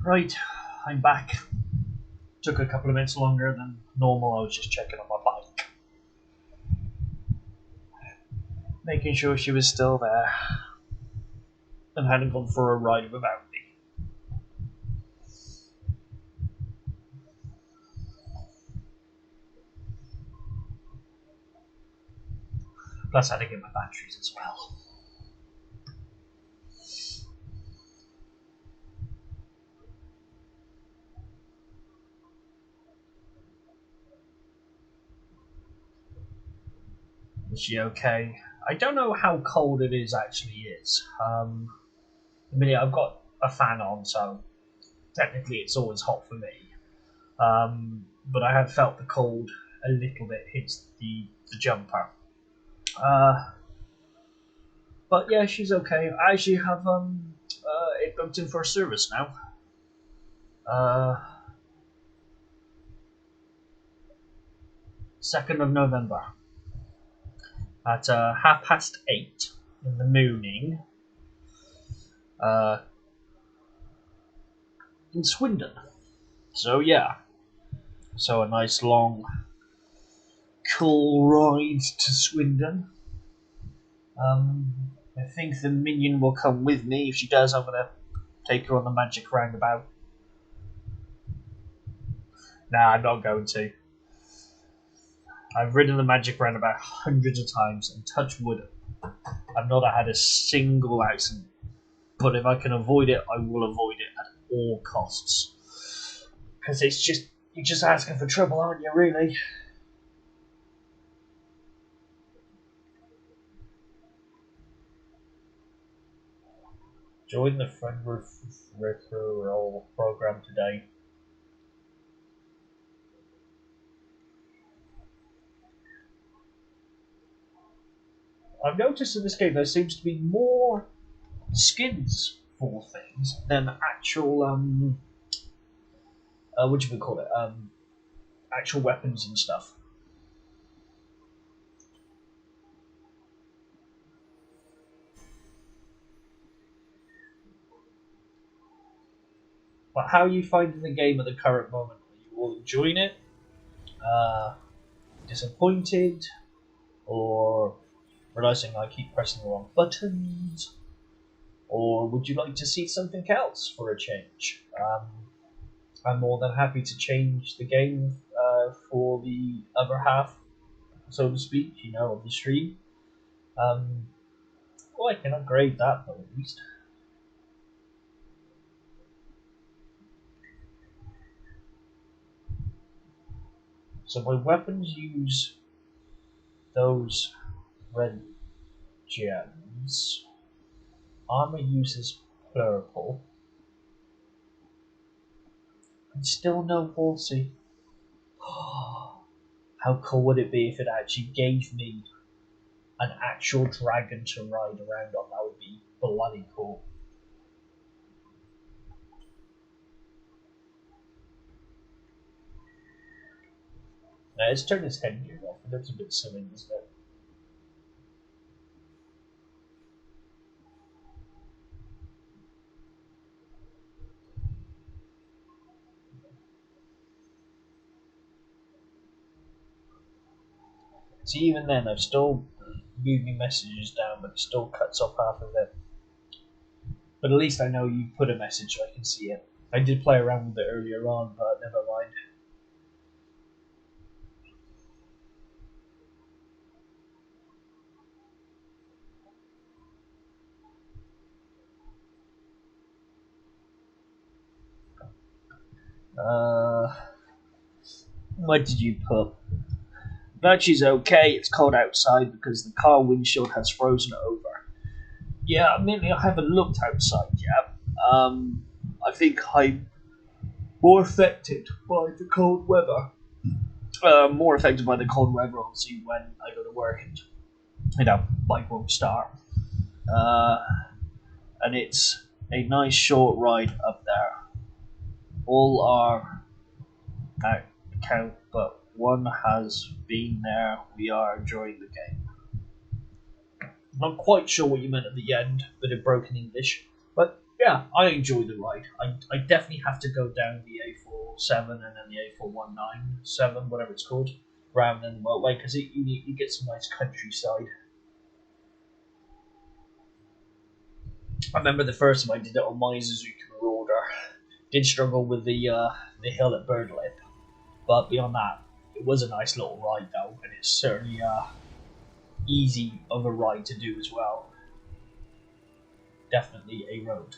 Right, I'm back. Took a couple of minutes longer than normal. I was just checking on my bike, making sure she was still there and hadn't gone for a ride without me. Plus, I had to get my batteries as well. Is she okay? I don't know how cold it actually is. I mean, I've got a fan on, so technically it's always hot for me. But I have felt the cold a little bit hits the jumper. Uh, but yeah, she's okay. I actually have it booked in for a service now. Uh, 2nd of November at 8:30 in the morning uh, in Swindon. So yeah, so a nice long cool ride to Swindon. I think the minion will come with me. If she does, I'm gonna take her on the magic roundabout. Nah, I'm not going to. I've ridden the magic roundabout hundreds of times, and touch wood, I've not had a single accident. But if I can avoid it, I will avoid it at all costs. Because it's just, you're just asking for trouble, aren't you, really? Join the friend referral program today. I've noticed in this game there seems to be more skins for things than actual what do you call it? Actual weapons and stuff. But how are you finding the game at the current moment? Are you all enjoying it? Uh, Disappointed? Or realizing I keep pressing the wrong buttons? Or would you like to see something else for a change? I'm more than happy to change the game for the other half, so to speak, of the stream. Um, well, I can upgrade that though, at least. So my weapons use those red gems. Armor uses purple. And still no horsey. How cool would it be if it actually gave me an actual dragon to ride around on? That would be bloody cool. Now, it's turned his headgear off, and that's a bit silly, isn't it? See, even then, I've still moving messages down, but it still cuts off half of it. But at least I know you put a message so I can see it. I did play around with it earlier on, but never mind. Uh, what did you put? But she's okay. It's cold outside because the car windshield has frozen over. Yeah, I mean, I haven't looked outside yet. I think I'm more affected by the cold weather. More affected by the cold weather, obviously, when I go to work and bike won't start. Uh, and it's a nice short ride up there. All are at count, but one has been there. We are enjoying the game. Not quite sure what you meant at the end, but in broken English. But Yeah, I enjoy the ride. I definitely have to go down the A47 and then the A4197, whatever it's called, rather than the motorway because you get some nice countryside. I remember the first time I did it on my Suzuki Marauder. Did struggle with the hill at Birdlip, but beyond that, it was a nice little ride though, and it's certainly easy of a ride to do as well. Definitely a road.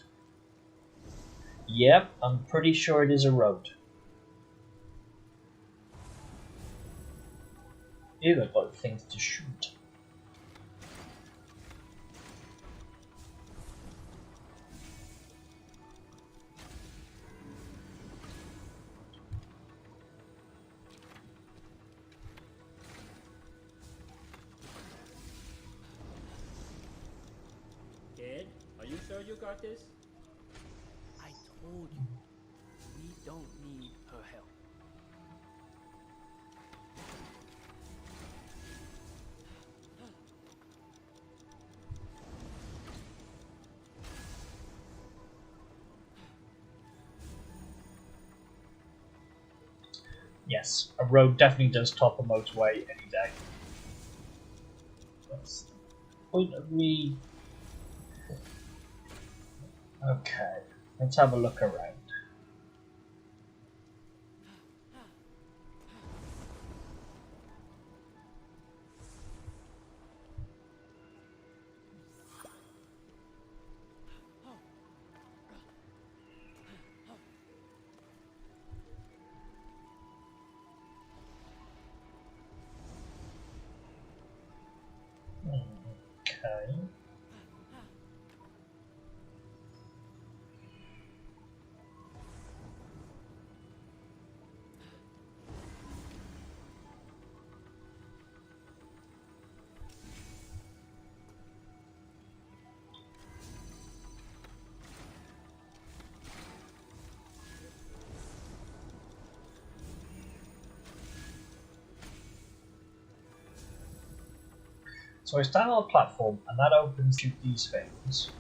Yep, I'm pretty sure it is a road. Ew, I've got things to shoot. Kid, are you sure you got this? I told you, we don't need her help. Yes, a road definitely does top a motorway any day. That's the point of me. Okay, let's have a look around. Okay. So I stand on a platform, and that opens to these things.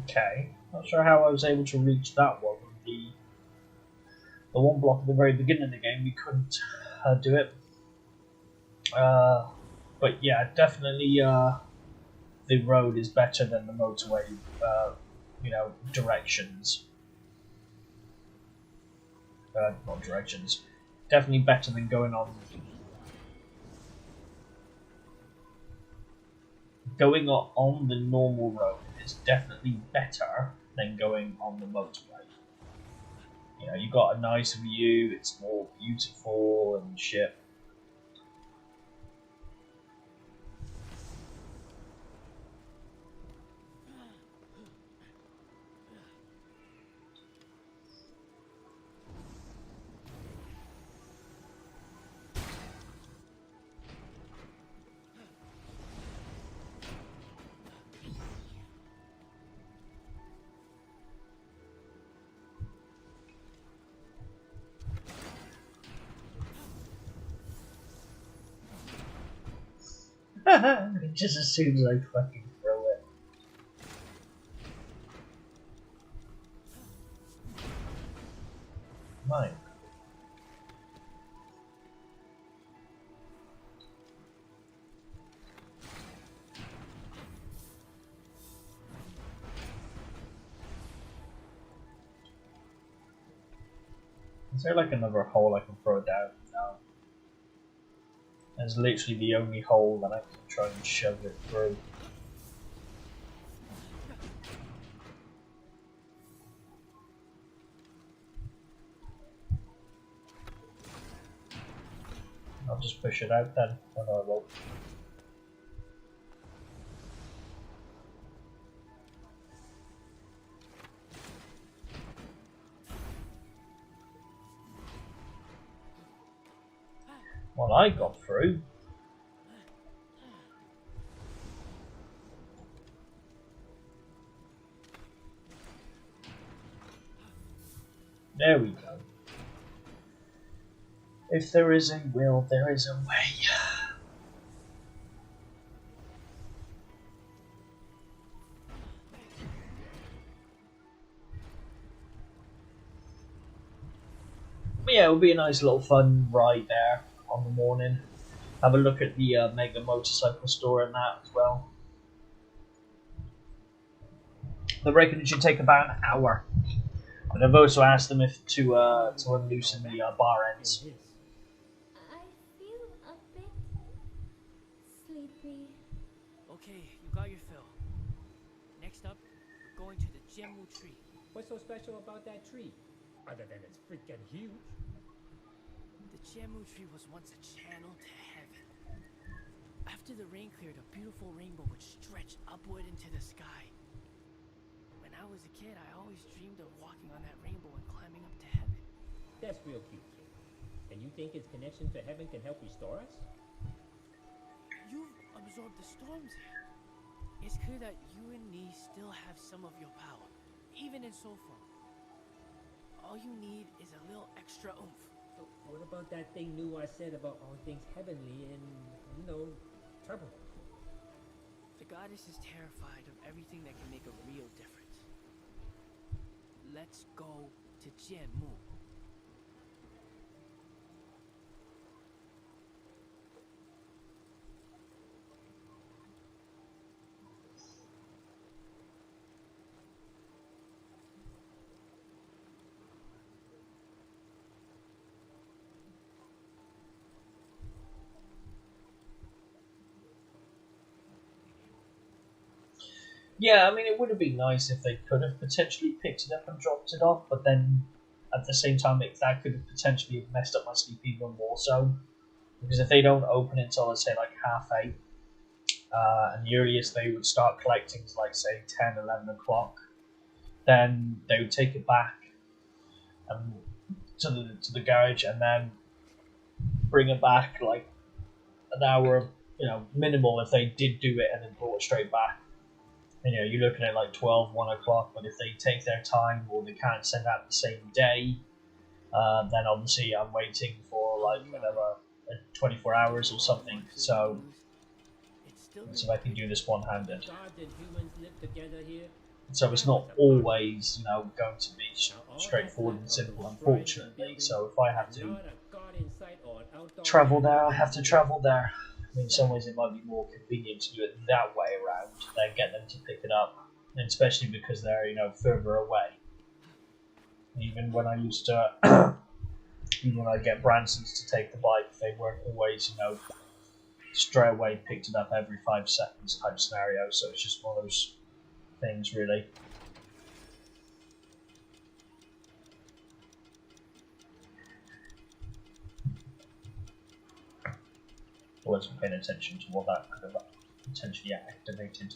Okay, not sure how I was able to reach that one. The one block at the very beginning of the game, we couldn't do it. But yeah, definitely the road is better than the motorway, directions. Not directions. Definitely better than going on the normal road is definitely better than going on the motorway. You know, you got a nice view, it's more beautiful and shit. Just as soon as I fucking throw it. Mine. Is there like another hole I can throw down? No. That's literally the only hole that I can try and shove it through. I'll just push it out then. Oh no, I won't. Well, I got through. There we go. If there is a will, there is a way. But yeah, it'll be a nice little fun ride there on the morning. Have a look at the Mega Motorcycle store and that as well. I reckon it should take about an hour. But I've also asked them if to unloosen the bar ends. I feel a bit sleepy. Okay, you got your fill. Next up, we're going to the Jemu tree. What's so special about that tree? Other than it's freaking huge. The Jemu tree was once a channel to heaven. After the rain cleared, a beautiful rainbow would stretch upward into the sky. When I was a kid, I always dreamed of walking on that rainbow and climbing up to heaven. That's real cute, kid. And you think its connection to heaven can help restore us? You've absorbed the storms here. It's clear that you and me still have some of your power, even in soul form. All you need is a little extra oomph. So what about that thing new I said about all things heavenly and, trouble? The goddess is terrified of everything that can make a real difference. Let's go to Jemu. Yeah, I mean, it would have been nice if they could have potentially picked it up and dropped it off, but then at the same time, that could have potentially messed up my sleep even more so. Because if they don't open until, let's say, like 8:30, and the earliest they would start collecting is like, say, 10, 11 o'clock, then they would take it back to the garage and then bring it back like an hour, minimal if they did do it and then brought it straight back. And, you're looking at like 12, 1 o'clock, but if they take their time or they can't send out the same day, then obviously I'm waiting for like whatever, 24 hours or something. So I can do this one-handed. Gods and humans live together here. So it's not always, going to be straightforward and simple, unfortunately. So if I have to Not a god in sight or an outdoor travel there, I have to travel there. I mean, in some ways it might be more convenient to do it that way around than get them to pick it up, and especially because they're, further away. Even when I used to, even when I get Bransons to take the bike, they weren't always, straight away picked it up every 5 seconds type scenario. So it's just one of those things, really. I wasn't paying attention to what that could have potentially activated.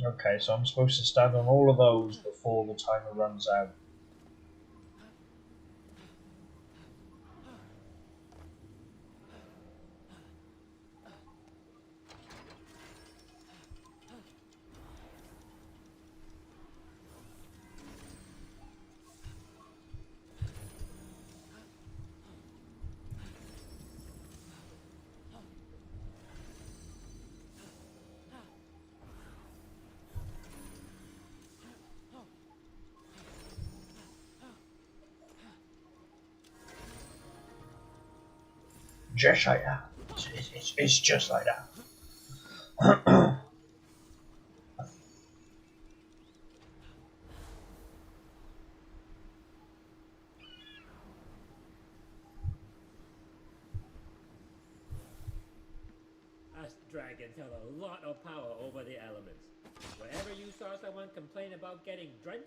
Okay, so I'm supposed to stand on all of those before the timer runs out. Just like that. It's just like that. Us dragons have a lot of power over the elements. Wherever you saw someone complain about getting drenched,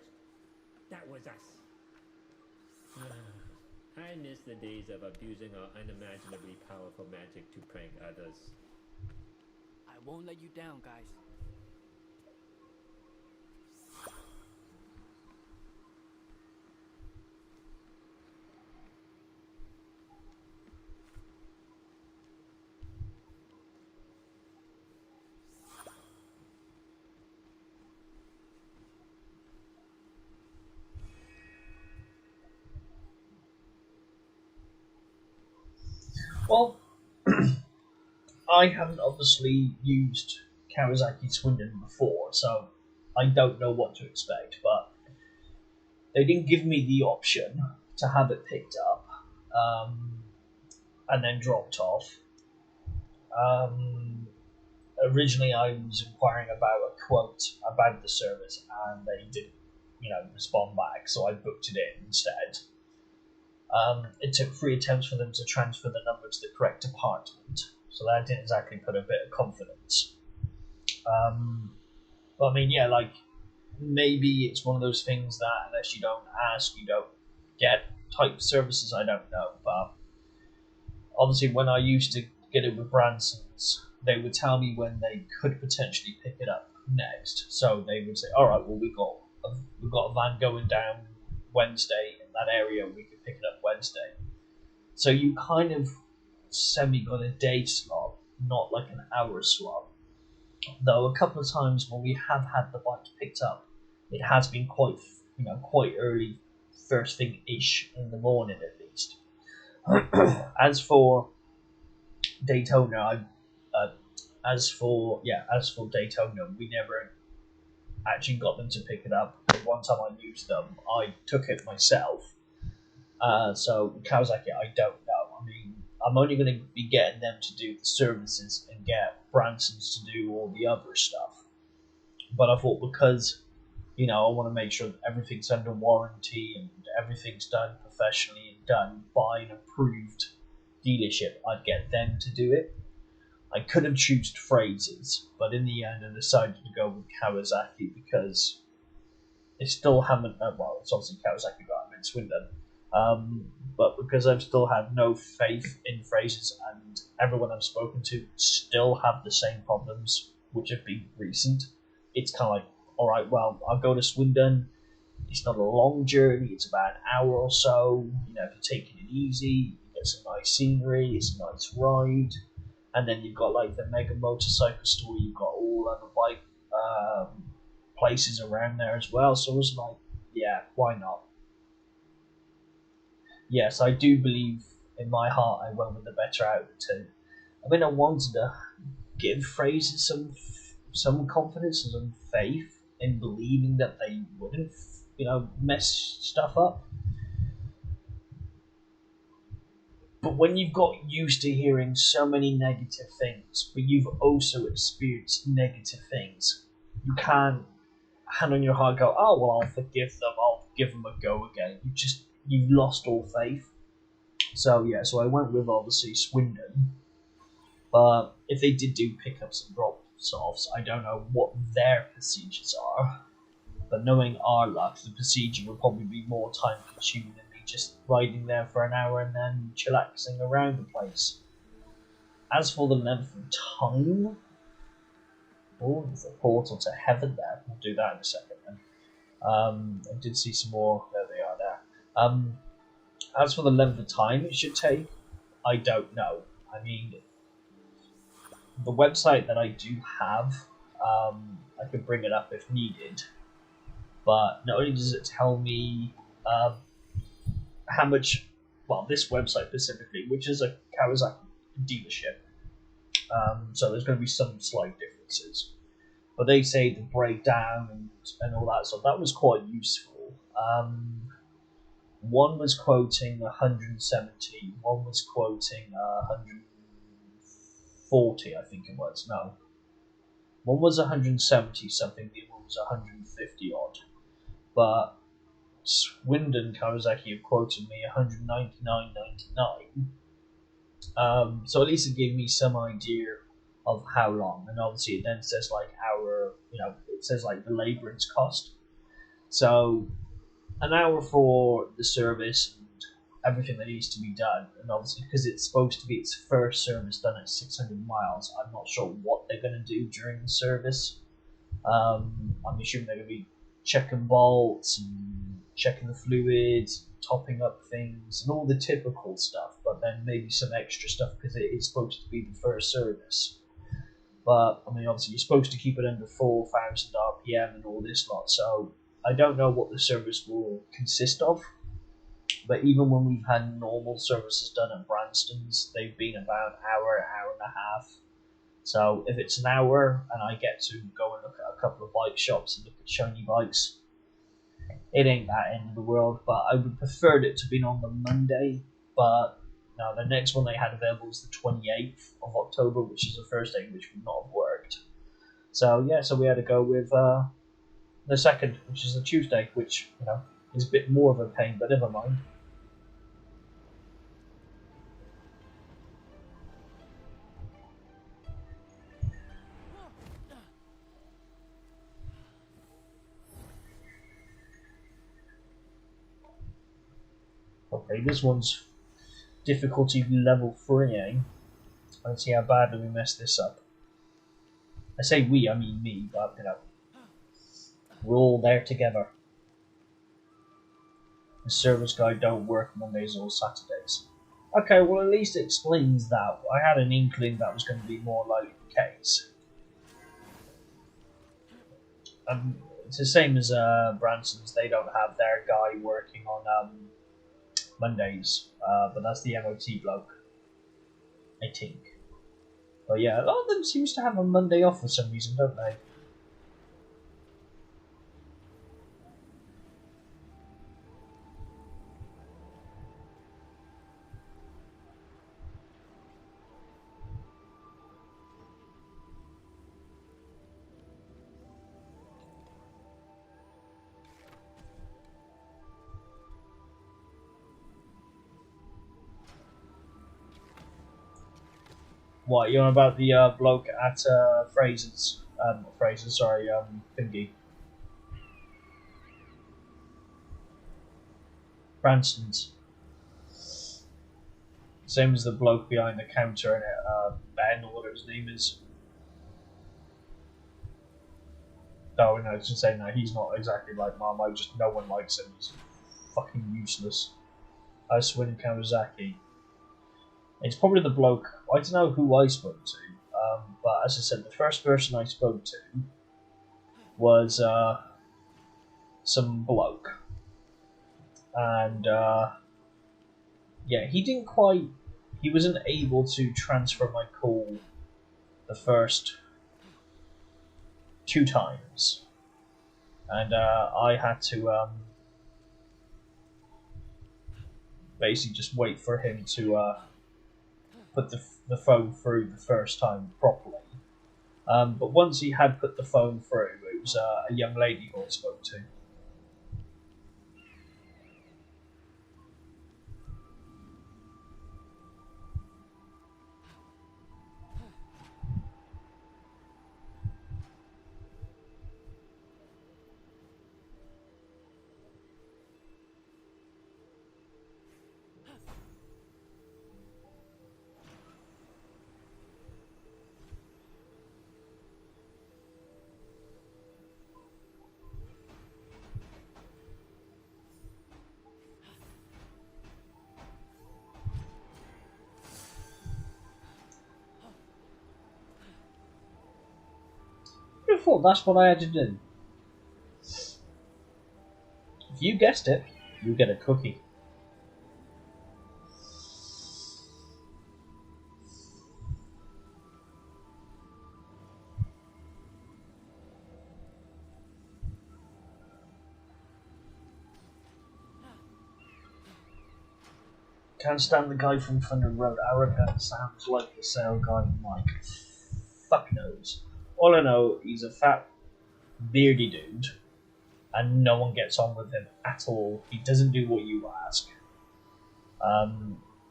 that was us. I miss the days of abusing our unimaginably powerful magic to prank others. I won't let you down, guys. Well, I haven't obviously used Kawasaki Swindon before, so I don't know what to expect, but they didn't give me the option to have it picked up and then dropped off. Um, Originally, I was inquiring about a quote about the service, and they didn't, respond back, so I booked it in instead. It took 3 attempts for them to transfer the number to the correct department, so that didn't exactly put a bit of confidence. But I mean, yeah, like maybe it's one of those things that unless you don't ask, you don't get type services. I don't know, but obviously, when I used to get it with Branson's, they would tell me when they could potentially pick it up next. So they would say, "All right, well, we've got a van going down Wednesday in that area. We could pick it up Wednesday." So you kind of semi got a day slot, not like an hour slot. Though a couple of times when we have had the bike picked up, it has been quite early, first thing ish in the morning at least. As for Daytona, as for Daytona, we never actually got them to pick it up. The one time I used them, I took it myself. So Kawasaki, I don't know. I mean, I'm only going to be getting them to do the services and get Branson's to do all the other stuff. But I thought because I want to make sure that everything's under warranty and everything's done professionally and done by an approved dealership, I'd get them to do it. I could have chosen phrases, but in the end, I decided to go with Kawasaki because they still haven't. Well, it's obviously Kawasaki, but I'm in Swindon. But because I've still had no faith in phrases, and everyone I've spoken to still have the same problems, which have been recent, it's kind of like, all right, well, I'll go to Swindon. It's not a long journey; it's about an hour or so. If you're taking it easy, you get some nice scenery. It's a nice ride. And then you've got like the Mega Motorcycle Store. You've got all other bike places around there as well. So it was like, yeah, why not? Yes, I do believe in my heart I went with the better out of the two. I mean, I wanted to give Fraser some confidence and some faith in believing that they wouldn't, mess stuff up. But when you've got used to hearing so many negative things, but you've also experienced negative things, you can't hand on your heart go, oh well, I'll forgive them, I'll give them a go again. You've lost all faith. So yeah, so I went with obviously Swindon, but if they did do pickups and drops offs, I don't know what their procedures are. But knowing our luck, the procedure would probably be more time consuming than me just riding there for an hour and then chillaxing around the place. As for the length of time, Oh, there's a portal to heaven there. We'll do that in a second then. I did see some more. There they are there. As for the length of time it should take, I don't know. I mean, the website that I do have, I could bring it up if needed, but not only does it tell me um, how much, well, this website specifically, which is a Kawasaki dealership, so there's going to be some slight differences. But they say the breakdown and all that, so that was quite useful. One was quoting 170, one was quoting 140, I think it was. No, one was 170 something, the other was 150 odd. But Swindon Kawasaki have quoted me 199.99. So at least it gave me some idea of how long. And obviously it then says like hour, it says like the labourance cost. So an hour for the service and everything that needs to be done. And obviously because it's supposed to be its first service done at 600 miles, I'm not sure what they're going to do during the service. I'm assuming they're going to be checking bolts and checking the fluids, topping up things, and all the typical stuff, but then maybe some extra stuff because it is supposed to be the first service. But, I mean, obviously, you're supposed to keep it under 4,000 RPM and all this lot, so I don't know what the service will consist of. But even when we've had normal services done at Branston's, they've been about an hour and a half. So if it's an hour and I get to go and look at a couple of bike shops and look at shiny bikes, it ain't that end of the world. But I would prefer it to be on the Monday. But no, the next one they had available was the 28th of October, which is a Thursday, which would not have worked. So yeah, so we had to go with the second, which is a Tuesday, which is a bit more of a pain, but never mind. Okay, this one's difficulty level 3, eh? Let's see how badly we messed this up. I say we, I mean me, but we're all there together. The service guide don't work Mondays or Saturdays. Okay, well at least it explains that. I had an inkling that was going to be more likely the case. It's the same as Branson's. They don't have their guy working on Mondays, but that's the MOT bloke, I think. But yeah, a lot of them seems to have a Monday off for some reason, don't they? What, you on about the bloke at Fraser's? Thingy. Branston's. Same as the bloke behind the counter in it, Ben, or whatever his name is. Oh, no, it's just saying that he's not exactly like Marmite, just no one likes him. He's fucking useless. I Swin Kawasaki. It's probably the bloke. I don't know who I spoke to, but as I said, the first person I spoke to was some bloke, and yeah, he wasn't able to transfer my call the first 2 times, and I had to basically just wait for him to put the phone through the first time properly. But once he had put the phone through, it was a young lady who I spoke to. thought that's what I had to do. If you guessed it, you get a cookie. Can't stand the guy from Thunder Road. Arrogant sounds like the sale guy Mike. Fuck knows. All I know, he's a fat, beardy dude, and no one gets on with him at all. He doesn't do what you ask.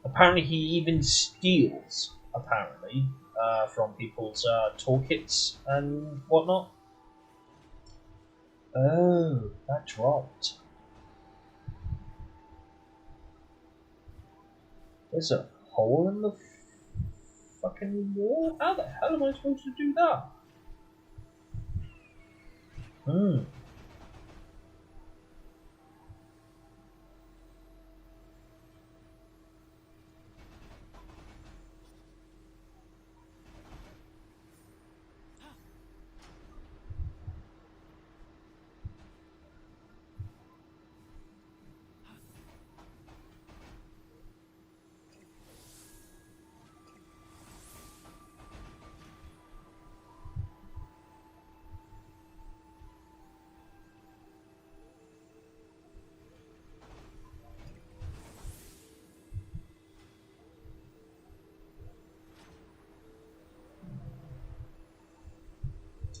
Apparently, he even steals, apparently, from people's toolkits and whatnot. Oh, that dropped. There's a hole in the fucking wall? How the hell am I supposed to do that? Hmm.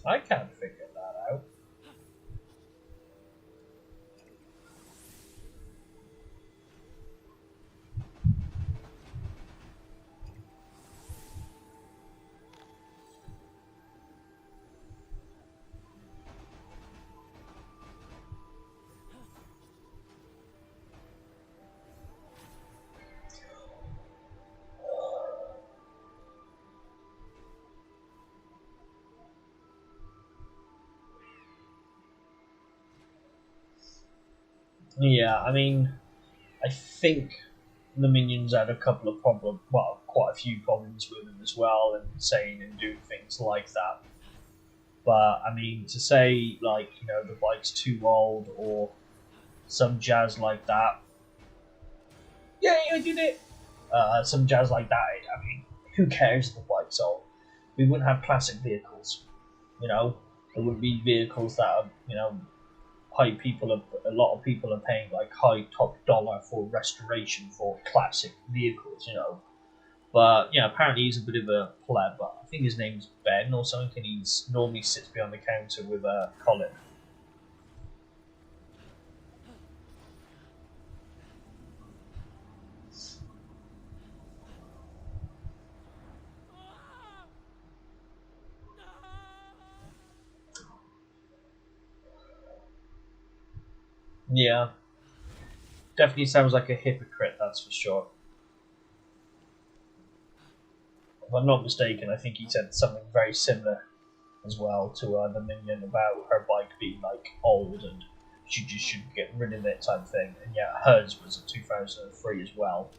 I can't figure that out. Yeah, I mean, I think the minions had a couple of problems, well, quite a few problems with him as well, and saying and doing things like that. But, I mean, to say, like, you know, the bike's too old or some jazz like that, yeah, I did it! Some jazz like that, I mean, who cares if the bike's old? We wouldn't have classic vehicles, you know? There wouldn't be vehicles that are, you know, a lot of people are paying like high top dollar for restoration for classic vehicles, you know. But yeah, apparently he's a bit of a pleb. But I think his name's Ben or something, and he normally sits behind the counter with Colin. Yeah, definitely sounds like a hypocrite. That's for sure. If I'm not mistaken, I think he said something very similar as well to the minion about her bike being like old and she just should get rid of it type thing. And yeah, hers was a 2003 as well.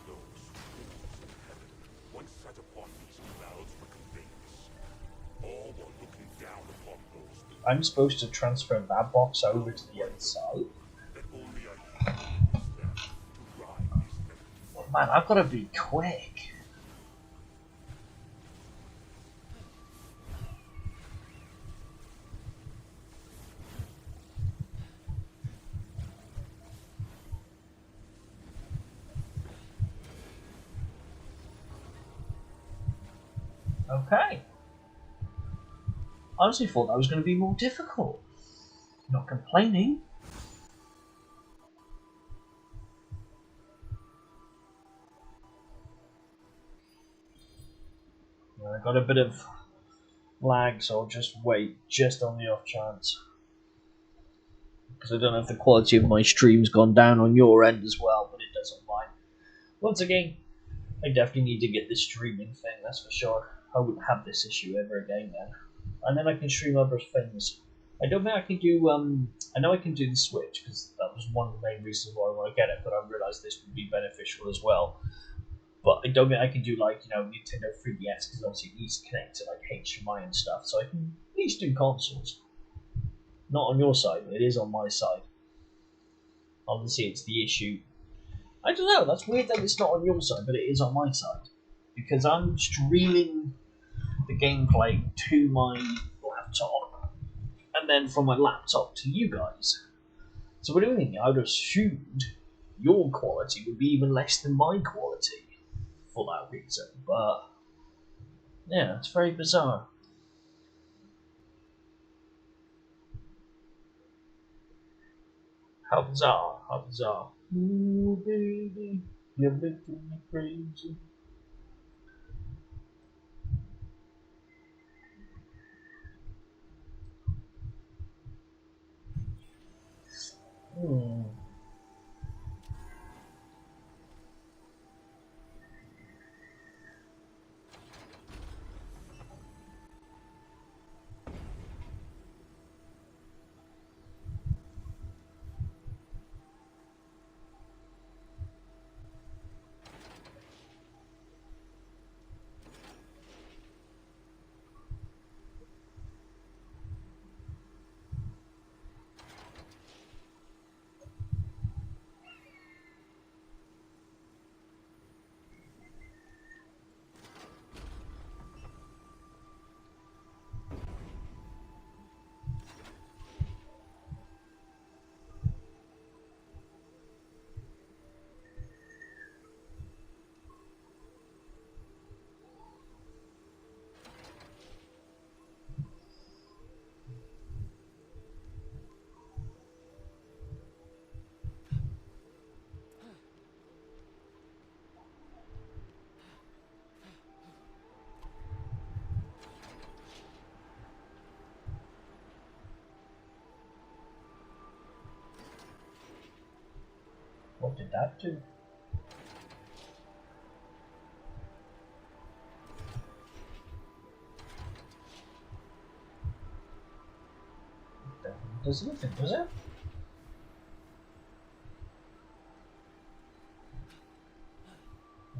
Those fools in heaven once sat upon these clouds for conveyance. All were looking down upon those I'm supposed to transfer that box over to the other side. that only a hero is left to ride his memory. Oh, man, I've got to be quick. Okay. Honestly thought that was going to be more difficult. Not complaining. I got a bit of lag, so I'll just wait just on the off chance. because I don't know if the quality of my stream's gone down on your end as well, but it does on mine. Once again, I definitely need to get this streaming thing, that's for sure. I wouldn't have this issue ever again then. And then I can stream other things. I don't think I can do, I know I can do the Switch, because that was one of the main reasons why I want to get it, but I realised this would be beneficial as well. But I don't think I can do, like, Nintendo 3DS, because obviously it needs to connect to, like, HDMI and stuff, so I can at least do consoles. Not on your side, but it is on my side. Obviously, it's the issue. I don't know, that's weird that it's not on your side, but it is on my side. Because I'm streaming the gameplay to my laptop, and then from my laptop to you guys. So what do you think? I would have assumed your quality would be even less than my quality for that reason, but yeah, it's very bizarre. How bizarre, how bizarre. Ooh, baby, you're making me crazy. Hmm. What did that do? Does anything, does it?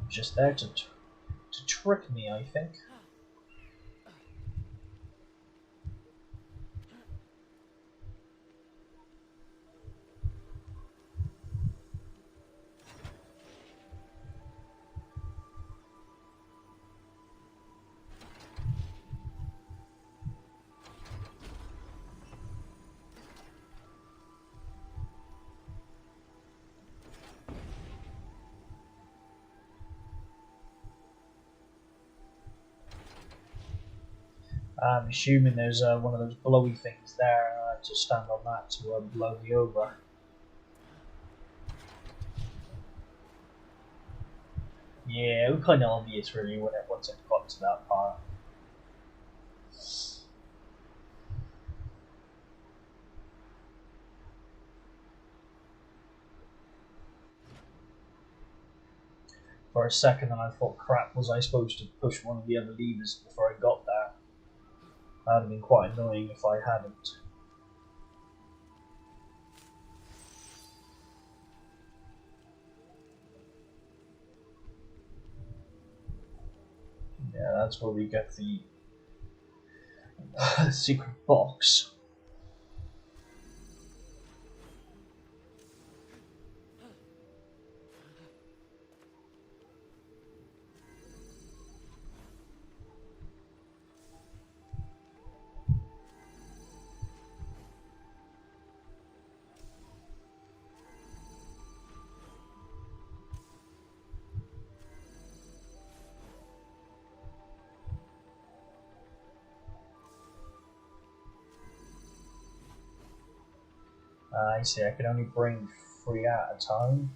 Just there to trick me, I think. I'm assuming there's one of those blowy things there, and I have to stand on that to blow me over. Yeah, it was kind of obvious really once it got to that part. For a second, I thought, crap, was I supposed to push one of the other levers before I got there? That would have been quite annoying if I hadn't. Yeah, that's where we get the secret box. I see, I can only bring 3 at a time.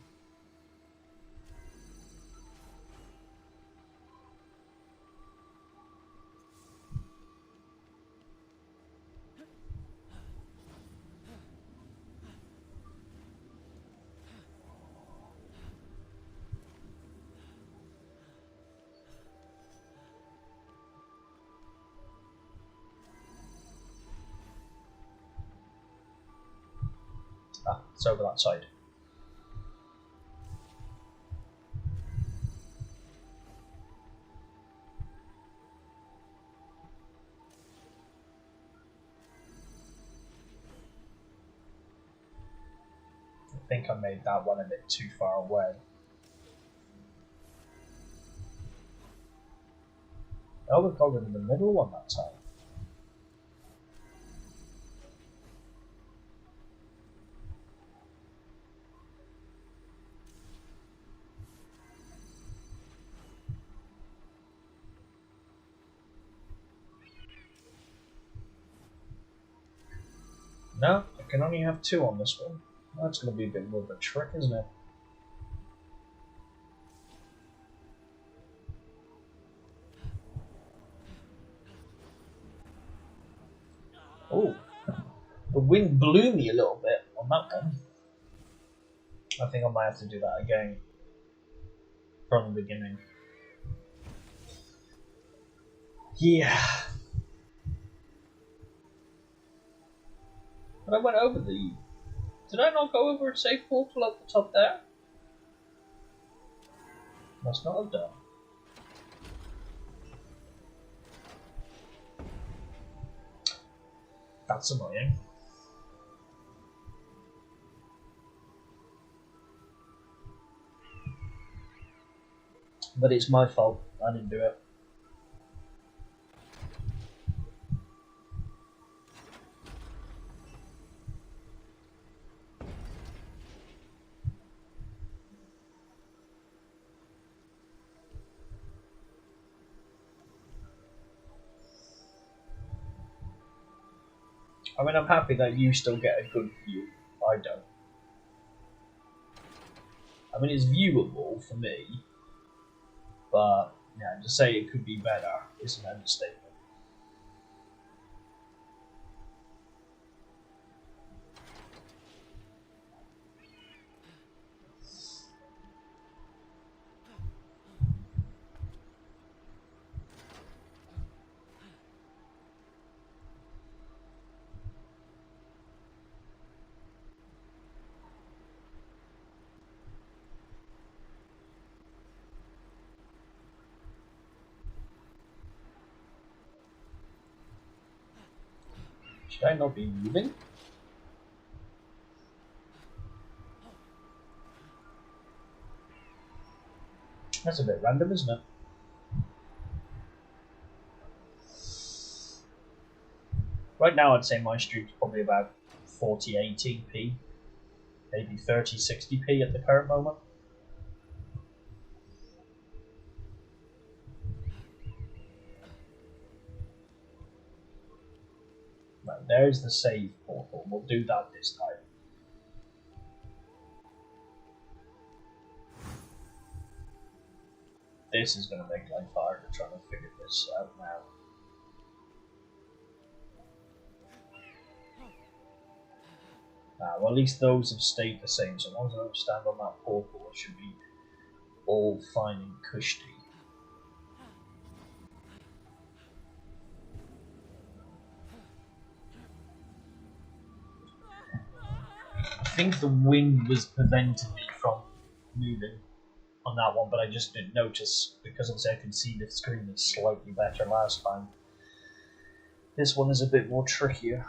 Ah, it's over that side. I think I made that one a bit too far away. Oh, we got rid of the middle one that time. No, I can only have 2 on this one. That's going to be a bit more of a trick, isn't it? Oh, the wind blew me a little bit on that one. I think I might have to do that again from the beginning. Yeah. But I went over the... Did I not go over a safe portal at the top there? Must not have done. That's annoying. But it's my fault. I didn't do it. I mean, I'm happy that you still get a good view. I don't. I mean, it's viewable for me, but yeah, to say it could be better is an understatement. Should I not be moving? That's a bit random, isn't it? Right now, I'd say my stream's probably about 4080p, maybe 3060p at the current moment. Right, there's the save portal. We'll do that this time. This is going to make life harder trying to figure this out now. Well, at least those have stayed the same, so as long as I don't stand on that portal, it should be all fine and cushy. I think the wind was preventing me from moving on that one, but I just didn't notice because obviously I could see the screen is slightly better last time. This one is a bit more trickier.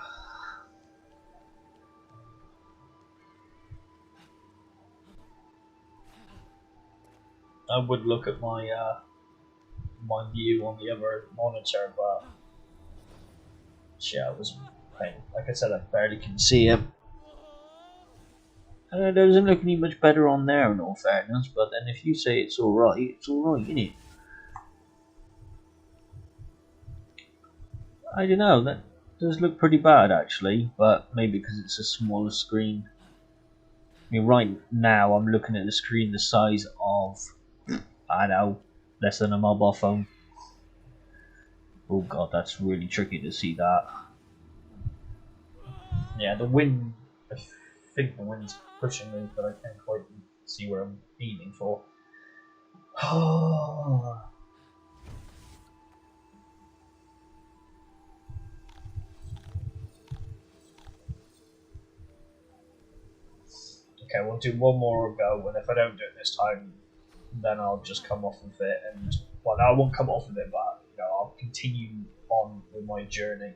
I would look at my my view on the other monitor, but yeah, it was pain. Like I said, I barely can see him. It doesn't look any much better on there, in all fairness. But then, if you say it's alright, isn't it? I don't know. That does look pretty bad, actually. But maybe because it's a smaller screen. I mean, right now I'm looking at the screen the size of, I don't know, less than a mobile phone. Oh god, that's really tricky to see that. Yeah, the wind. I think the wind's pushing me, but I can't quite see where I'm aiming for. Okay, we'll do one more go, and if I don't do it this time, then I'll just come off of it. And well, no, I won't come off of it, but I'll continue on with my journey.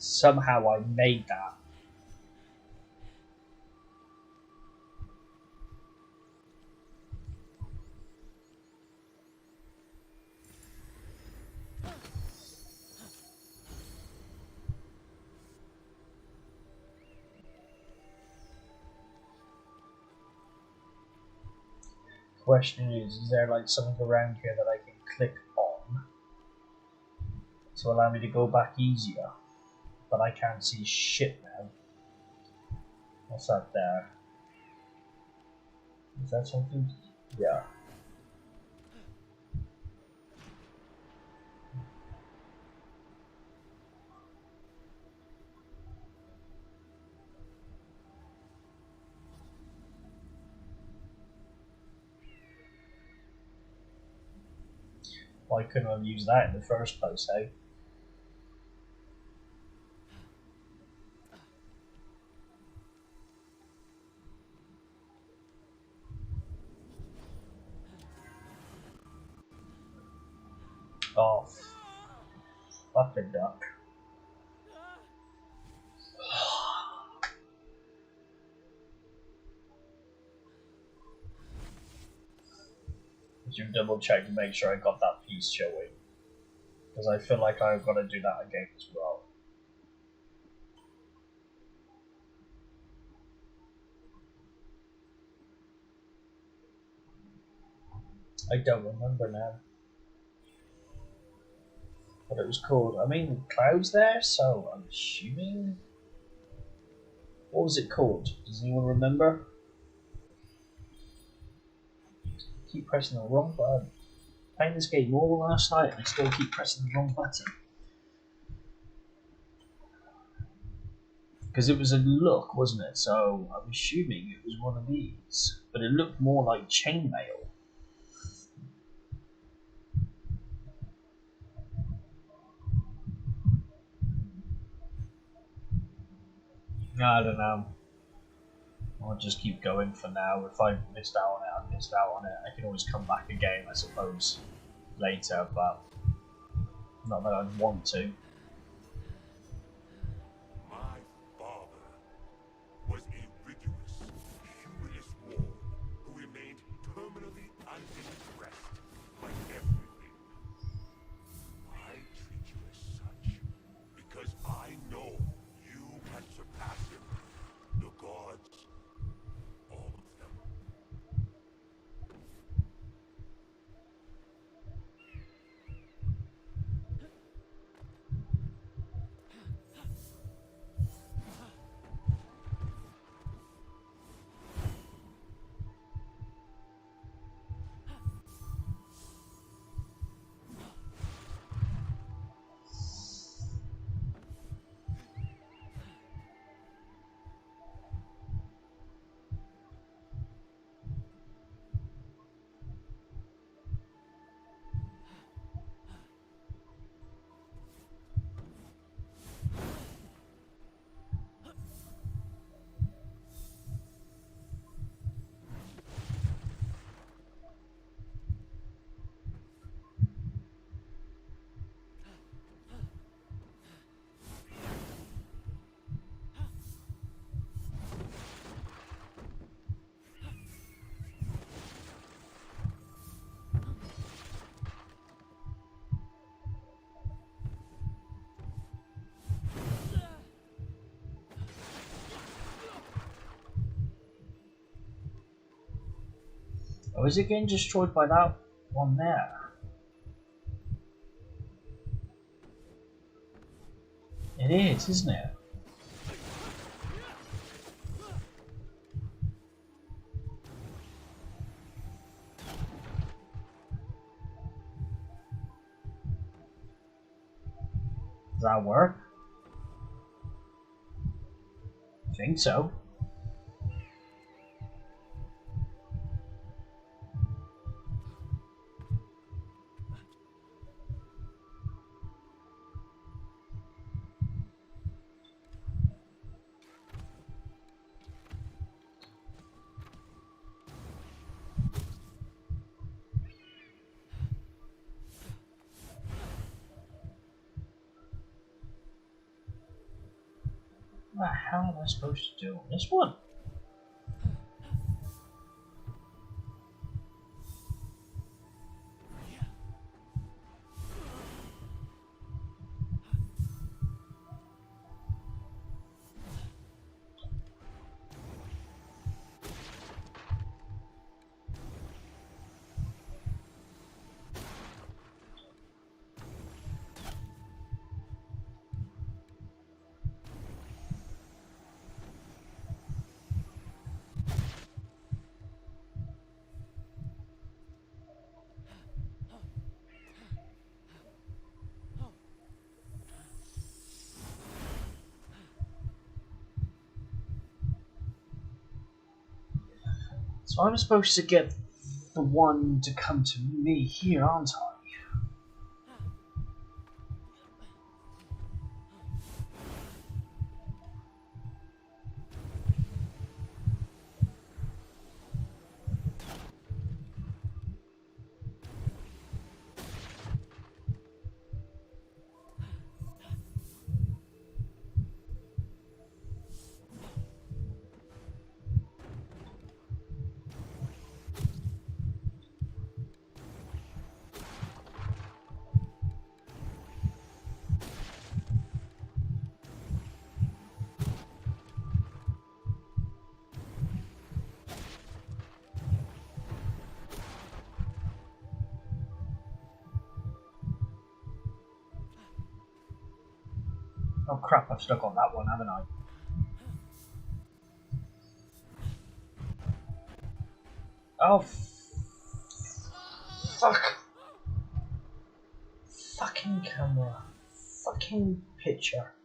Somehow I made that. Question is there like something around here that I can click on to allow me to go back easier? But I can't see shit now. What's that there? Is that something? Yeah. Why couldn't I use that in the first place, eh? Oh, fucking duck. Did you double check to make sure I got that piece showing? Because I feel like I've got to do that again as well. I don't remember now what it was called. I mean, clouds there, so I'm assuming. What was it called? Does anyone remember? Keep pressing the wrong button. Playing this game all last night and I still keep pressing the wrong button. Because it was a look, wasn't it? So I'm assuming it was one of these. But it looked more like chainmail. I don't know. I'll just keep going for now. If I missed out on it, I missed out on it. I can always come back again, I suppose, later, but not that I'd want to. My father was a rigorous, humanist warrior who remained terminally uninterested by everything. I treat you as such because I know you can surpass him. The gods, all of them. Oh, is it getting destroyed by that one there? It is, isn't it? Does that work? I think so. What the hell am I supposed to do on this one? So I'm supposed to get the one to come to me here, aren't I? Oh crap, I've stuck on that one, haven't I? Oh, fuck. Fucking camera. Fucking picture.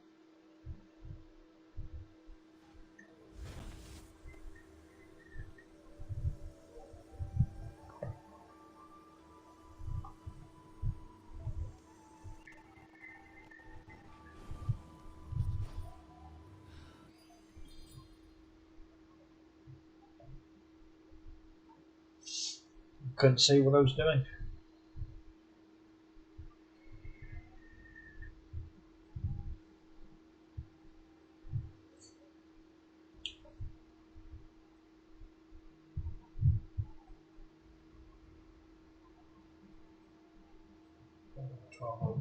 Couldn't see what I was doing.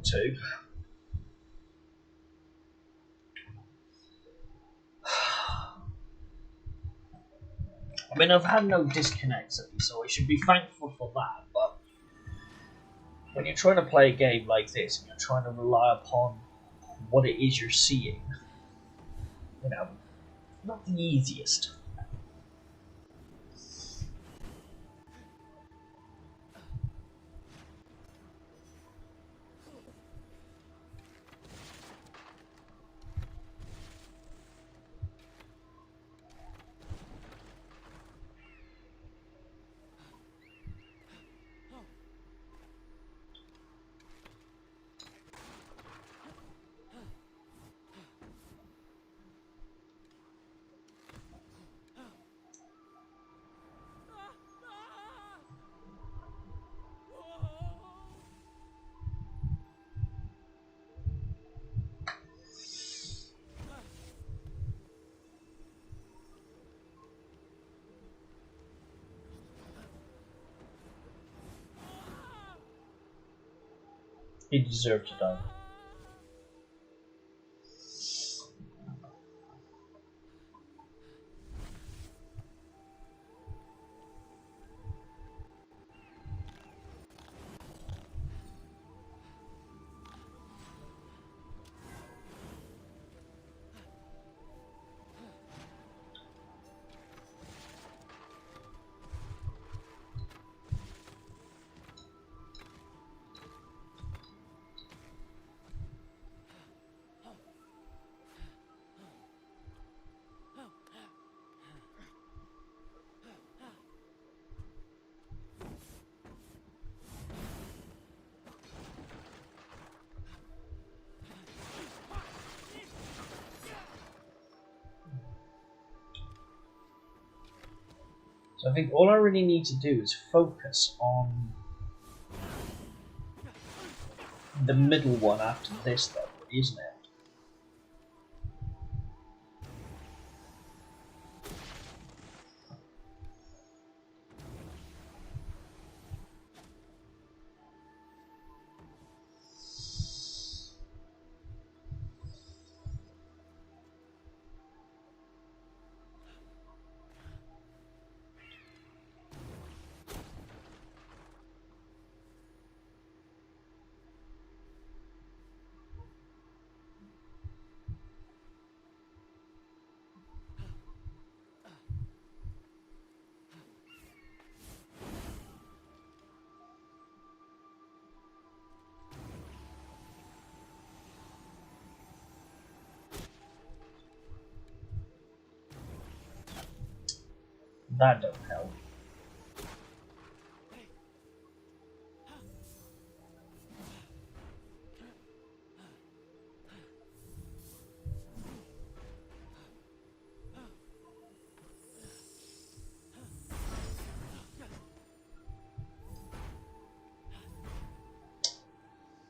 Two. I mean, I've had no disconnects at least, so I should be thankful for that, but when you're trying to play a game like this and you're trying to rely upon what it is you're seeing, you know, not the easiest. He deserved to die. So I think all I really need to do is focus on the middle one after this, then, isn't it? That don't help.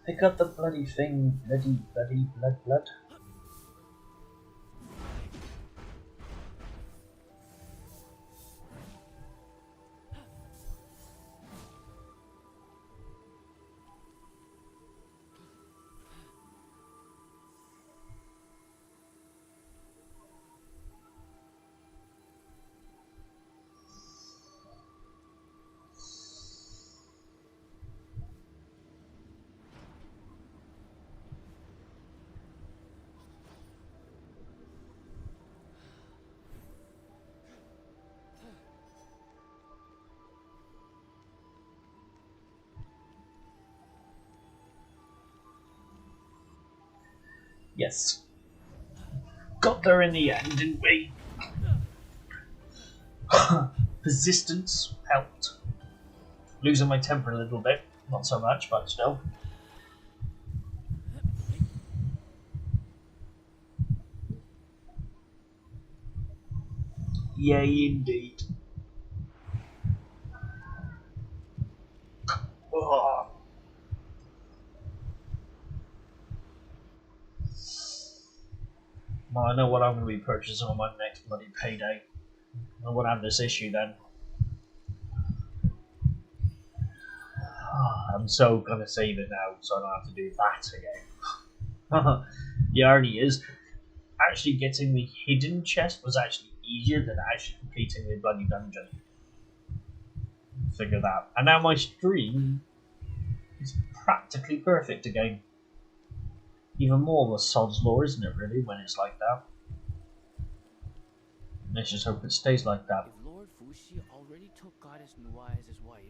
Pick up the bloody thing, bloody blood. Yes. Got there in the end, didn't we? Persistence helped. Losing my temper a little bit. Not so much, but still. Yay, indeed. Ugh. Well, I know what I'm going to be purchasing on my next bloody payday. I won't have this issue then. I'm so going to save it now so I don't have to do that again. The irony is, actually getting the hidden chest was actually easier than actually completing the bloody dungeon. Figure that. And now my stream is practically perfect again. Even more of a sod's law, isn't it, really, when it's like that? Let's just hope it stays like that. If Lord Fushi already took Goddess Nuwa as his wife,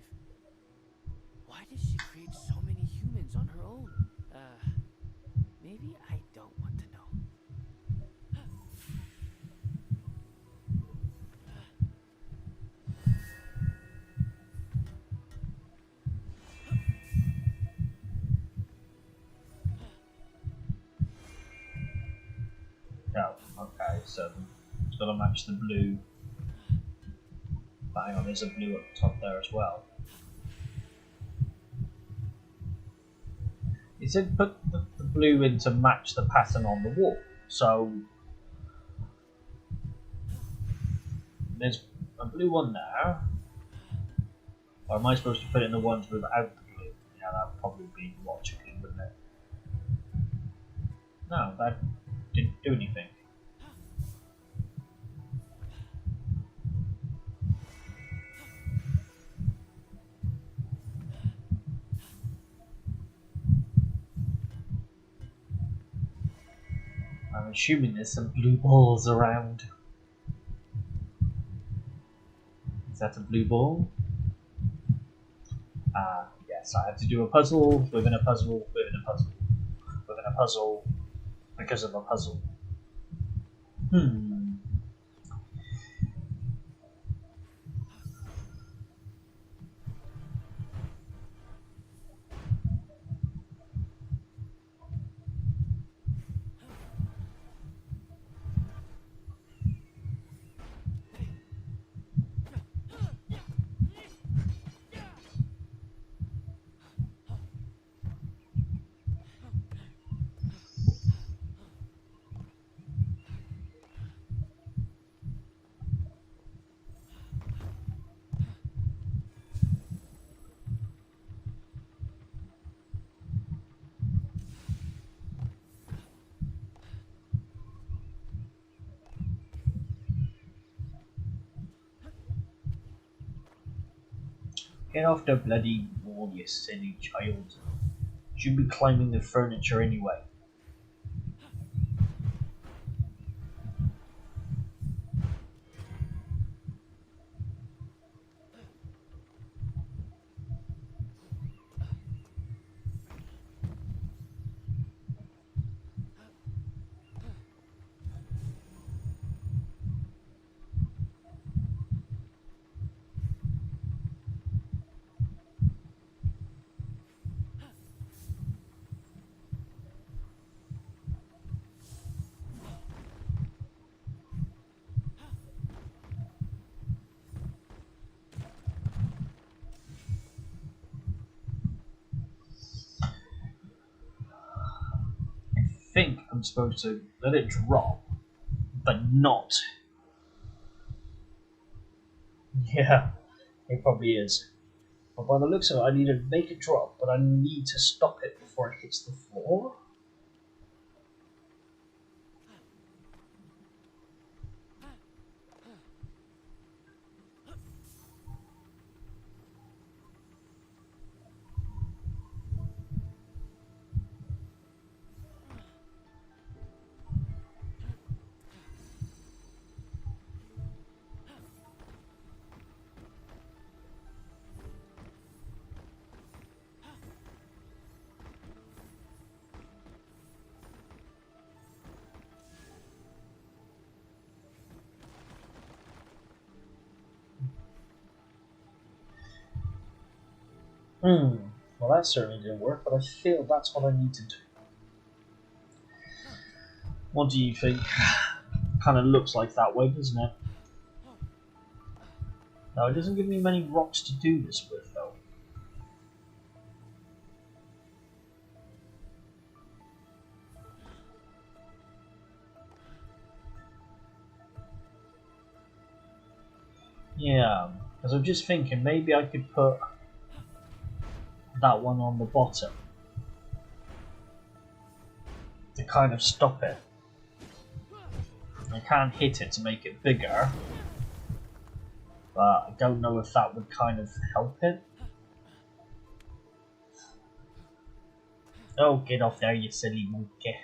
why did she create so many humans on her own? Maybe I don't want to know. Oh, okay, so it's got to match the blue. But hang on, there's a blue up the top there as well. It said put the blue in to match the pattern on the wall. So there's a blue one there. Or am I supposed to put it in the ones without the blue? Yeah, that would probably be logically, wouldn't it? No, that didn't do anything. I'm assuming there's some blue balls around. Is that a blue ball? Yes, I have to do a puzzle within a puzzle within a puzzle within a puzzle because of a puzzle. Get off the bloody wall, you silly child. Should be climbing the furniture anyway. I think I'm supposed to let it drop, but not. Yeah, it probably is. But by the looks of it, I need to make it drop, but I need to stop it before it hits the floor. Well, that certainly didn't work, but I feel that's what I need to do. What do you think? Kind of looks like that way, doesn't it? Now, it doesn't give me many rocks to do this with, though. Yeah, because I'm just thinking maybe I could put that one on the bottom to kind of stop it. I can't hit it to make it bigger, but I don't know if that would kind of help it. Oh, get off there, you silly monkey.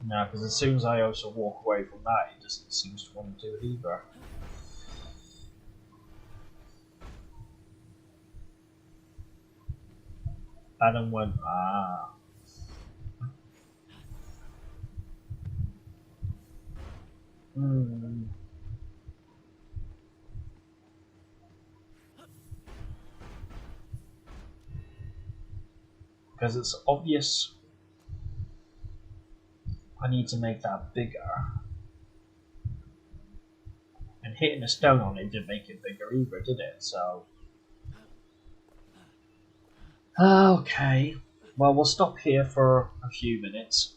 No, because as soon as I also walk away from that, it doesn't seem to want to do it either. Adam went, ah. Because it's obvious I need to make that bigger. And hitting a stone on it didn't make it bigger either, did it? So... Okay. Well, we'll stop here for a few minutes.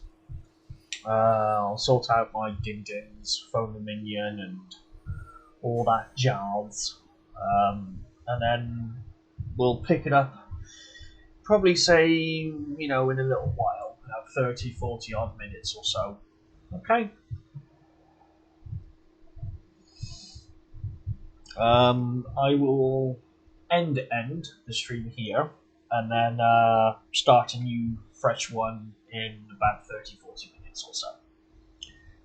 I'll sort out my ding-dings, phone the minion, and all that jazz. And then we'll pick it up, probably say, in a little while, 30, 40 odd minutes or so. Okay? I will end the stream here, and then start a new, fresh one in about 30, 40 minutes or so.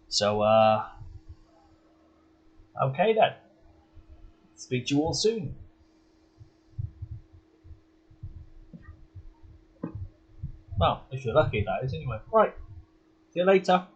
So, okay then. Speak to you all soon. Well, if you're lucky, that is, anyway. Right. See you later.